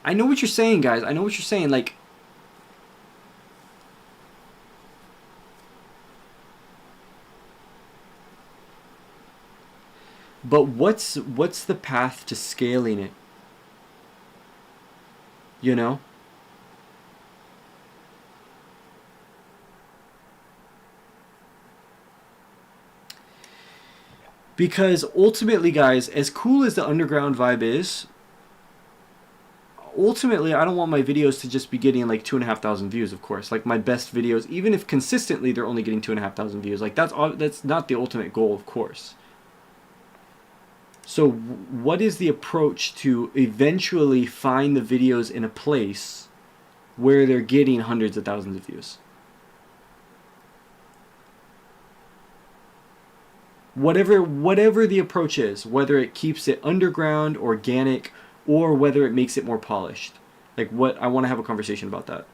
I know what you're saying, guys. I know what you're saying. Like, but what's the path to scaling it? You know? Because ultimately, guys, as cool as the underground vibe is, ultimately, I don't want my videos to just be getting like 2,500 views, of course. Like my best videos, even if consistently they're only getting 2,500 views. Like that's not the ultimate goal, of course. So what is the approach to eventually find the videos in a place where they're getting hundreds of thousands of views? Whatever the approach is, whether it keeps it underground, organic, or whether it makes it more polished. Like what I want to have a conversation about that.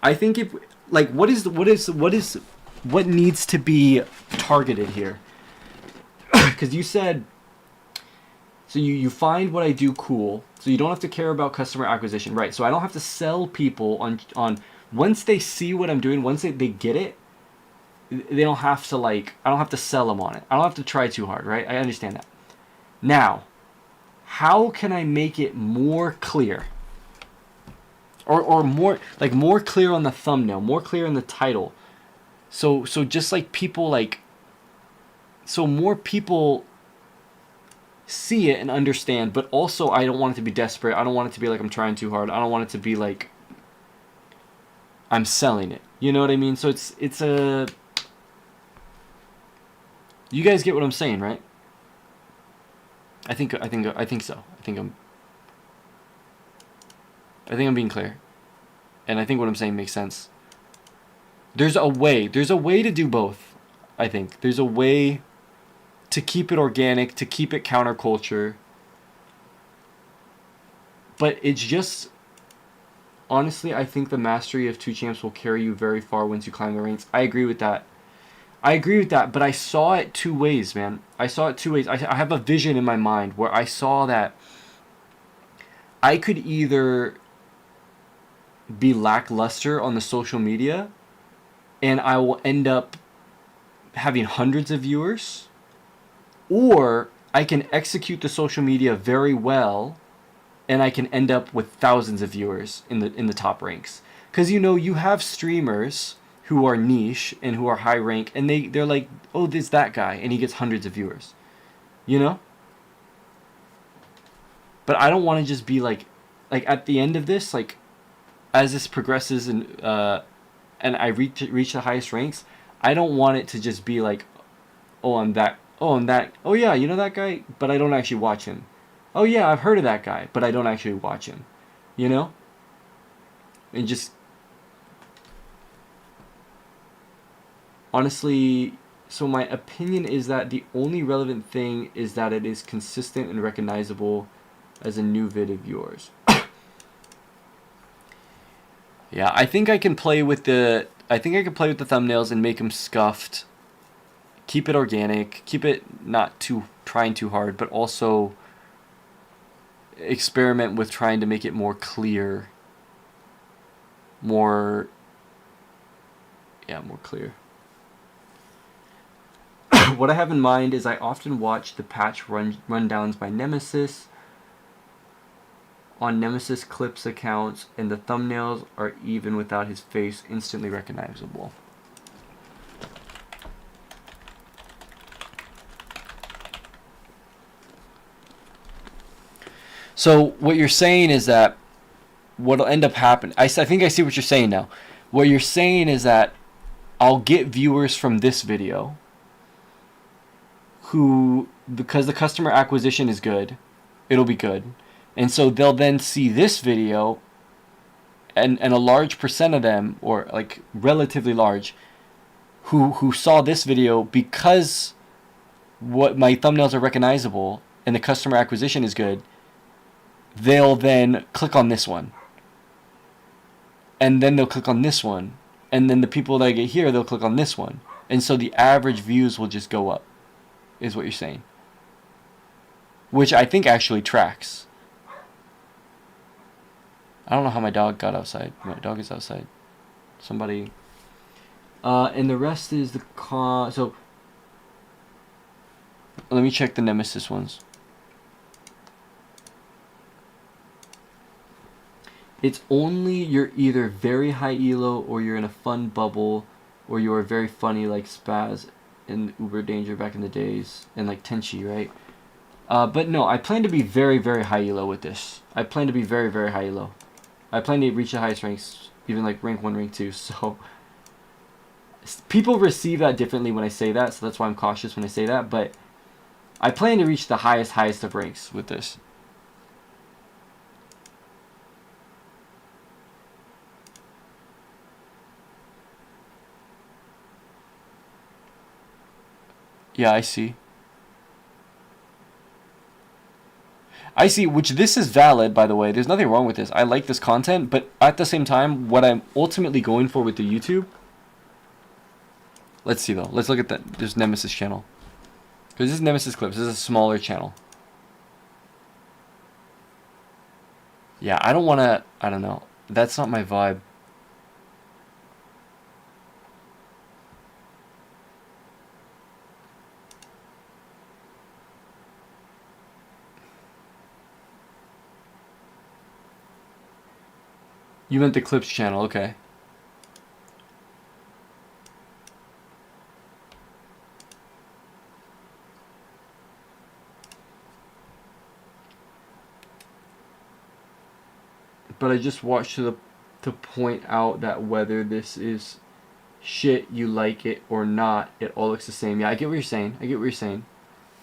I think if like what needs to be targeted here? Because you said so you find what I do cool, so you don't have to care about customer acquisition, right? So I don't have to sell people on once they see what I'm doing, once they get it, they don't have to like, I don't have to sell them on it. I don't have to try too hard, right? I understand that. Now, how can I make it more clear? Or more, like more clear on the thumbnail, more clear on the title. So just like people like, so more people see it and understand, but also I don't want it to be desperate. I don't want it to be like I'm trying too hard. I don't want it to be like I'm selling it. You know what I mean? So it's a... You guys get what I'm saying, right? I think so. I think I'm being clear. And I think what I'm saying makes sense. There's a way to do both. I think there's a way to keep it organic, to keep it counterculture. But it's just, honestly, I think the mastery of 2Champs will carry you very far once you climb the ranks. I agree with that. But I saw it two ways, man. I saw it two ways. I have a vision in my mind where I saw that I could either be lackluster on the social media and I will end up having hundreds of viewers, or I can execute the social media very well and I can end up with thousands of viewers in the top ranks. Because, you know, you have streamers who are niche and who are high rank, and they're like, oh, there's that guy, and he gets hundreds of viewers. You know? But I don't want to just be like at the end of this, like, as this progresses and I reach the highest ranks, I don't want it to just be like, oh yeah, you know that guy, but I don't actually watch him. Oh yeah, I've heard of that guy, but I don't actually watch him. You know? And just honestly, so my opinion is that the only relevant thing is that it is consistent and recognizable as a new vid of yours. Yeah, I think I can play with the thumbnails and make them scuffed. Keep it organic, keep it not trying too hard, but also experiment with trying to make it more clear. More clear. What I have in mind is I often watch the patch rundowns by Nemesis on Nemesis Clips accounts, and the thumbnails are even without his face instantly recognizable. So what you're saying is that what'll end up happening, I think I see what you're saying now. What you're saying is that I'll get viewers from this video who, because the customer acquisition is good, it'll be good. And so they'll then see this video, and a large percent of them, or like relatively large, who saw this video because what my thumbnails are recognizable and the customer acquisition is good, they'll then click on this one. And then they'll click on this one. And then the people that get here, they'll click on this one. And so the average views will just go up, is what you're saying. Which I think actually tracks. I don't know how my dog got outside. My dog is outside. Somebody. And the rest is the so let me check the Nemesis ones. It's only you're either very high elo or you're in a fun bubble or you're very funny like Spaz in Uber Danger back in the days and like Tenchi, right? But no, I plan to be very, very high elo with this. I plan to be very, very high elo. I plan to reach the highest ranks, even like rank 1, rank 2, so people receive that differently when I say that, so that's why I'm cautious when I say that, but I plan to reach the highest of ranks with this. Yeah, I see. I see, which this is valid, by the way. There's nothing wrong with this. I like this content, but at the same time, what I'm ultimately going for with the YouTube... Let's see, though. Let's look at that. There's Nemesis channel. Because this is Nemesis Clips. This is a smaller channel. Yeah, I don't want to... I don't know. That's not my vibe. You meant the Clips channel, okay. But I just watched to point out that whether this is shit, you like it or not, it all looks the same. Yeah, I get what you're saying. I get what you're saying.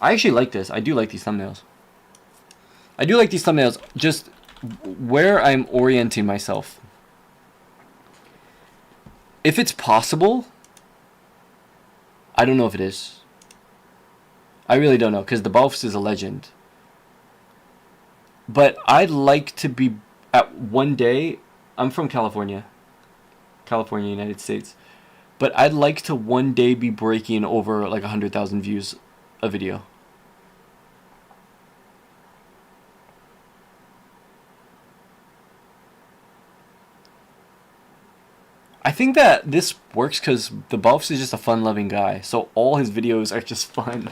I actually like this. I do like these thumbnails. I do like these thumbnails. Just where I'm orienting myself. If it's possible, I don't know if it is. I really don't know, because the Balfs is a legend. But I'd like to be, at one day, I'm from California, United States. But I'd like to one day be breaking over like 100,000 views a video. I think that this works because the Balfs is just a fun-loving guy. So all his videos are just fun.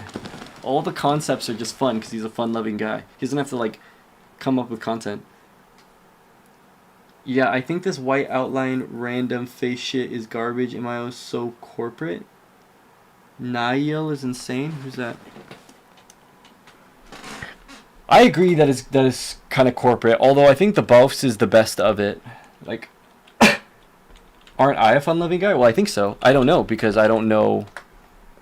All the concepts are just fun because he's a fun-loving guy. He doesn't have to like come up with content. Yeah, I think this white outline random face shit is garbage. MIO is so corporate. Nail is insane. Who's that? I agree that is kind of corporate. Although I think the Balfs is the best of it. Like, aren't I a fun-loving guy? Well, I think so. I don't know because I don't know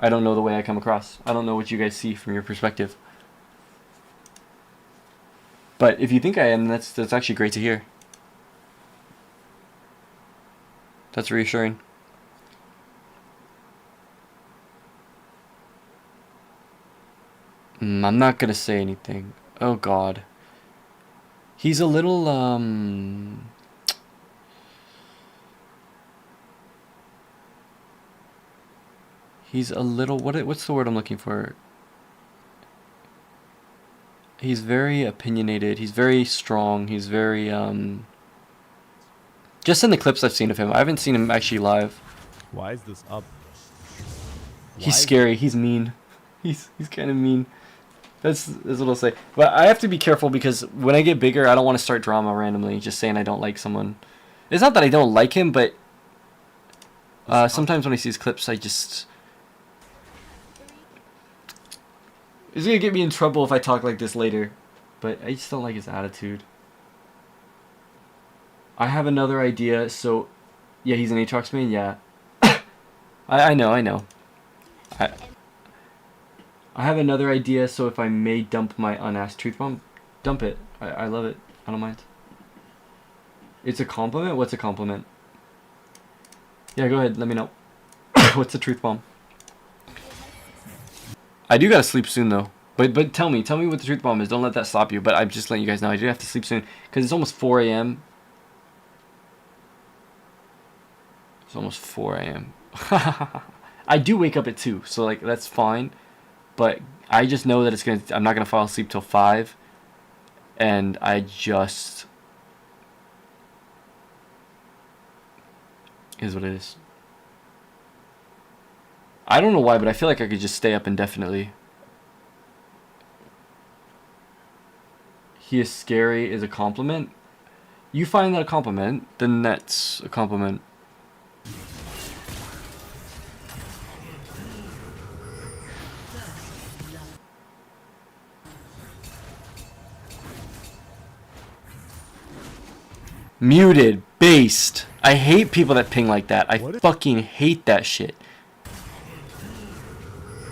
the way I come across. I don't know what you guys see from your perspective. But if you think I am, that's actually great to hear. That's reassuring. I'm not gonna say anything. Oh God. He's a little He's a little what's the word I'm looking for? He's very opinionated. He's very strong. He's very just in the clips I've seen of him. I haven't seen him actually live. Why is this up? He's scary. He's mean. He's kind of mean. That's what I'll say. But I have to be careful because when I get bigger, I don't want to start drama randomly, just saying I don't like someone. It's not that I don't like him, but sometimes when I see his clips, I just... It's gonna get me in trouble if I talk like this later. but I just don't like his attitude. I have another idea. So, yeah, he's an Aatrox main. Yeah, I know. I have another idea. So if I may dump my unasked truth bomb, dump it. I love it. I don't mind. It's a compliment. What's a compliment? Yeah, go ahead. Let me know. What's the truth bomb? I do gotta sleep soon though. But tell me what the truth bomb is. Don't let that stop you. But I'm just letting you guys know I do have to sleep soon because it's almost 4 a.m. It's almost 4 a.m. I do wake up at 2, so like that's fine. But I just know that I'm not gonna fall asleep till 5, and I just is what it is. I don't know why, but I feel like I could just stay up indefinitely. He is scary is a compliment. You find that a compliment, then that's a compliment. Muted, based. I hate people that ping like that. I fucking hate that shit.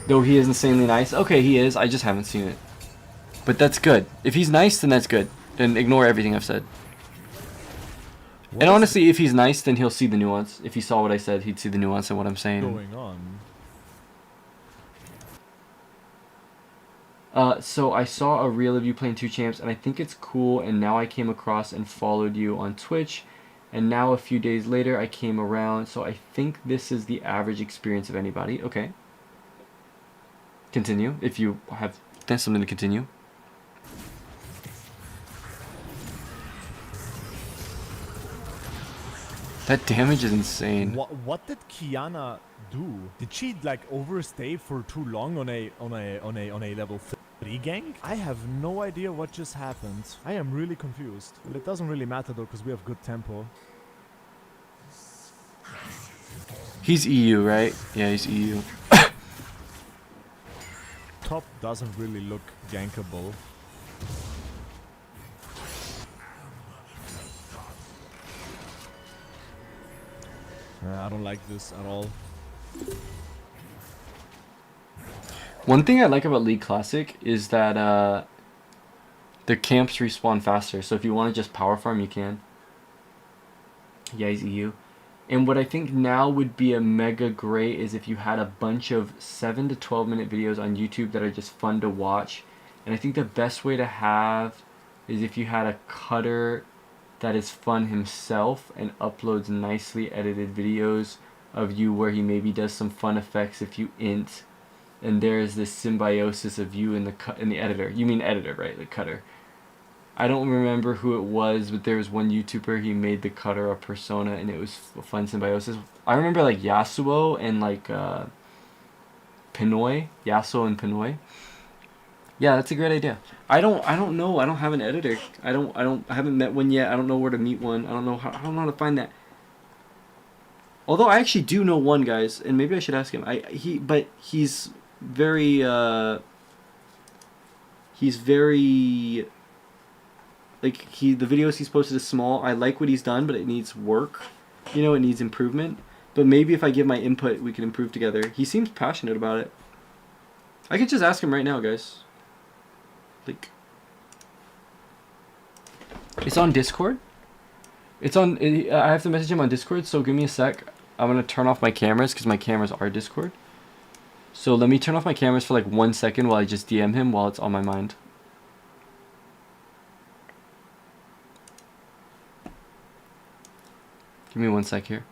Though he is insanely nice. Okay, he is. I just haven't seen it. But that's good. If he's nice, then that's good. Then ignore everything I've said. And honestly, if he's nice, then he'll see the nuance. If he saw what I said, he'd see the nuance in what I'm saying. Going on? So I saw a reel of you playing 2 champs, and I think it's cool, and now I came across and followed you on Twitch, and now a few days later I came around, so I think this is the average experience of anybody. Okay. Continue, if you have something to continue. That damage is insane. What did Kiana do? Did she like overstay for too long on a level 3 gank? I have no idea what just happened. I am really confused. But it doesn't really matter though, because we have good tempo. He's EU, right? Yeah, he's EU. Top doesn't really look gankable. I don't like this at all. One thing I like about League Classic is that the camps respawn faster. So if you want to just power farm, you can. Yeah, he's EU. And what I think now would be a mega great is if you had a bunch of 7 to 12 minute videos on YouTube that are just fun to watch. And I think the best way to have is if you had a cutter that is fun himself and uploads nicely edited videos of you where he maybe does some fun effects if you int, and there's this symbiosis of you in the editor. You mean editor, right? The cutter. I don't remember who it was, but there was one YouTuber, he made the cutter a persona and it was a fun symbiosis. I remember like Yasuo and like Pinoy. Yasuo and Pinoy. Yeah, that's a great idea. I don't know. I don't have an editor. I haven't met one yet. I don't know where to meet one. I don't know how to find that. Although I actually do know one, guys, and maybe I should ask him. But he's very like the videos he's posted is small. I like what he's done, but it needs work. You know, it needs improvement. But maybe if I give my input, we can improve together. He seems passionate about it. I could just ask him right now, guys. Like, it's on Discord. It's on. I have to message him on Discord. So give me a sec. I'm gonna turn off my cameras because my cameras are Discord. So let me turn off my cameras for like 1 second while I just DM him while it's on my mind. Give me 1 sec here.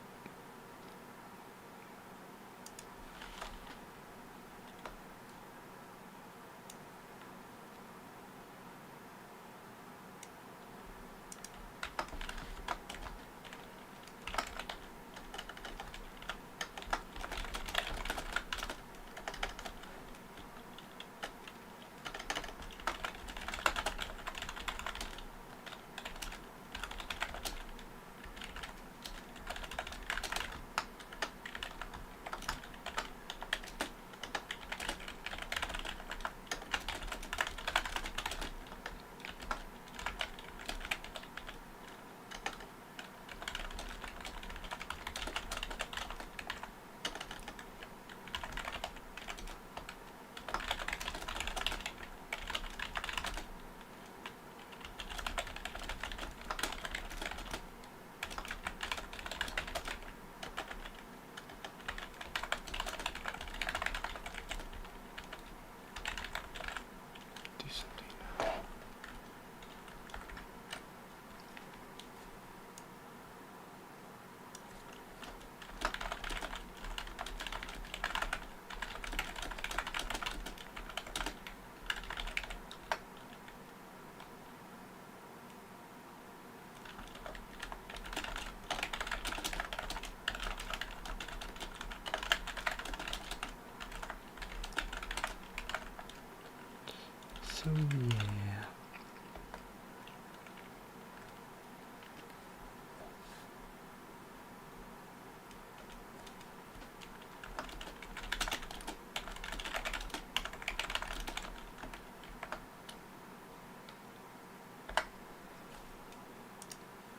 yeah.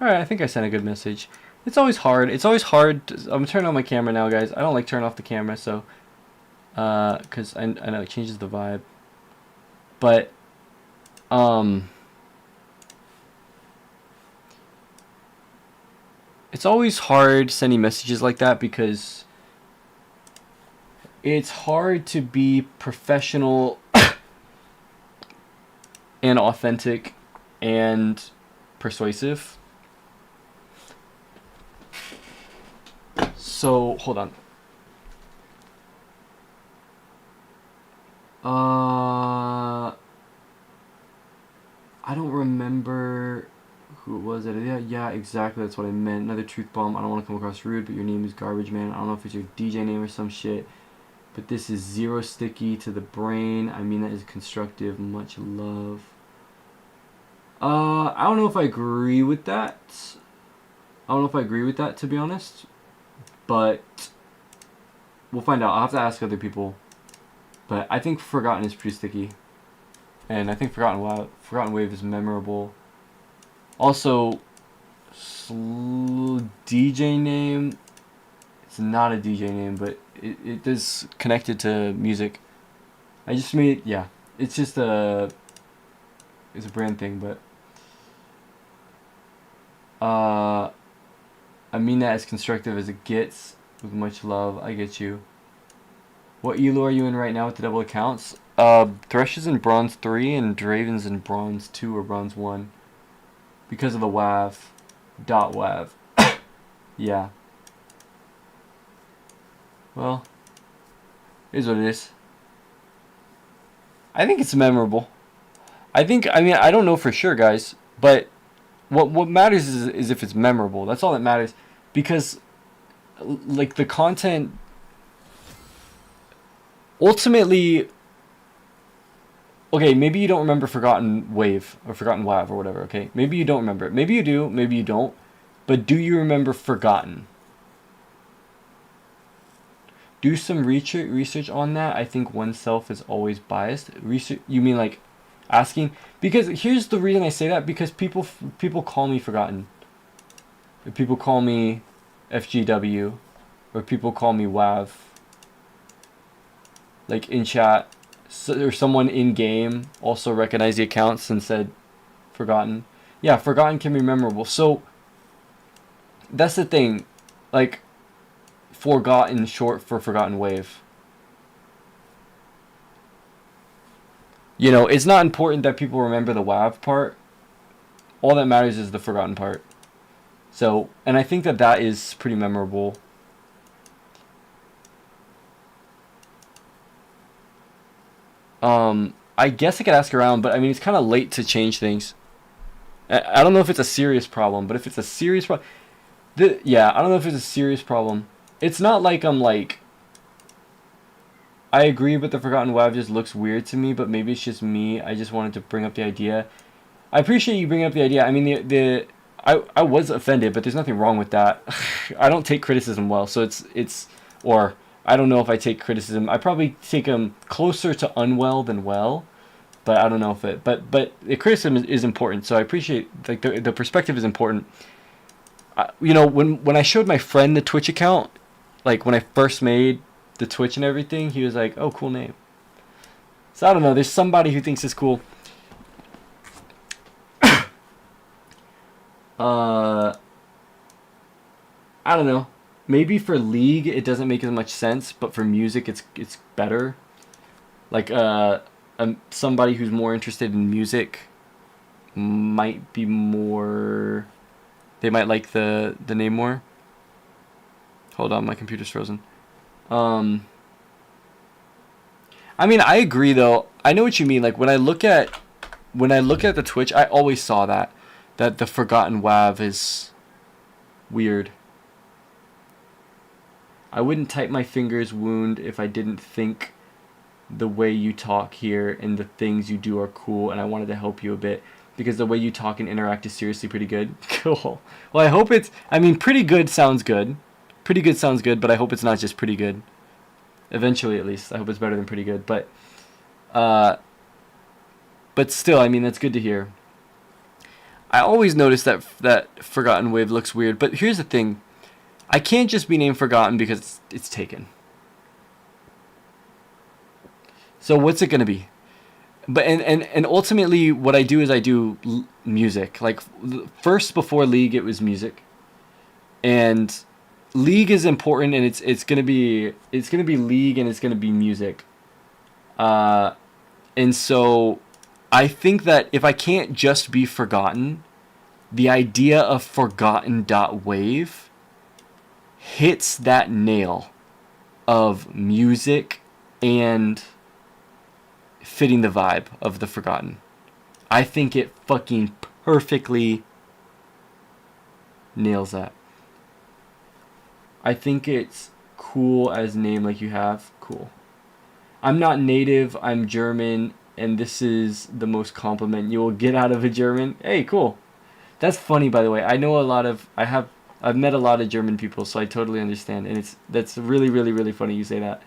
Alright, I think I sent a good message. It's always hard. It's always hard. I'm turning on my camera now, guys. I don't like turning off the camera, so... because I know it changes the vibe. But, it's always hard sending messages like that because it's hard to be professional and authentic and persuasive. So, hold on. I don't remember who it was. Yeah, exactly. That's what I meant. Another truth bomb. I don't want to come across rude, but your name is Garbage Man. I don't know if it's your DJ name or some shit. But this is zero sticky to the brain. I mean that is constructive. Much love. I don't know if I agree with that. To be honest. But we'll find out. I'll have to ask other people. But I think Forgotten is pretty sticky. And I think Forgotten Wave is memorable. Also, DJ name. It's not a DJ name, but it is connected to music. I just made, yeah. It's just it's a brand thing, but I mean that as constructive as it gets, with much love. I get you. What elo are you in right now with the double accounts? Thresh is in Bronze 3 and DRAVEN's in Bronze 2 or Bronze 1. Because of the WAV. .wav. Yeah. Well, it is what it is. I think it's memorable. I mean, I don't know for sure, guys, but what matters is if it's memorable. That's all that matters. Because, like, the content... Ultimately... Okay, maybe you don't remember Forgotten Wave, or Forgotten WAV, or whatever, okay? Maybe you don't remember it. Maybe you do, maybe you don't. But do you remember Forgotten? Do some research on that. I think oneself is always biased. Research, you mean like asking? Because here's the reason I say that. Because people call me Forgotten. Or people call me FGW. Or people call me WAV. Like in chat. Or someone in game also recognized the accounts and said Forgotten. Yeah, Forgotten can be memorable. So that's the thing. Like, Forgotten short for Forgotten Wave. You know, it's not important that people remember the WAV part. All that matters is the Forgotten part. So, and I think that is pretty memorable. I guess I could ask around, but I mean, it's kind of late to change things. I don't know if it's a serious problem, but if it's a serious problem... Yeah, I don't know if it's a serious problem. It's not like I'm like... I agree, but the Forgotten WAV just looks weird to me, but maybe it's just me. I just wanted to bring up the idea. I appreciate you bringing up the idea. I mean, I was offended, but there's nothing wrong with that. I don't take criticism well, so it's... Or, I don't know if I take criticism. I probably take them closer to unwell than well, but I don't know if it... But the criticism is important, so I appreciate... Like, the perspective is important. You know, when I showed my friend the Twitch account, like when I first made the Twitch and everything, he was like, oh, cool name. So I don't know, there's somebody who thinks it's cool. I don't know. Maybe for League it doesn't make as much sense, but for music it's better. Like somebody who's more interested in music might be more... They might like the name more. Hold on, my computer's frozen. I mean, I agree though. I know what you mean. Like when I look at the Twitch, I always saw that the Forgotten WAV is weird. I wouldn't type my fingers wound if I didn't think the way you talk here and the things you do are cool, and I wanted to help you a bit because the way you talk and interact is seriously pretty good. Cool. Well, I hope it's, I mean, pretty good sounds good. Pretty good sounds good, but I hope it's not just pretty good. Eventually, at least. I hope it's better than pretty good. But still, I mean, that's good to hear. I always notice that Forgotten Wave looks weird, but here's the thing. I can't just be named Forgotten because it's taken. So what's it going to be? But and ultimately what I do is I do music. Like first before League it was music. And League is important, and it's going to be League, and it's going to be music. And so I think that if I can't just be Forgotten, the idea of Forgotten.wave hits that nail of music and fitting the vibe of the Forgotten. I think it fucking perfectly nails that. I think it's cool as name like you have. Cool. I'm not native, I'm German, and this is the most compliment you will get out of a German. Hey, cool. That's funny, by the way. I know I've met a lot of German people, so I totally understand, and that's really, really, really funny you say that.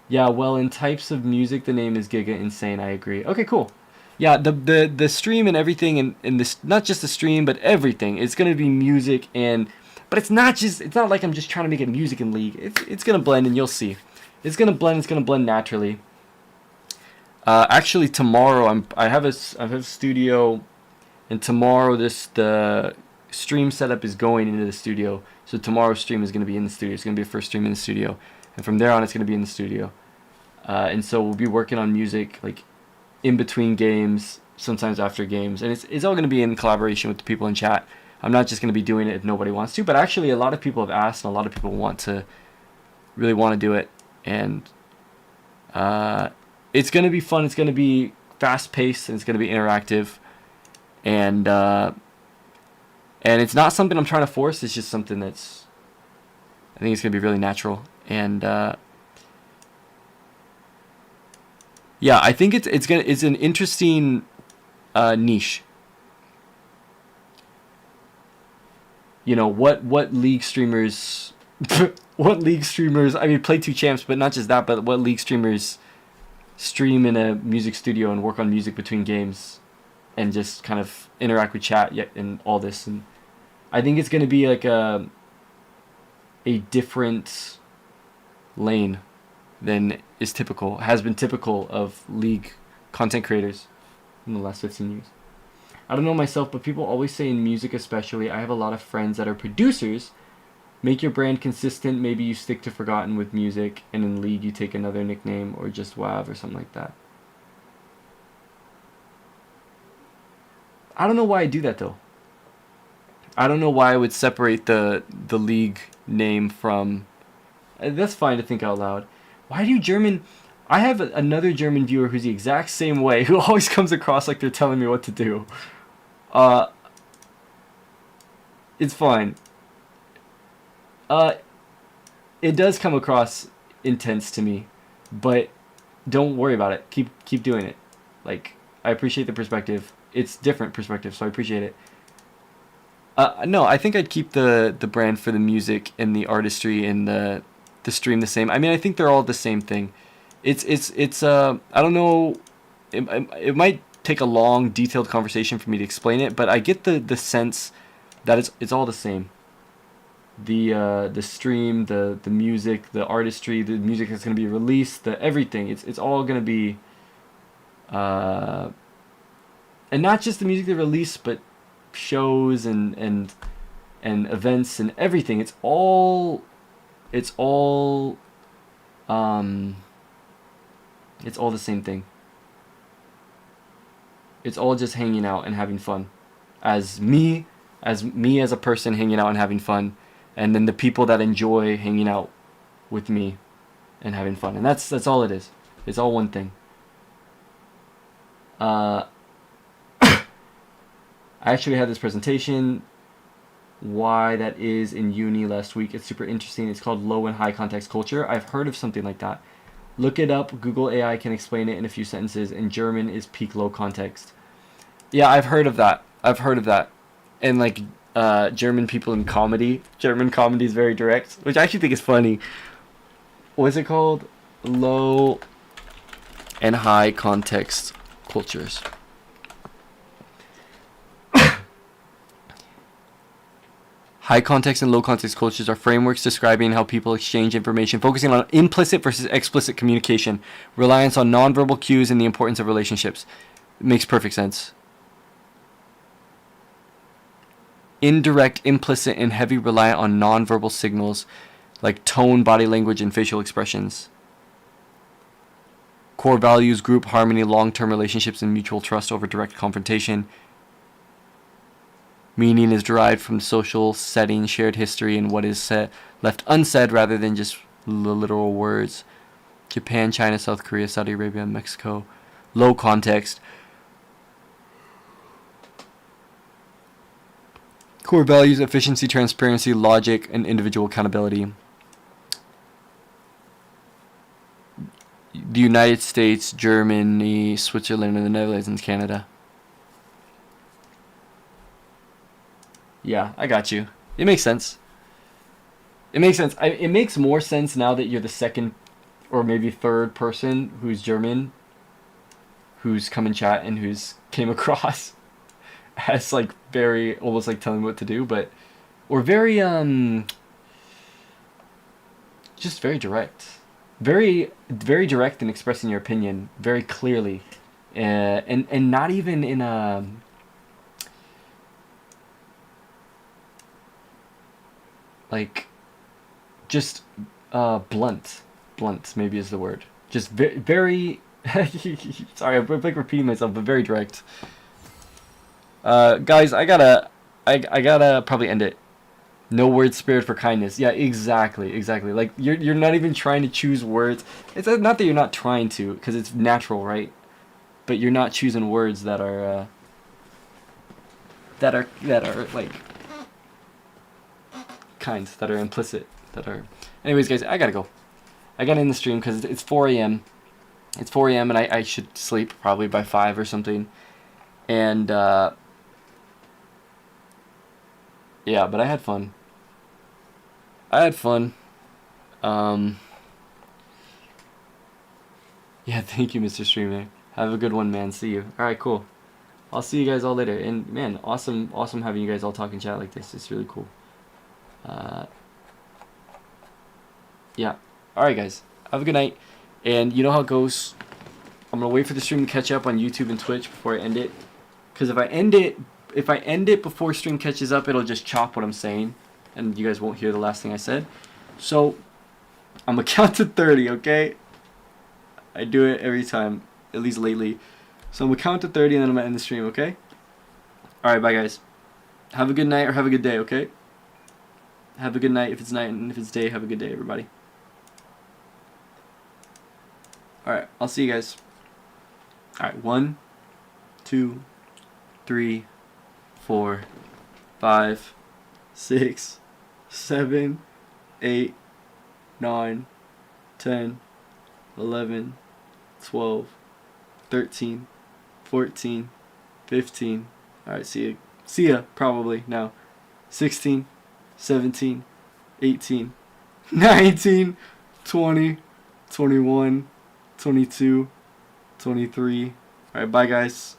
Yeah, well, in types of music, the name is Giga Insane. I agree. Okay, cool. Yeah, the stream and everything, and this, not just the stream, but everything. It's gonna be music, but it's not like I'm just trying to make it music in League. It's gonna blend, and you'll see. It's gonna blend naturally. Actually, tomorrow I have a studio, and tomorrow the stream setup is going into the studio. So tomorrow's stream is gonna be in the studio. It's gonna be the first stream in the studio. And from there on, it's going to be in the studio. And so we'll be working on music like in between games, sometimes after games. And it's all going to be in collaboration with the people in chat. I'm not just going to be doing it if nobody wants to. But actually, a lot of people have asked, and a lot of people really want to do it. And it's going to be fun. It's going to be fast-paced, and it's going to be interactive. And it's not something I'm trying to force. It's just something I think it's going to be really natural. And yeah, I think it's an interesting niche. You know, what League streamers what League streamers, I mean, play 2 champs, but not just that, but what League streamers stream in a music studio and work on music between games and just kind of interact with chat and all this. And I think it's going to be like a different lane than has been typical of League content creators in the last 15 years. I don't know myself, but people always say in music especially, I have a lot of friends that are producers. Make your brand consistent, maybe you stick to Forgotten with music, and in League you take another nickname or just WAV or something like that. I don't know why I do that though. I don't know why I would separate the League name from... That's fine to think out loud. Why do German... I have another German viewer who's the exact same way, who always comes across like they're telling me what to do. It's fine. It does come across intense to me, but don't worry about it. Keep doing it. Like, I appreciate the perspective. It's different perspective, so I appreciate it. No, I think I'd keep the brand for the music and the artistry and the stream the same. I mean, I think they're all the same thing. It's I don't know, it might take a long, detailed conversation for me to explain it, but I get the sense that it's all the same. The stream, the music, the artistry, the music that's going to be released, the everything. It's all going to be, and not just the music they release, but shows and events and everything. It's all the same thing. It's all just hanging out and having fun, as me as a person hanging out and having fun, and then the people that enjoy hanging out with me and having fun. And that's all it is. It's all one thing. I actually had this presentation, why that is, in uni last week. It's super interesting. It's called Low and High Context Culture. I've heard of something like that. Look it up. Google AI can explain it in a few sentences, and German is peak low context. Yeah, I've heard of that. I've heard of that. And like German people in comedy. German comedy is very direct, which I actually think is funny. What's it called? Low and high context cultures. High context and low context cultures are frameworks describing how people exchange information, focusing on implicit versus explicit communication, reliance on nonverbal cues, and the importance of relationships. It makes perfect sense. Indirect, implicit, and heavy reliant on nonverbal signals like tone, body language, and facial expressions. Core values, group harmony, long-term relationships, and mutual trust over direct confrontation. Meaning is derived from social setting, shared history, and what is said, left unsaid rather than just literal words. Japan, China, South Korea, Saudi Arabia, Mexico. Low context. Core values, efficiency, transparency, logic, and individual accountability. The United States, Germany, Switzerland, and the Netherlands, and Canada. Yeah, I got you. It makes sense. It makes sense. It makes more sense now that you're the second or maybe third person who's German, who's come in chat and who's came across as like very almost like telling me what to do, but or very just very direct, very direct in expressing your opinion very clearly, and not even in a like just blunt maybe is the word, just very sorry, I'm like repeating myself, but very direct. Guys, I gotta probably end it. No words spared for kindness. Yeah, exactly. Like you're not even trying to choose words. It's not that you're not trying to, because it's natural, right? But you're not choosing words that are like kind, that are implicit, that are. Anyways, guys, I gotta go. I gotta end the stream because it's 4 a.m. It's 4 a.m. and I should sleep probably by 5 or something. And yeah, but I had fun. Yeah, thank you, Mr. Streamer. Have a good one, man. See you. Alright, cool. I'll see you guys all later. And man, awesome having you guys all talk and chat like this. It's really cool. Yeah. Alright, guys. Have a good night. And you know how it goes. I'm gonna wait for the stream to catch up on YouTube and Twitch before I end it. Because if I end it before stream catches up, it'll just chop what I'm saying, and you guys won't hear the last thing I said. So I'm gonna count to 30, okay? I do it every time, at least lately. So I'm gonna count to 30 and then I'm gonna end the stream, okay? Alright, bye guys. Have a good night or have a good day, okay? Have a good night if it's night, and if it's day, have a good day, everybody. Alright, I'll see you guys. Alright, 1, 2, 3, 4, 5, 6, 7, 8, 9, 10, 11, 12, 13, 14, 15. Alright, see ya probably now. 16, 17, 18, 19, 20, 21, 22, 23. Alright, bye guys.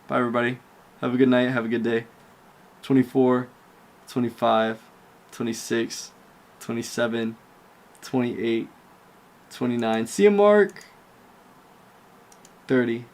Bye everybody. Have a good night, have a good day. 24, 25, 26, 27, 28, 29. See ya, Mark. 30.